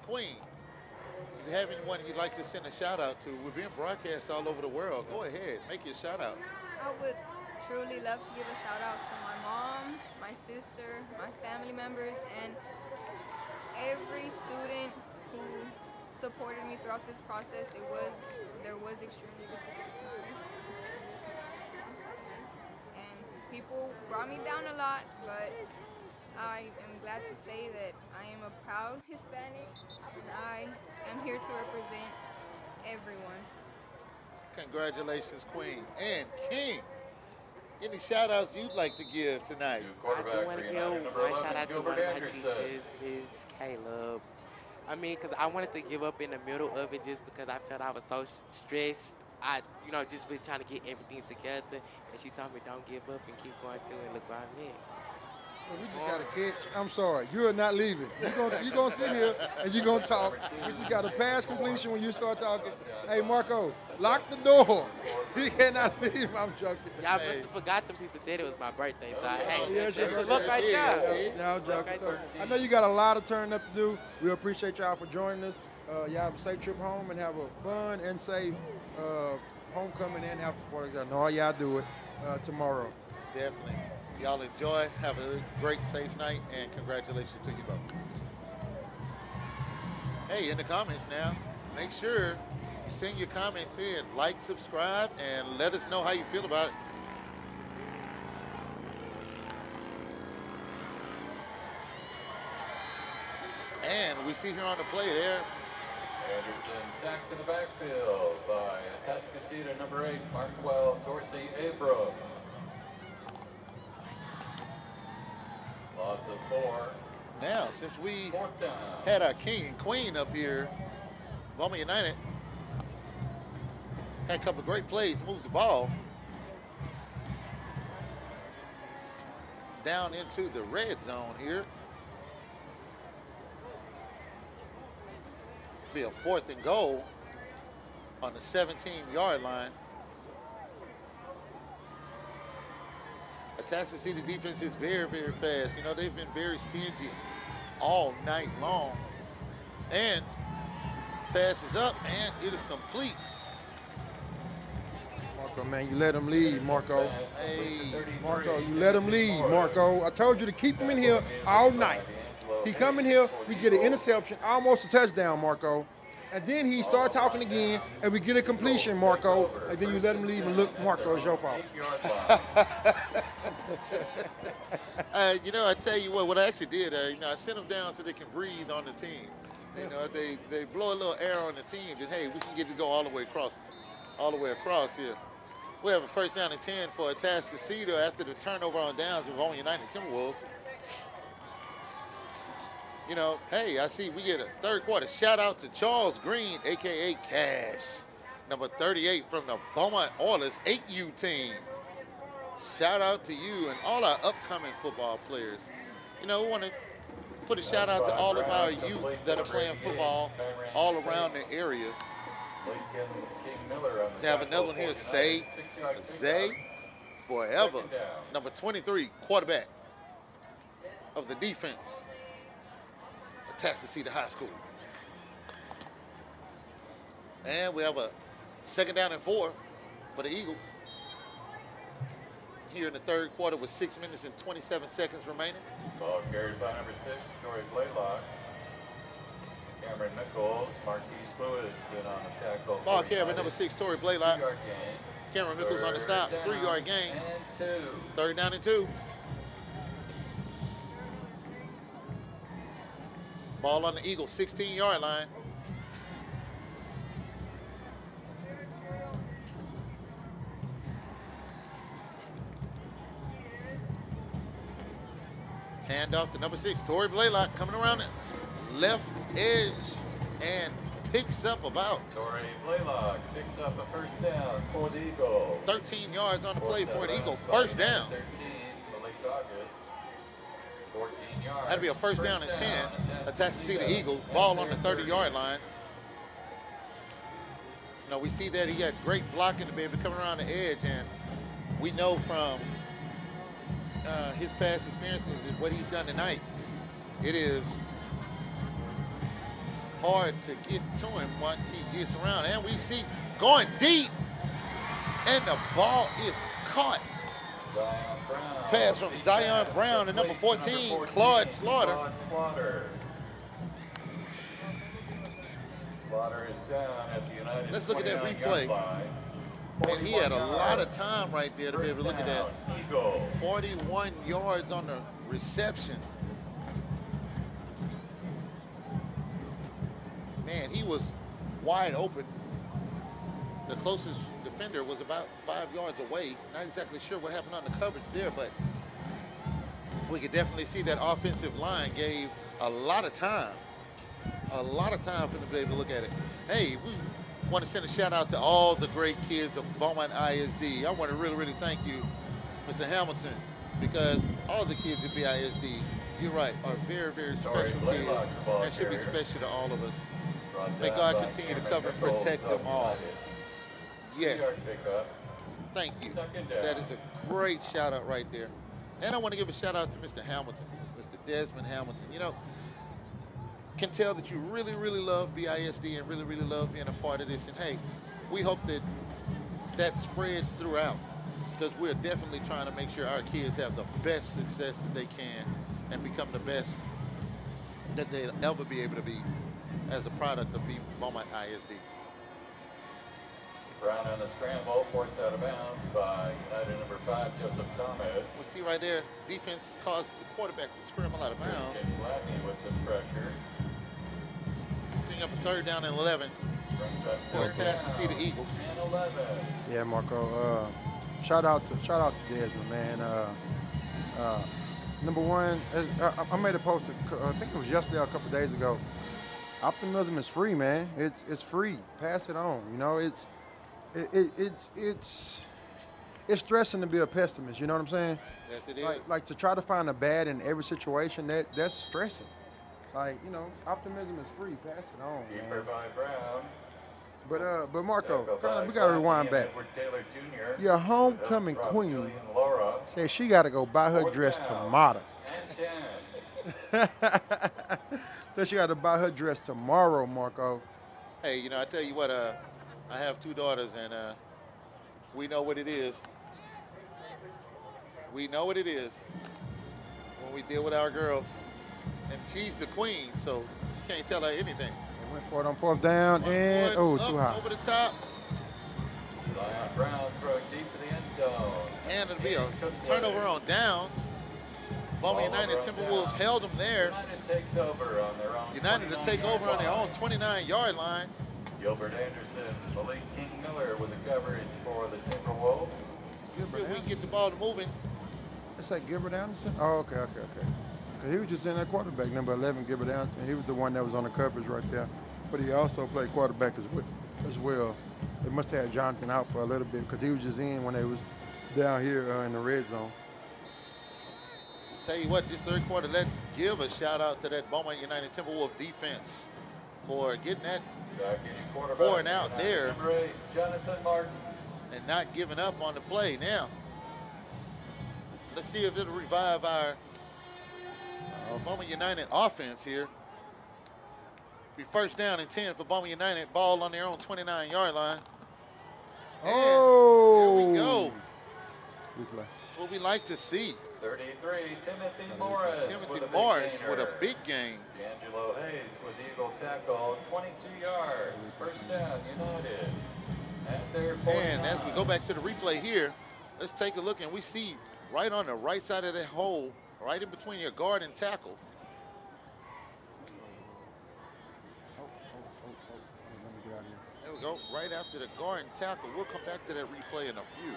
S11: Queen, if you have anyone you'd like to send a shout out to, we're being broadcast all over the world. Go ahead, make your shout out.
S3: I would truly love to give a shout out to my mom, my sister, my family members, and every student who supported me throughout this process. There was extremely difficult times. And people brought me down a lot, but I am glad to say that I am a proud Hispanic, and I am here to represent everyone.
S11: Congratulations, Queen. And King, any shout outs you'd like to give tonight?
S17: I do want to give one shout out to one of my teachers, Ms. Caleb. I mean, because I wanted to give up in the middle of it just because I felt I was so stressed. Just really trying to get everything together. And she told me don't give up and keep going through, and look where I'm in.
S12: We just got a kid. I'm sorry, you're not leaving. You're gonna sit here and you're gonna talk. We just got a pass completion when you start talking. Hey, Marco, lock the door. He cannot leave. I'm joking.
S17: Y'all must have forgot them people said it was my birthday, so
S12: Yeah,
S17: that's look right there.
S12: Yeah, I'm joking. So, I know you got a lot of turn up to do. We appreciate y'all for joining us. Y'all have a safe trip home and have a fun and safe homecoming and after party. I know all y'all do it tomorrow.
S11: Definitely. Y'all enjoy. Have a great, safe night, and congratulations to you both. Hey, in the comments now, make sure you send your comments in, like, subscribe, and let us know how you feel about it. And we see here on the play there,
S2: Anderson sacked in the backfield by Atascocita number 8, Markwell Dorsey Abram. Loss of 4.
S11: now, since we had our king and queen up here, Beaumont United had a couple of great plays, moves the ball down into the red zone here. Be a 4th and goal on the 17-yard line. Atascocita defense is very, very fast. You know, they've been very stingy all night long. And pass is up, and it is complete.
S12: Marco, man, you let him lead, Marco.
S11: Hey.
S12: Marco, you let him lead, Marco. I told you to keep him in here all night. He come in here, we get an interception, almost a touchdown, Marco. And then he start talking again, and we get a completion, Marco. And then you let him leave, and look, Marco, it's your fault.
S11: I tell you what I actually did, I sent them down so they can breathe on the team. They blow a little air on the team, and hey, we can get to go all the way across here. We have a 1st down and 10 for Atascocita after the turnover on downs with Beaumont United Timberwolves. Hey, I see we get a 3rd quarter shout out to Charles Green, a.k.a. Cash, number 38 from the Beaumont Oilers 8U team. Shout out to you and all our upcoming football players. We want to put a shout out to all of our youth that are playing football all around the area. We have another one here, Zay Forever, number 23, quarterback of the defense. Atascocita High School. And we have a 2nd down and 4 for the Eagles. Here in the 3rd quarter with 6 minutes and 27 seconds remaining.
S2: Ball carried by number 6, Corey Blaylock. Cameron Nichols, Marquise Lewis in on the tackle.
S11: Ball carried by number 6, Tory Blaylock. Cameron Nichols on the stop. 3-yard gain. 3rd down and 2. Ball on the Eagles, 16-yard line. Hand off to number 6, Tory Blaylock, coming around the left edge and picks up about.
S2: Tory Blaylock picks up a 1st down for the Eagles.
S11: 13 yards on the play for an Eagle. 1st down.
S2: 13, Malik August. 14 yards.
S11: That'd be a 1st down and 10. Atascocita Eagles, ball on the 30-yard line. You know, we see that he got great blocking to be able to come around the edge, and we know from his past experiences and what he's done tonight, it is hard to get to him once he gets around. And we see going deep, and the ball is caught. Pass from Zion Brown to number 14, Claude Slaughter. Let's look at that replay. And he had a lot of time right there to be able to look at that. 41 yards on the reception. Man, he was wide open. The closest defender was about 5 yards away. Not exactly sure what happened on the coverage there, but we could definitely see that offensive line gave a lot of time for them to be able to look at it. Hey, we want to send a shout out to all the great kids of Beaumont ISD. I want to really, really thank you, Mr. Hamilton, because all the kids at BISD, you're right, are very, very special kids and should be special to all of us. May God continue to cover and protect them all. Yes. Thank you. That is a great shout out right there. And I want to give a shout out to Mr. Hamilton, Mr. Desmond Hamilton. You know, can tell that you really, really love BISD and really, really love being a part of this. And hey, we hope that that spreads throughout, because we're definitely trying to make sure our kids have the best success that they can and become the best that they'll ever be able to be as a product of Beaumont ISD.
S2: Brown on the scramble, forced out of bounds by United number 5, Joseph Thomas.
S11: We'll see right there, defense caused the quarterback to scramble out of bounds.
S2: Gladney with some pressure.
S11: Bring up a 3rd down and 11 for Atascocita Eagles.
S2: And 11.
S12: Yeah, Marco. Shout out to Desmond, man. Number one, I made a post. I think it was yesterday or a couple of days ago. Optimism is free, man. It's free. Pass it on. You know, it's stressing to be a pessimist. You know what I'm saying?
S11: Yes, it is.
S12: Like to try to find a bad in every situation, that's stressing. Like, you know, optimism is free. Pass it on,
S2: Keeper
S12: man.
S2: by Brown.
S12: But Marco, we gotta rewind back. Your homecoming queen said she gotta go buy her dress tomorrow. Said she gotta buy her dress tomorrow, Marco.
S11: Hey, you know, I tell you what, I have 2 daughters, and we know what it is. We know what it is when we deal with our girls. And she's the queen, so you can't tell her anything.
S12: They went for it on 4th down, and too high.
S11: Over the top.
S2: Zion Brown throwing deep to the end zone.
S11: And it'll be a turnover on downs. Beaumont United Timberwolves held them there.
S2: United takes over on their own.
S11: United to take over on their own 29-yard line.
S2: Gilbert Anderson, Malik King Miller with the coverage for the Timberwolves.
S11: See if we can get the ball moving.
S12: It's like Gilbert Anderson? Oh, okay. Because he was just in that quarterback, number 11, Gilbert Anderson. He was the one that was on the coverage right there. But he also played quarterback as well. They must have had Jonathan out for a little bit because he was just in when they was down here in the red zone.
S11: Tell you what, this 3rd quarter, let's give a shout out to that Beaumont United Timberwolves defense for getting that 4 and out there
S2: Jonathan Martin.
S11: and not giving up on the play. Now, let's see if it'll revive our Beaumont United offense here. Be 1st down and 10 for Beaumont United. Ball on their own 29-yard line. And there we go. That's what we like to see.
S2: 33, Timothy Morris.
S11: Timothy Morris with a big game.
S2: D'Angelo Hayes with Eagle tackle, 22 yards. 1st down, United. At their 49.
S11: And as we go back to the replay here, let's take a look, and we see right on the right side of that hole, right in between your guard and tackle.
S12: Let me get out of here.
S11: There we go, right after the guard and tackle. We'll come back to that replay in a few.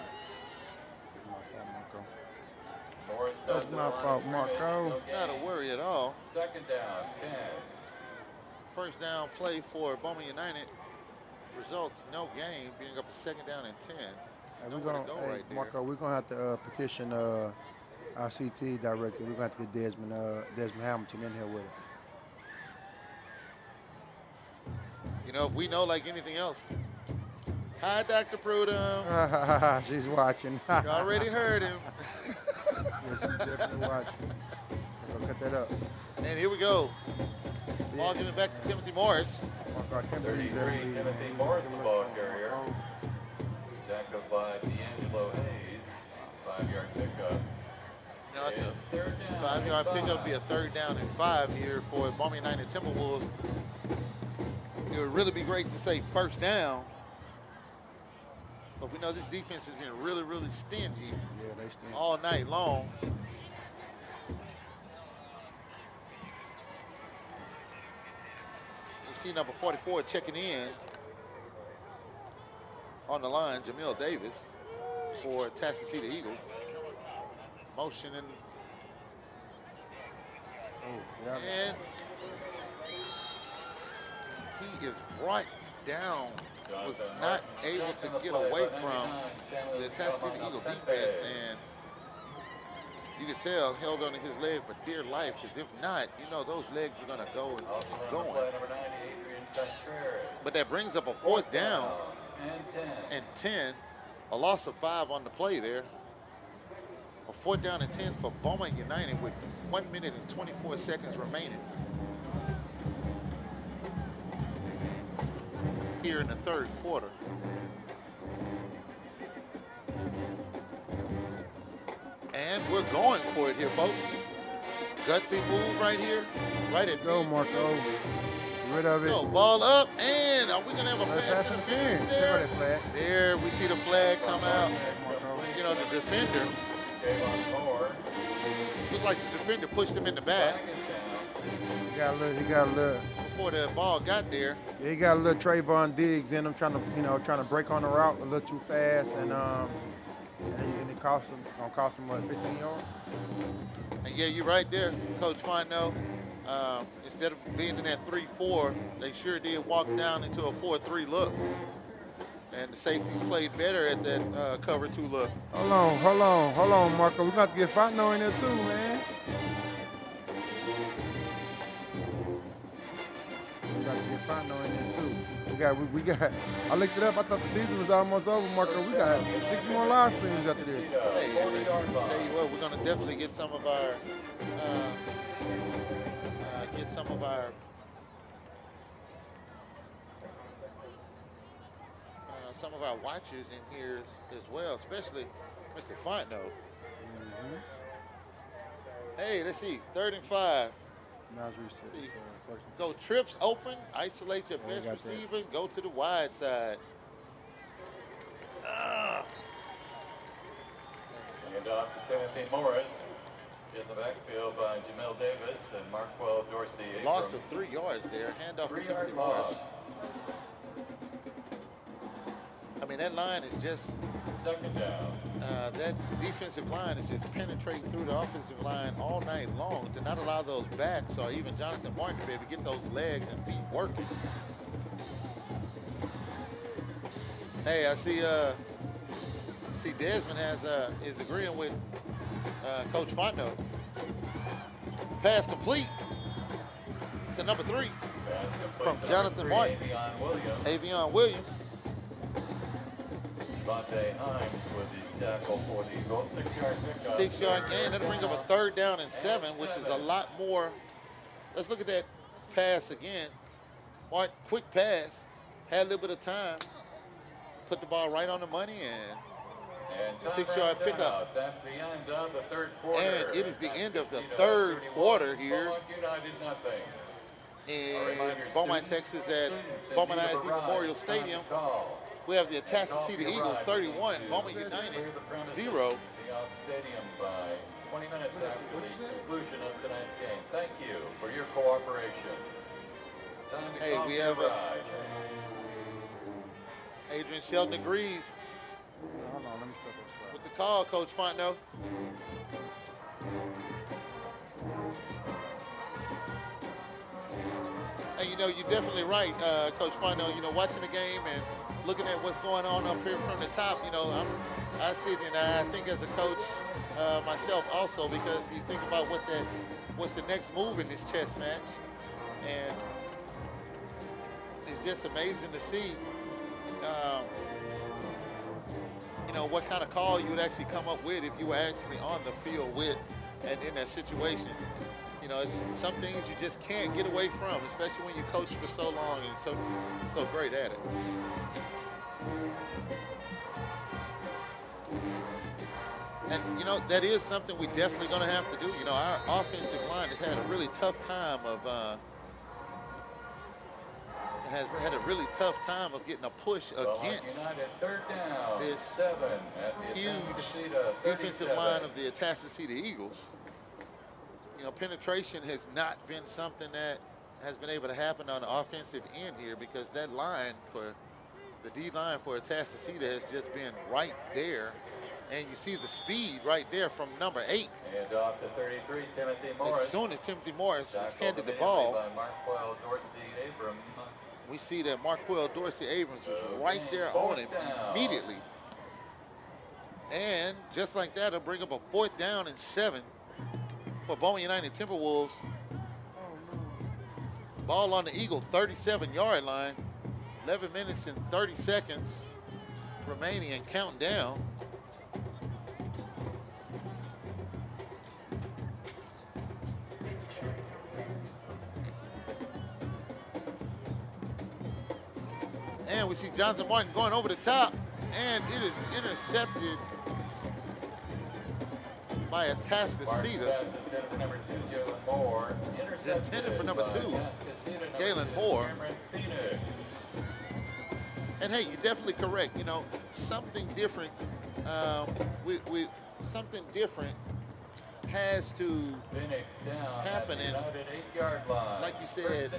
S12: That's my fault, Marco.
S11: Not a worry at all.
S2: 2nd down, 10.
S11: 1st down play for Beaumont United. Results, no gain, being up a 2nd down and 10. Nowhere to go right there.
S12: Marco, we're going to have to petition our CT director. We're going to have to get Desmond Hamilton in here with us.
S11: You know, if we know like anything else, Hi, Dr. Prudhomme.
S12: She's watching.
S11: You already heard him.
S12: Yeah, she's definitely watching. I'm gonna cut that up.
S11: And here we go. Ball given back to Timothy Morris.
S12: Oh, God, I can't
S2: 33,
S12: believe that.
S2: Timothy Morris, the ball carrier. Tackled by D'Angelo Hayes. 5-yard pickup.
S11: Now it's
S2: It's
S11: a 5-yard pickup, be a 3rd down and 5 here for Beaumont United Timberwolves. It would really be great to say 1st down, but we know this defense has been really, really stingy
S12: they stink
S11: all night long. You see number 44 checking in on the line, Jamil Davis for Atascocita Eagles. Motion and and he is brought down, was not able to get away from the Atascocita Eagle defense, and you could tell held onto his leg for dear life, because if not, you know those legs are going to go and keep going. But that brings up a 4th down and 10, a loss of 5 on the play there. A 4th down and 10 for Beaumont United with 1 minute and 24 seconds remaining here in the 3rd quarter. And we're going for it here, folks. Gutsy move right here. Right at
S12: go, Marco. Get rid of it.
S11: No, ball up, and are we going to have a pass interference there? There, we see the flag come out. You know, the defender. Looked like the defender pushed him in the back.
S12: He got a little.
S11: Before the ball got there.
S12: Yeah, he got a little Trayvon Diggs in him, trying to break on the route a little too fast, and it gonna cost him what, 15 yards?
S11: And yeah, you're right there, Coach Fino. Instead of being in that 3-4, they sure did walk down into a 4-3 look. And the safeties played better at that cover 2 look.
S12: Hold on, Marco. We about to get Fino in there too, man. We got to get Fino in there too. We got. I looked it up. I thought the season was almost over, Marco. We got 6 more live streams after this.
S11: Hey, tell you what, we're gonna definitely get some of our some of our watchers in here as well, especially Mr. Fontenot. Hey, let's see, 3rd and 5. See, go trips open, isolate your best receiver, go to the wide side.
S2: Hand off to Timothy Morris. In the backfield by Jamil Davis and Marquel Dorsey.
S11: Loss of 3 yards there. Hand off to Timothy Morris. I mean, that line is just
S2: 2nd down.
S11: That defensive line is just penetrating through the offensive line all night long to not allow those backs or even Jonathan Martin to be able to get those legs and feet working. Hey, I see Desmond is agreeing with Coach Fontenot. Pass complete to number 3 from Jonathan Martin. Avion Williams.
S2: Devontae Hines with the tackle for the Eagles. 6-yard pickup.
S11: 6-yard gain. That'll bring up a 3rd down and 7, which is a lot more. Let's look at that pass again. Martin, quick pass. Had a little bit of time. Put the ball right on the money and 6-yard pickup.
S2: That's the end of the 3rd quarter.
S11: And it is the end of the 3rd quarter here in Beaumont, Texas at Beaumont ISD Memorial Stadium. We have the Atascocita Eagles 31, Beaumont United 0.
S2: Stadium by 20 minutes after the conclusion of tonight's game. Thank you for your cooperation.
S11: Hey, we have Adrian Sheldon agrees with the call, Coach Fontenot. And you know, you're definitely right, Coach Fontenot. You know, watching the game and looking at what's going on up here from the top, you know, I sit and I think as a coach myself also, because you think about what's the next move in this chess match, and it's just amazing to see you know, what kind of call you would actually come up with if you were actually on the field with and in that situation. You know, it's some things you just can't get away from, especially when you coach for so long and so great at it. And, you know, that is something we're definitely going to have to do. You know, our offensive line has had a really tough time of getting a push against this huge defensive line of the Atascocita Eagles. You know, penetration has not been something that has been able to happen on the offensive end here, because that line for the D line for Atascocita has just been right there. And you see the speed right there from number 8.
S2: And off to 33, Timothy Morris.
S11: As soon as Timothy Morris was handed the ball, we see that Marquell Dorsey Abrams was right there on him immediately. And just like that, it'll bring up a 4th down and 7 for Beaumont United Timberwolves. Ball on the Eagle 37-yard line. 11 minutes and 30 seconds remaining and counting down. And we see Johnson Martin going over the top, and it is intercepted by Atascocita. It's intended for number 2, Galen Moore. And hey, you're definitely correct. You know, something different. Something different has to happen. And like you said,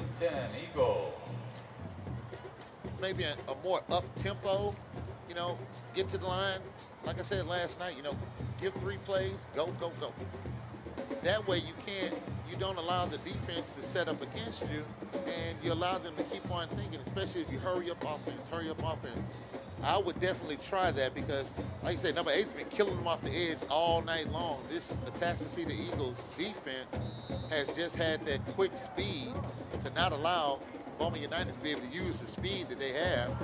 S11: maybe a more up-tempo, you know, get to the line. Like I said last night, you know, give 3 plays, go, go, go. That way you don't allow the defense to set up against you, and you allow them to keep on thinking, especially if you hurry up offense. I would definitely try that, because, like you said, number 8's been killing them off the edge all night long. This Atascocita Eagles defense has just had that quick speed to not allow Beaumont United to be able to use the speed that they have.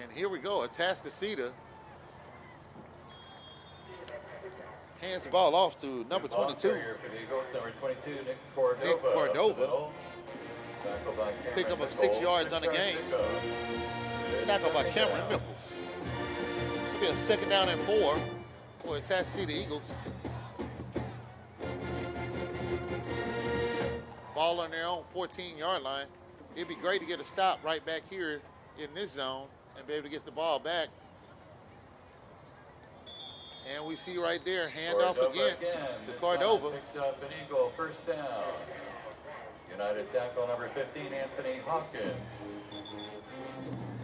S11: And here we go, Atascocita hands the ball off to number 22.
S2: Number 22, Nick Cordova.
S11: Nick Cordova. Pick up of 6 yards on the game. Tackle by Cameron Nichols. It'll be a 2nd down and 4 for Atascocita Eagles. Ball on their own 14-yard line. It'd be great to get a stop right back here in this zone and be able to get the ball back. And we see right there, handoff again to Cordova.
S2: Picks up an Eagle, 1st down. United tackle number 15, Anthony Hawkins.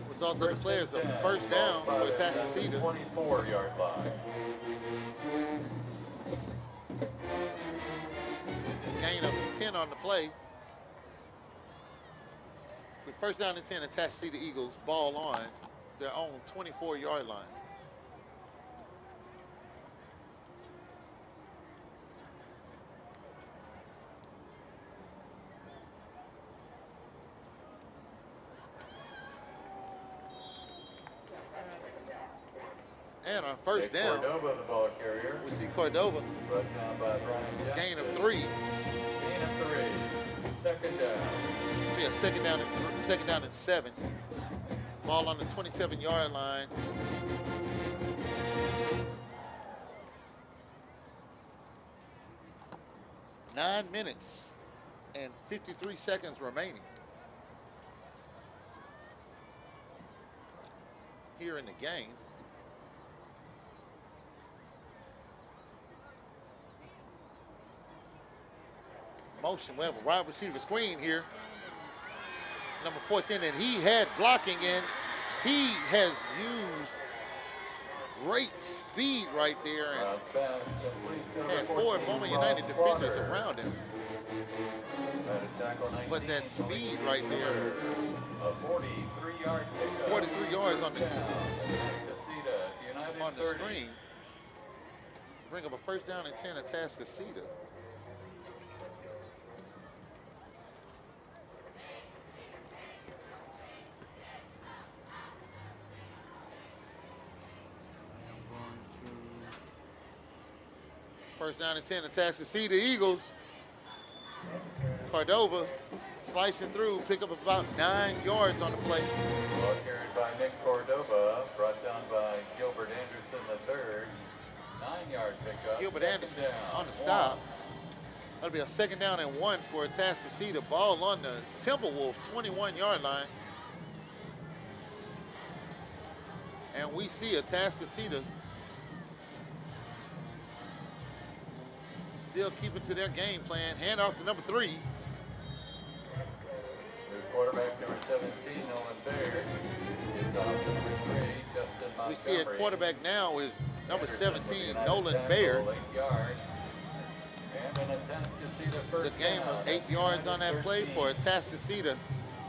S11: Result of the play is a 1st down for Atascocita.
S2: 24-yard line.
S11: Gain of 10 on the play. With 1st down and 10, Atascocita Eagles, ball on their own 24-yard line. And on 1st down,
S2: Cordova, the ball carrier.
S11: we see Cordova. Gain of 3.
S2: Gain of 3. 2nd down.
S11: It'll be a 2nd down and 7. Ball on the 27-yard line. Nine minutes and 53 seconds remaining here in the game. Motion, we have a wide receiver screen here. Number 14, and he had blocking, and he has used great speed right there and had 4 Beaumont United defenders around him. But that speed right there, 43 yards on the screen. Bring up a 1st down and 10 at Atascocita. First down and 10, Atascocita Eagles. Cordova slicing through, pick up about 9 yards on the play.
S2: Ball carried by Nick Cordova, brought down by Gilbert Anderson III. 9-yard pickup.
S11: Gilbert
S2: Second
S11: Anderson
S2: down,
S11: on the stop. That'll be a 2nd down and 1 for Atascocita. Ball on the Timberwolves 21-yard line. And we see Atascocita still keeping to their game plan. Hand off to number 3.
S2: New quarterback number 17, Nolan Baird. It's off to number 3, Justin Montgomery.
S11: We see at quarterback now is number 17, Nolan Baird.
S2: 8 yards. And an Atascocita
S11: It's
S2: first
S11: a game
S2: down.
S11: of 8 yards on that play for Atascocita.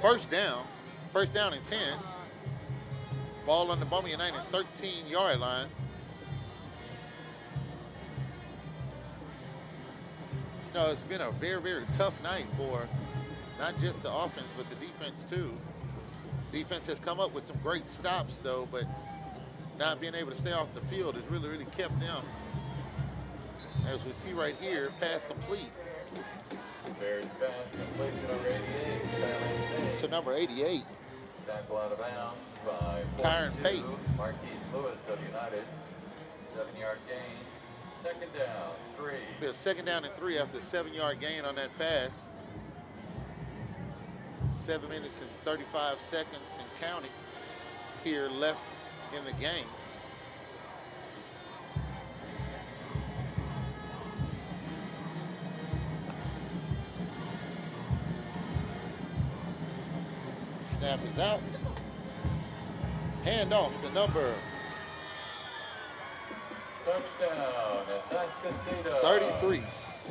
S11: First down and 10. Ball on the Beaumont United 13-yard line. You know, it's been a very, very tough night for not just the offense, but the defense too. Defense has come up with some great stops though, but not being able to stay off the field has really, really kept them. As we see right here, pass complete.
S2: Bears pass completion over 88.
S11: To number 88.
S2: Tackle out of bounds by
S11: Kyron
S2: 42,
S11: Pate.
S2: Marquise Lewis of United. 7-yard gain. Second down, 3.
S11: Be a 2nd down and 3 after a 7-yard gain on that pass. 7 minutes and 35 seconds and counting here left in the game. Snap is out. Hand off to number
S2: Touchdown, Atascocita.
S11: 33.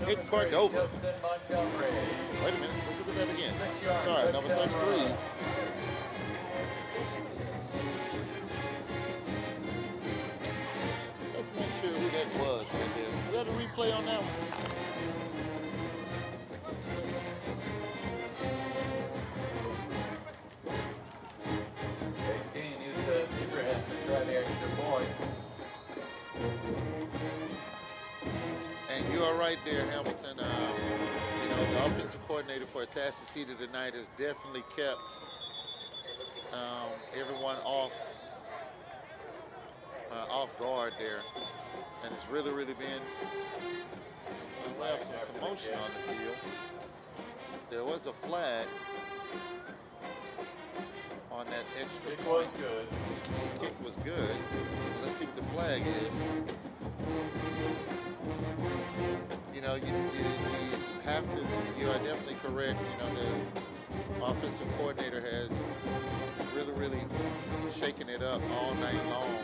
S11: Nick Cordova.
S2: Justin Montgomery.
S11: Wait a minute, let's look at that again.
S2: 6-yard
S11: Sorry, number
S2: touchdown
S11: 33.
S2: run.
S11: Let's make sure who that was right there. We got a replay on that one. And you are right there, Hamilton. You know, the offensive coordinator for Atascocita tonight has definitely kept everyone off guard there. And it's really, really been, we have some commotion on the field. There was a flag on that extra
S2: Kick
S11: point.
S2: was good.
S11: The kick was good. Let's see what the flag is. You know, you have to, you are definitely correct. You know, the offensive coordinator has really, really shaken it up all night long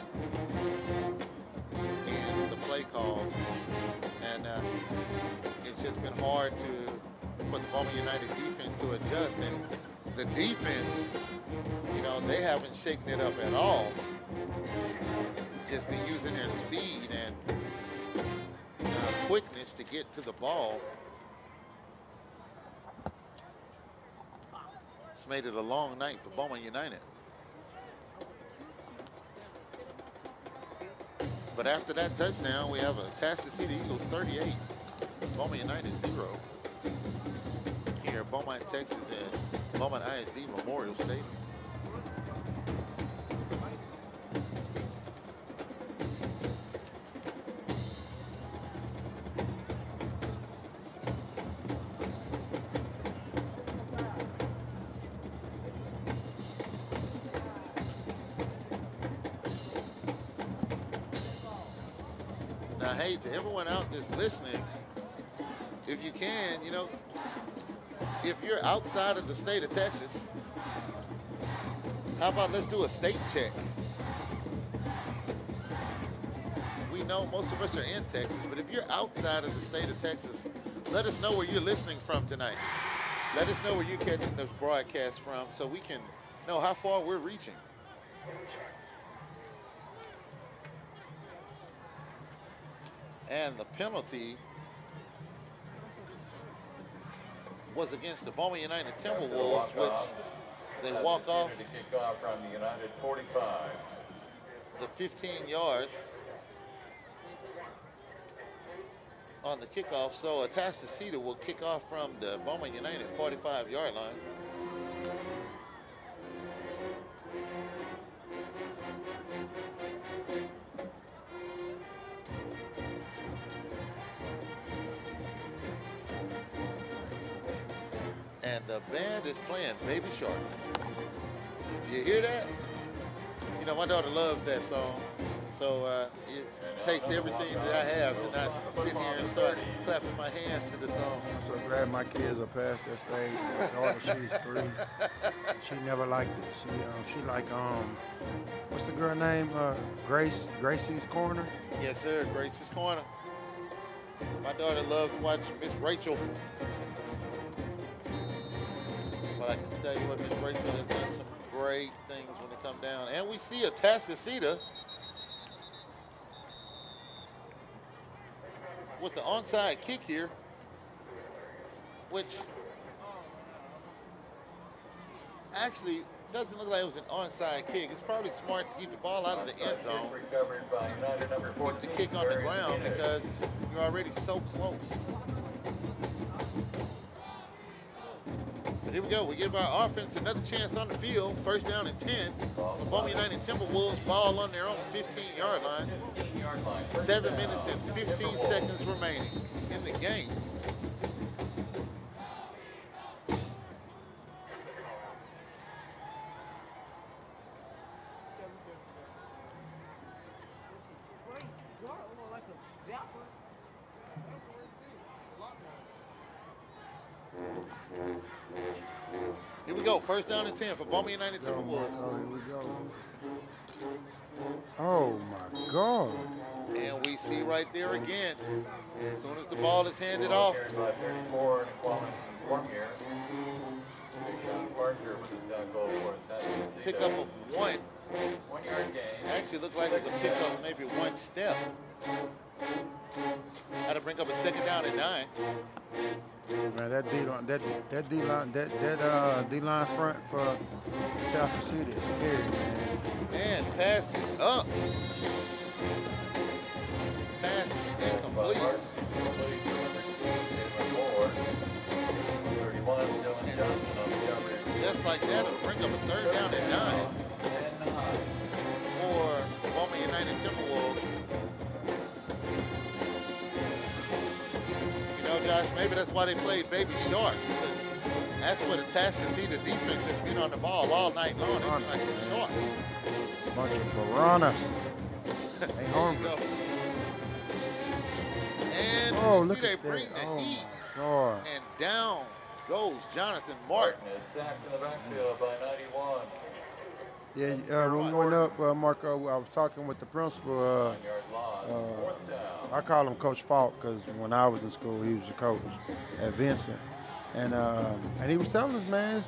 S11: in the play calls. And it's just been hard for the Beaumont United defense to adjust. And the defense, you know, they haven't shaken it up at all. Just been using their speed and quickness to get to the ball. It's made it a long night for Beaumont United. But after that touchdown, we have a Atascocita Eagles 38, Beaumont United 0. Here at Beaumont, Texas at Beaumont ISD Memorial Stadium. Now, hey, to everyone out that's listening, if you can, you know, if you're outside of the state of Texas, how about let's do a state check? We know most of us are in Texas, but if you're outside of the state of Texas, let us know where you're listening from tonight. Let us know where you're catching the broadcast from so we can know how far we're reaching. And the penalty was against the Beaumont United Timberwolves, which they walk off
S2: To kick off from the United 45.
S11: the 15 yards. on the kickoff. So Atascocita will kick off from the Beaumont United 45-yard line. And the band is playing Baby Shark. You hear that? You know, my daughter loves that song. So it takes everything that I have to not sit here and start clapping my hands to the song.
S12: I'm so glad my kids are past that stage. My daughter, she's 3. She never liked it. She like, what's the girl name? Gracie's Corner?
S11: Yes, sir, Gracie's Corner. My daughter loves to watch Miss Rachel. But I can tell you what, Miss Rachel has done some great things when they come down. And we see Atascocita with the onside kick here, which actually doesn't look like it was an onside kick. It's probably smart to keep the ball out of the end zone. Keep the kick on the ground because you're already so close. But here we go. We give our offense another chance on the field. First down and 10. The Beaumont United Timberwolves ball on their own 15-yard line. 7 minutes and 15 seconds remaining in the game. Here we go, first down and 10 for Beaumont United Timberwolves.
S12: Oh, here we go. Oh my God.
S11: And we see right there again, as soon as the ball is handed off. Pickup of 1. Actually looked like it was a pickup, maybe 1 step. Had to bring up a second down and 9.
S12: Man, that D-line front for Atascocita is scary, man.
S11: And pass is up. Pass is incomplete. And just like that, it'll bring up a third down and 9 for the Beaumont United Timberwolves. You know, Josh, maybe that's why they played Baby Shark, because that's what Atascocita defense has been on the ball all night long. They've been like some sharks.
S12: Bunch of piranhas. They hungry.
S11: And
S12: oh,
S11: see
S12: look
S11: they
S12: at
S11: bring
S12: that.
S11: the
S12: Oh
S11: heat.
S12: my God.
S11: And down goes Jonathan Martin.
S2: Martin is sacked in the backfield by 91.
S12: Yeah, when we went up, Marco, I was talking with the principal. I call him Coach Falk because when I was in school, he was a coach at Vincent. And he was telling us, man,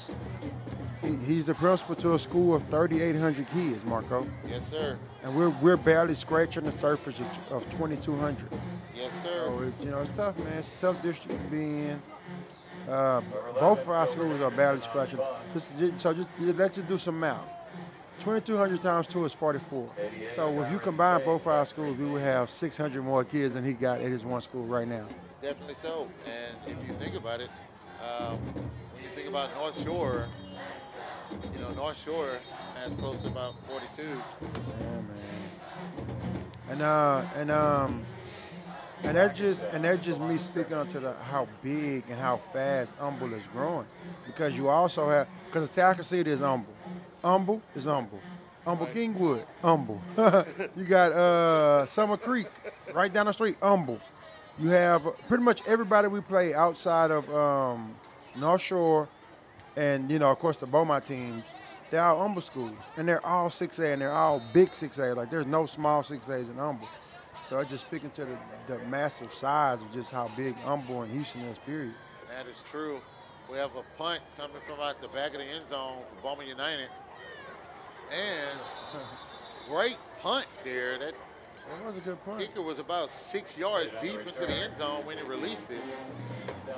S12: he's the principal to a school of 3,800 kids, Marco.
S11: Yes, sir.
S12: And we're barely scratching the surface of 2,200.
S11: Yes, sir.
S12: So it's tough, man. It's a tough district to be in. Both of our schools are barely scratching. Just let's do some math. 2,200 times 2 is 44. So if you combine both our schools, we would have 600 more kids than he got at his one school right now.
S11: Definitely so. And if you think about it, when you think about North Shore, North Shore has close to about 42.
S12: Yeah, man. And that's just me speaking onto how big and how fast Humble is growing, because you also have, because Atascocita is Humble. Humble is Humble. Humble Kingwood, Humble. You got Summer Creek right down the street, Humble. You have pretty much everybody we play outside of North Shore and, of course, the Beaumont teams. They're all Humble schools, and they're all 6A, and they're all big 6A. Like, there's no small 6As in Humble. So I'm just speaking to the massive size of just how big Humble and Houston is, period.
S11: That is true. We have a punt coming from out the back of the end zone for Beaumont United. And great punt there. That
S12: was a good punt.
S11: Kicker was about 6 yards deep into the end zone when he released it.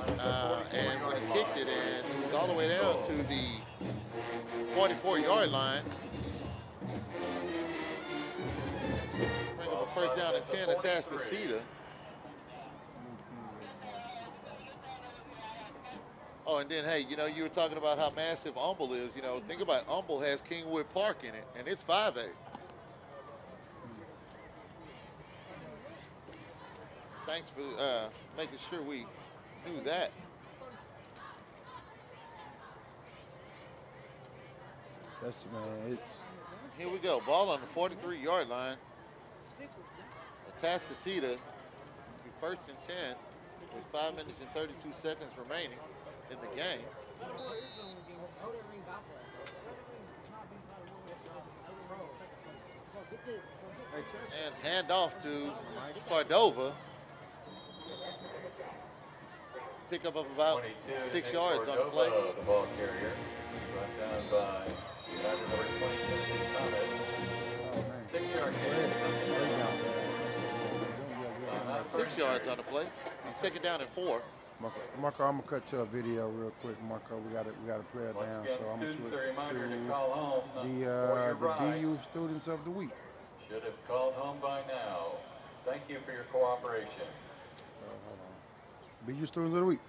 S11: And when he kicked it, and it was all the way down to the 44-yard line. Bring up a first down and 10, Atascocita. Oh, and then, hey, you were talking about how massive Humble is. Think about Humble has Kingwood Park in it, and it's 5A. Thanks for making sure we knew that.
S12: That's, man,
S11: Here we go. Ball on the 43-yard line. Atascocita be first and 10 with 5 minutes and 32 seconds remaining in the game. And handoff to Cordova. Pickup of about 6 yards on the play.
S2: The ball carrier, brought down by United number 26, Thomas. 6-yard gain.
S11: 6 yards on the play. He's second down and 4.
S12: Marco, I'm gonna cut to a video real quick, Marco. We got to play it down. So I'm gonna switch to the BU students of the week.
S2: Should have called home by now. Thank you for your cooperation.
S12: Hold on. BU students of the week.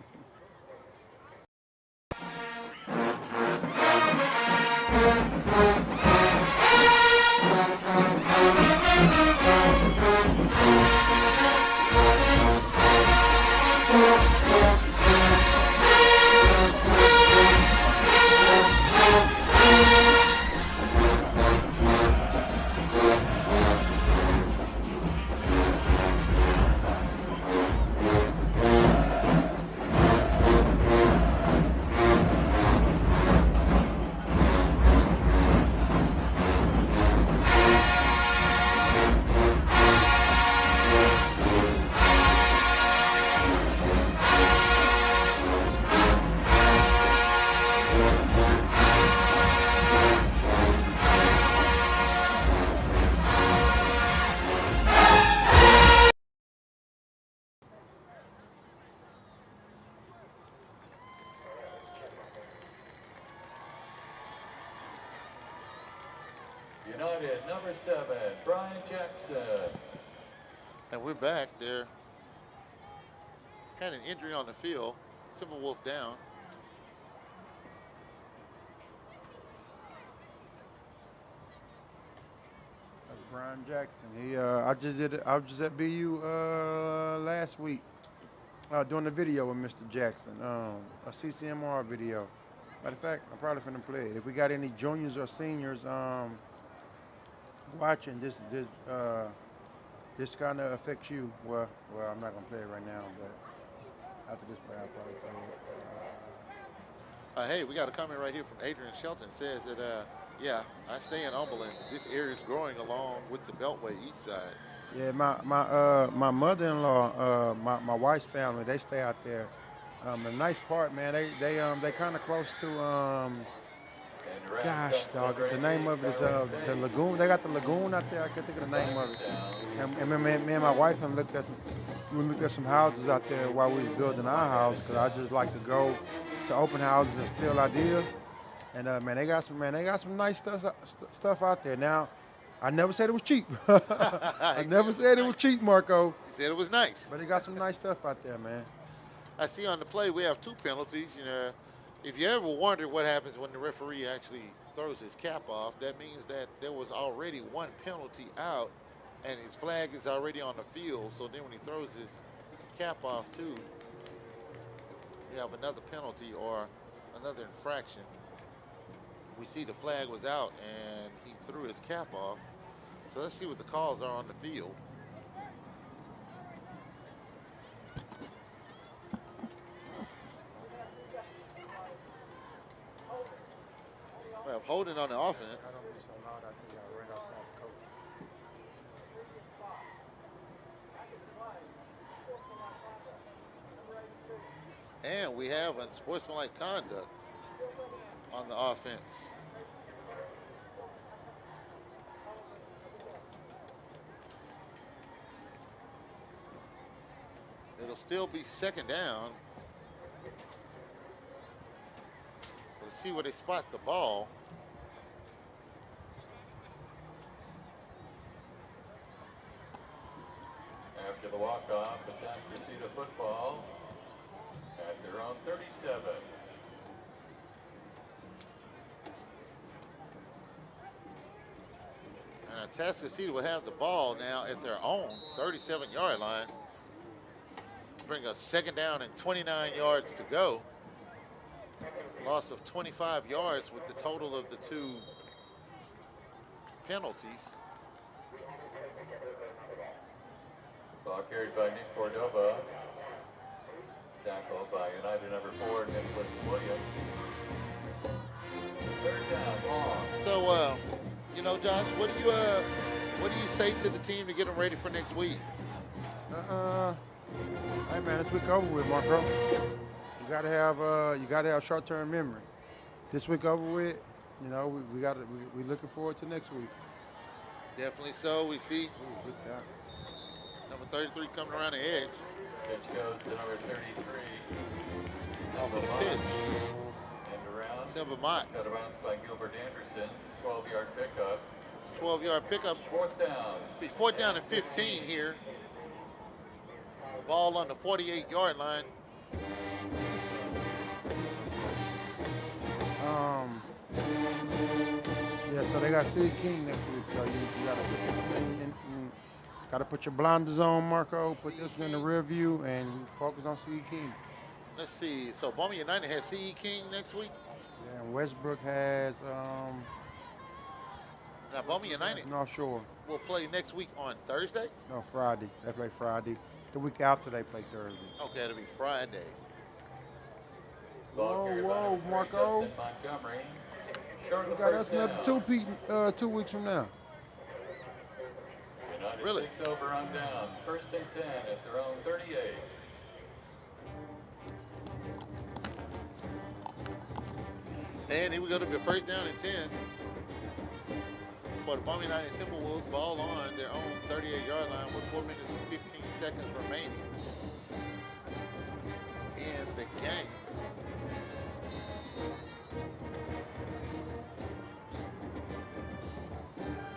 S2: United number 7, Brian Jackson.
S11: And we're back there. Had an injury on the field. Timberwolf down.
S12: That's Brian Jackson. I was just at BU last week doing a video with Mr. Jackson, a CCMR video. Matter of fact, I'm probably finna play it. If we got any juniors or seniors watching, this kind of affects you. Well, I'm not gonna play it right now, but after this play, I'll probably play it.
S11: Hey, we got a comment right here from Adrian Shelton. Says that, yeah, I stay in Humble, and this area is growing along with the Beltway each side.
S12: Yeah, my mother-in-law, my wife's family, they stay out there. The nice part, man, they kind of close to gosh, dog, the name of it is the lagoon. They got the lagoon out there. I can't think of the name of it. And me and my wife looked at some houses out there while we was building our house, because I just like to go to open houses and steal ideas. And man, they got some nice stuff out there. Now, I never said it was cheap. I never said it was cheap, Marco.
S11: He said it was nice.
S12: But they got some nice stuff out there, man.
S11: I see on the play we have 2 penalties. If you ever wondered what happens when the referee actually throws his cap off, that means that there was already 1 penalty out and his flag is already on the field. So then when he throws his cap off too, you have another penalty or another infraction. We see the flag was out and he threw his cap off. So let's see what the calls are on the field. We have holding on the offense. And we have unsportsmanlike conduct on the offense. It'll still be second down. Let's see where they spot the ball.
S2: After the walk-off, Atascocita football at their own 37.
S11: Atascocita will have the ball now at their own 37-yard line. Bring a second down and 29 yards to go. Loss of 25 yards with the total of the two penalties.
S2: Ball carried by Nick Cordova. Tackled by United number 4, Nicholas Williams. Third down, long.
S11: So, you know, Josh, what do you say to the team to get them ready for next week?
S12: Hey man, this week over with, Marco. You gotta have short-term memory. This week over with, you know, we looking forward to next week.
S11: Definitely so. We see
S12: Ooh, good job.
S11: number 33 coming around the edge.
S2: Pitch goes to number 33.
S11: Off of the pitch.
S2: And around.
S11: Simba Mott.
S2: Got a bounce by Gilbert Anderson. 12-yard pickup.
S11: 12-yard pickup.
S2: Fourth down.
S11: Be fourth down and 15 here. Ball on the 48-yard line.
S12: Yeah, so they got Sid King next week, so you gotta put your blinders on, Marco. Put this one in the rear view and focus on Sid King.
S11: Let's see. So Beaumont United has C.E. King next week.
S12: Yeah, and Westbrook has
S11: Now Beaumont United
S12: North Shore.
S11: will play next week on Thursday.
S12: No, Friday. They play Friday. The week after they play Thursday.
S11: Okay, it'll be Friday.
S12: Whoa, Marco.
S2: Montgomery.
S12: You got us another 2 weeks from now.
S2: United
S11: Really?
S2: 6 over on downs. First and 10 at their own 38.
S11: And here we go to the first down and 10 for the Beaumont United Timberwolves. Ball on their own 38-yard line with 4 minutes and 15 seconds remaining in the game.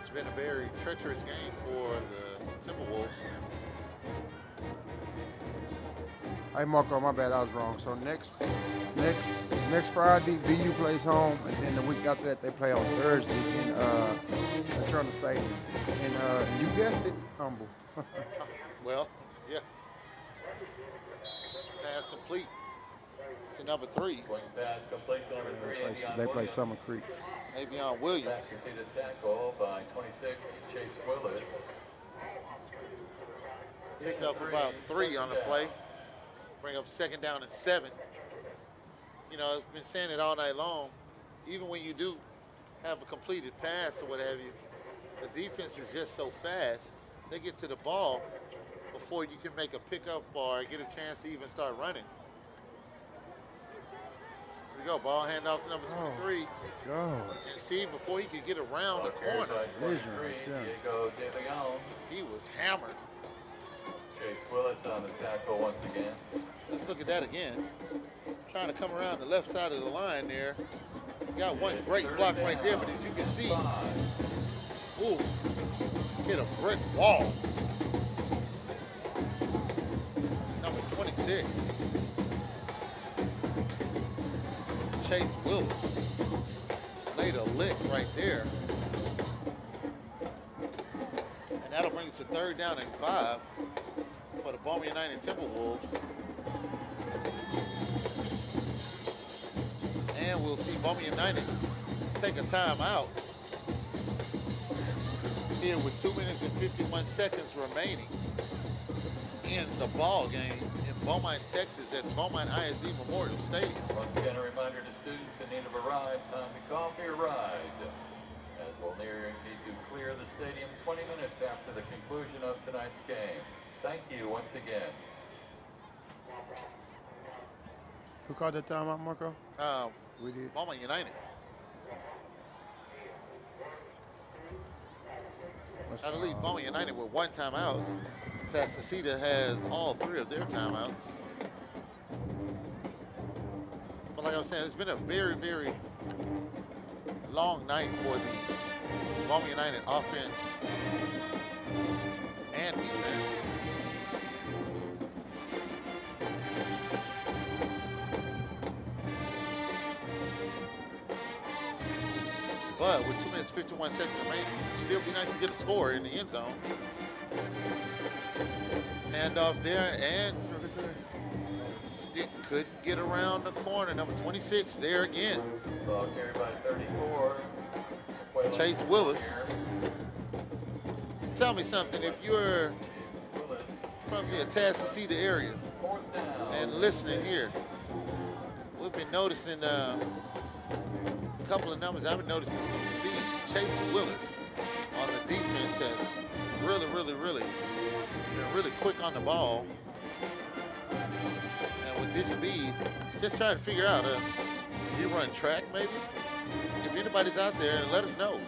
S11: It's been a very treacherous game for the Timberwolves.
S12: Hey Marco, my bad, I was wrong. So next Friday, BU plays home, and then the week after that they play on Thursday in Eternal Stadium. And you guessed it, Humble.
S11: Well, yeah. Pass complete to number 3.
S2: Swing pass complete to number 3.
S12: They play Summer Creek.
S11: Avion Williams.
S2: Atascocita tackle by 26, Chase Willis.
S11: Picked up about 3 on the play. Bring up second down and 7. You know, I've been saying it all night long. Even when you do have a completed pass or what have you, the defense is just so fast. They get to the ball before you can make a pickup or get a chance to even start running. Here we go, ball handoff to number 23.
S12: God.
S11: And see, before he could get around the corner,
S2: Diego De Leon.
S11: he was hammered.
S2: Chase Willis on the tackle once again.
S11: Let's look at that again. Trying to come around the left side of the line there. Got one great block right there, but as you can see, ooh, hit a brick wall. Number 26, Chase Willis, laid a lick right there. And that'll bring us to third down and 5 for the Beaumont United Timberwolves. And we'll see Beaumont United take a timeout here with 2 minutes and 51 seconds remaining in the ball game in Beaumont, Texas at Beaumont ISD Memorial Stadium.
S2: Once again, a reminder to students in need of a ride, time to coffee or ride. As we'll need to clear the stadium 20 minutes after the conclusion of tonight's game. Thank you once again.
S12: Who called that timeout, Marco?
S11: We did. Beaumont United. I believe Beaumont United with 1 timeout. Atascocita has all 3 of their timeouts. But like I was saying, it's been a very, very long night for the Beaumont United offense and defense. But with 2 minutes, 51 seconds remaining, it'd still be nice to get a score in the end zone. Handoff there, and stick couldn't get around the corner. Number 26 there again.
S2: Ball carried by 34.
S11: Chase Willis. Tell me something, if you're from the Atascocita area and listening here, we've been noticing a couple of numbers. I've been noticing some speed. Chase Willis on the defense has really been quick on the ball. And with his speed, just trying to figure out, does he run track maybe? If anybody's out there, let us know.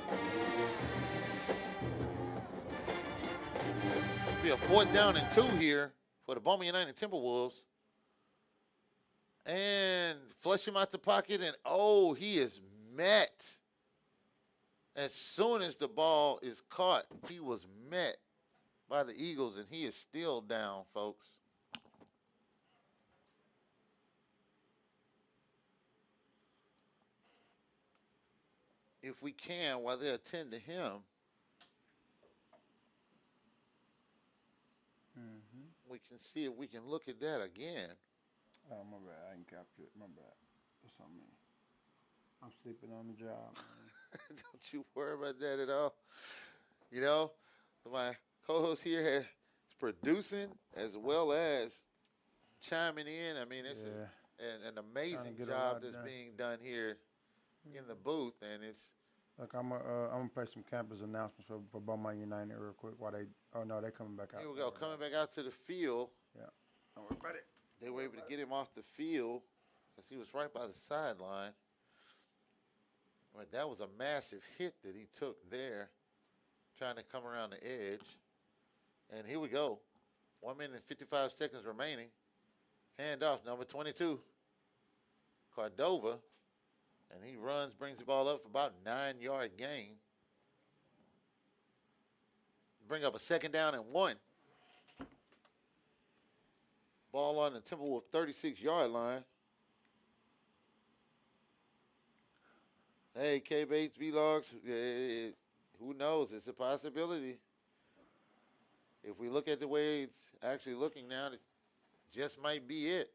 S11: It'll be a 4th down and 2 here for the Beaumont United Timberwolves. And flush him out the pocket, and oh, he is met. As soon as the ball is caught, he was met by the Eagles, and he is still down, folks. If we can, while they attend to him, we can see if we can look at that again.
S12: Oh, my bad. I didn't capture it. My bad. That's on me. I'm sleeping on the job, man.
S11: Don't you worry about that at all. You know, my co-host here is producing as well as chiming in. I mean, it's an amazing job that's being done here in the booth, and it's.
S12: Look, I'm gonna play some campus announcements for Beaumont United real quick. While they, oh no, they're coming back out.
S11: Here we go, coming back out to the field.
S12: Yeah, don't worry about it.
S11: They were able to get him off the field because he was right by the sideline. But that was a massive hit that he took there, trying to come around the edge. And here we go, 1 minute and 55 seconds remaining. Handoff, number 22, Cordova. And he runs, brings the ball up for about a 9-yard gain. Bring up a 2nd down and 1. Ball on the Timberwolves 36-yard line. Hey, K-Bates, V-Logs, who knows? It's a possibility. If we look at the way it's actually looking now, it just might be it.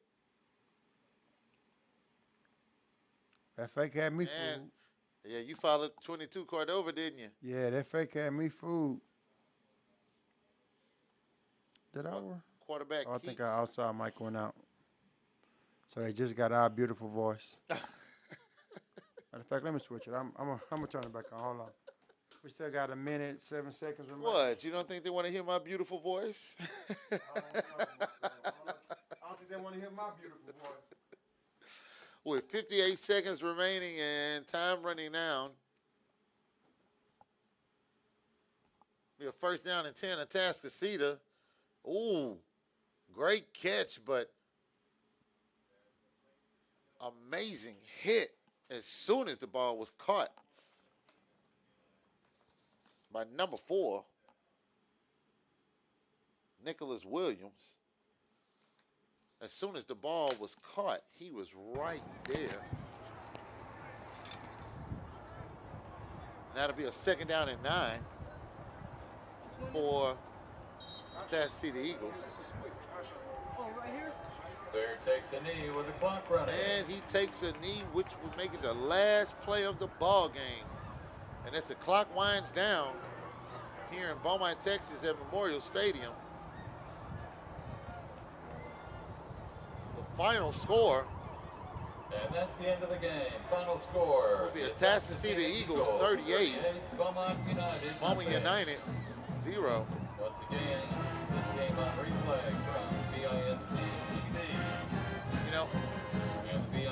S12: That fake had me fooled.
S11: Yeah, you followed 22 Cordova, didn't you?
S12: Yeah, that fake had me fooled. Did I?
S11: Quarterback.
S12: Oh, I think our outside mic went out. So they just got our beautiful voice. Matter of fact, let me switch it. I'm gonna turn it back on. Hold on. We still got 1 minute, 7 seconds remaining.
S11: What? You don't think they want to hear my beautiful voice?
S12: I don't think they want to hear my beautiful voice.
S11: With 58 seconds remaining and time running down. Be a 1st down and 10, Atascocita. Ooh, great catch, but amazing hit as soon as the ball was caught by number 4, Nicholas Williams. As soon as the ball was caught, he was right there. That'll be a 2nd down and 9 for Atascocita Eagles.
S2: Oh, right here. Bear takes a knee with the clock running.
S11: And he takes a knee, which will make it the last play of the ball game. And as the clock winds down here in Beaumont, Texas at Memorial Stadium, final score.
S2: And that's the end of the game. Final score.
S11: Will be Atascocita Eagles 38.
S2: Beaumont
S11: United 0.
S2: Once again, this game on replay from BISD TV.
S11: You know,
S2: and BISD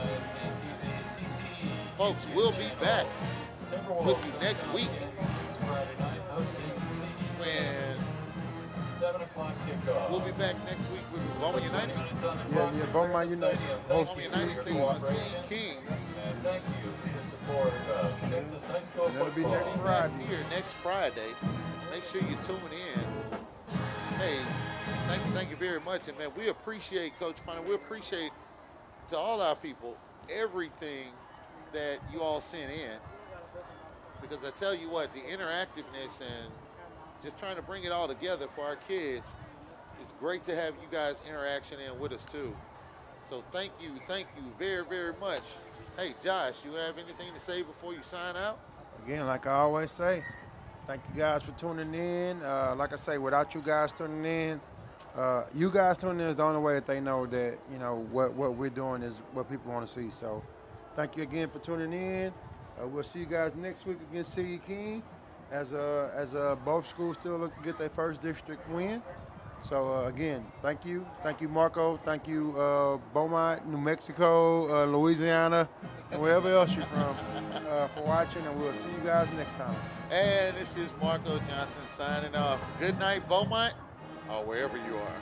S2: TV.
S11: Folks, we'll be back with you next week
S2: Friday night hosting
S11: when
S2: 7 o'clock kickoff.
S11: we'll be back next week with Beaumont United.
S12: Yeah, Beaumont United.
S11: Beaumont United KUC King.
S2: And thank you for your support of Texas High School
S12: That'll be
S2: football.
S12: next Friday.
S11: Here next Friday. Make sure you tune in. Hey, thank you very much. And man, we appreciate Coach Funny. We appreciate to all our people everything that you all sent in. because I tell you what, the interactiveness and just trying to bring it all together for our kids, it's great to have you guys interaction in with us too. So thank you very, very much. Hey, Josh, you have anything to say before you sign out?
S12: Again, like I always say, thank you guys for tuning in. Like I say, without you guys tuning in, you guys tuning in is the only way that they know that, you know, what we're doing is what people want to see. So thank you again for tuning in. We'll see you guys next week against City King as both schools still look to get their first district win. So again, thank you Marco, thank you Beaumont, New Mexico, Louisiana, and wherever else you're from for watching, and we'll see you guys next time.
S11: And this is Marco Johnson signing off. Good night, Beaumont, or wherever you are.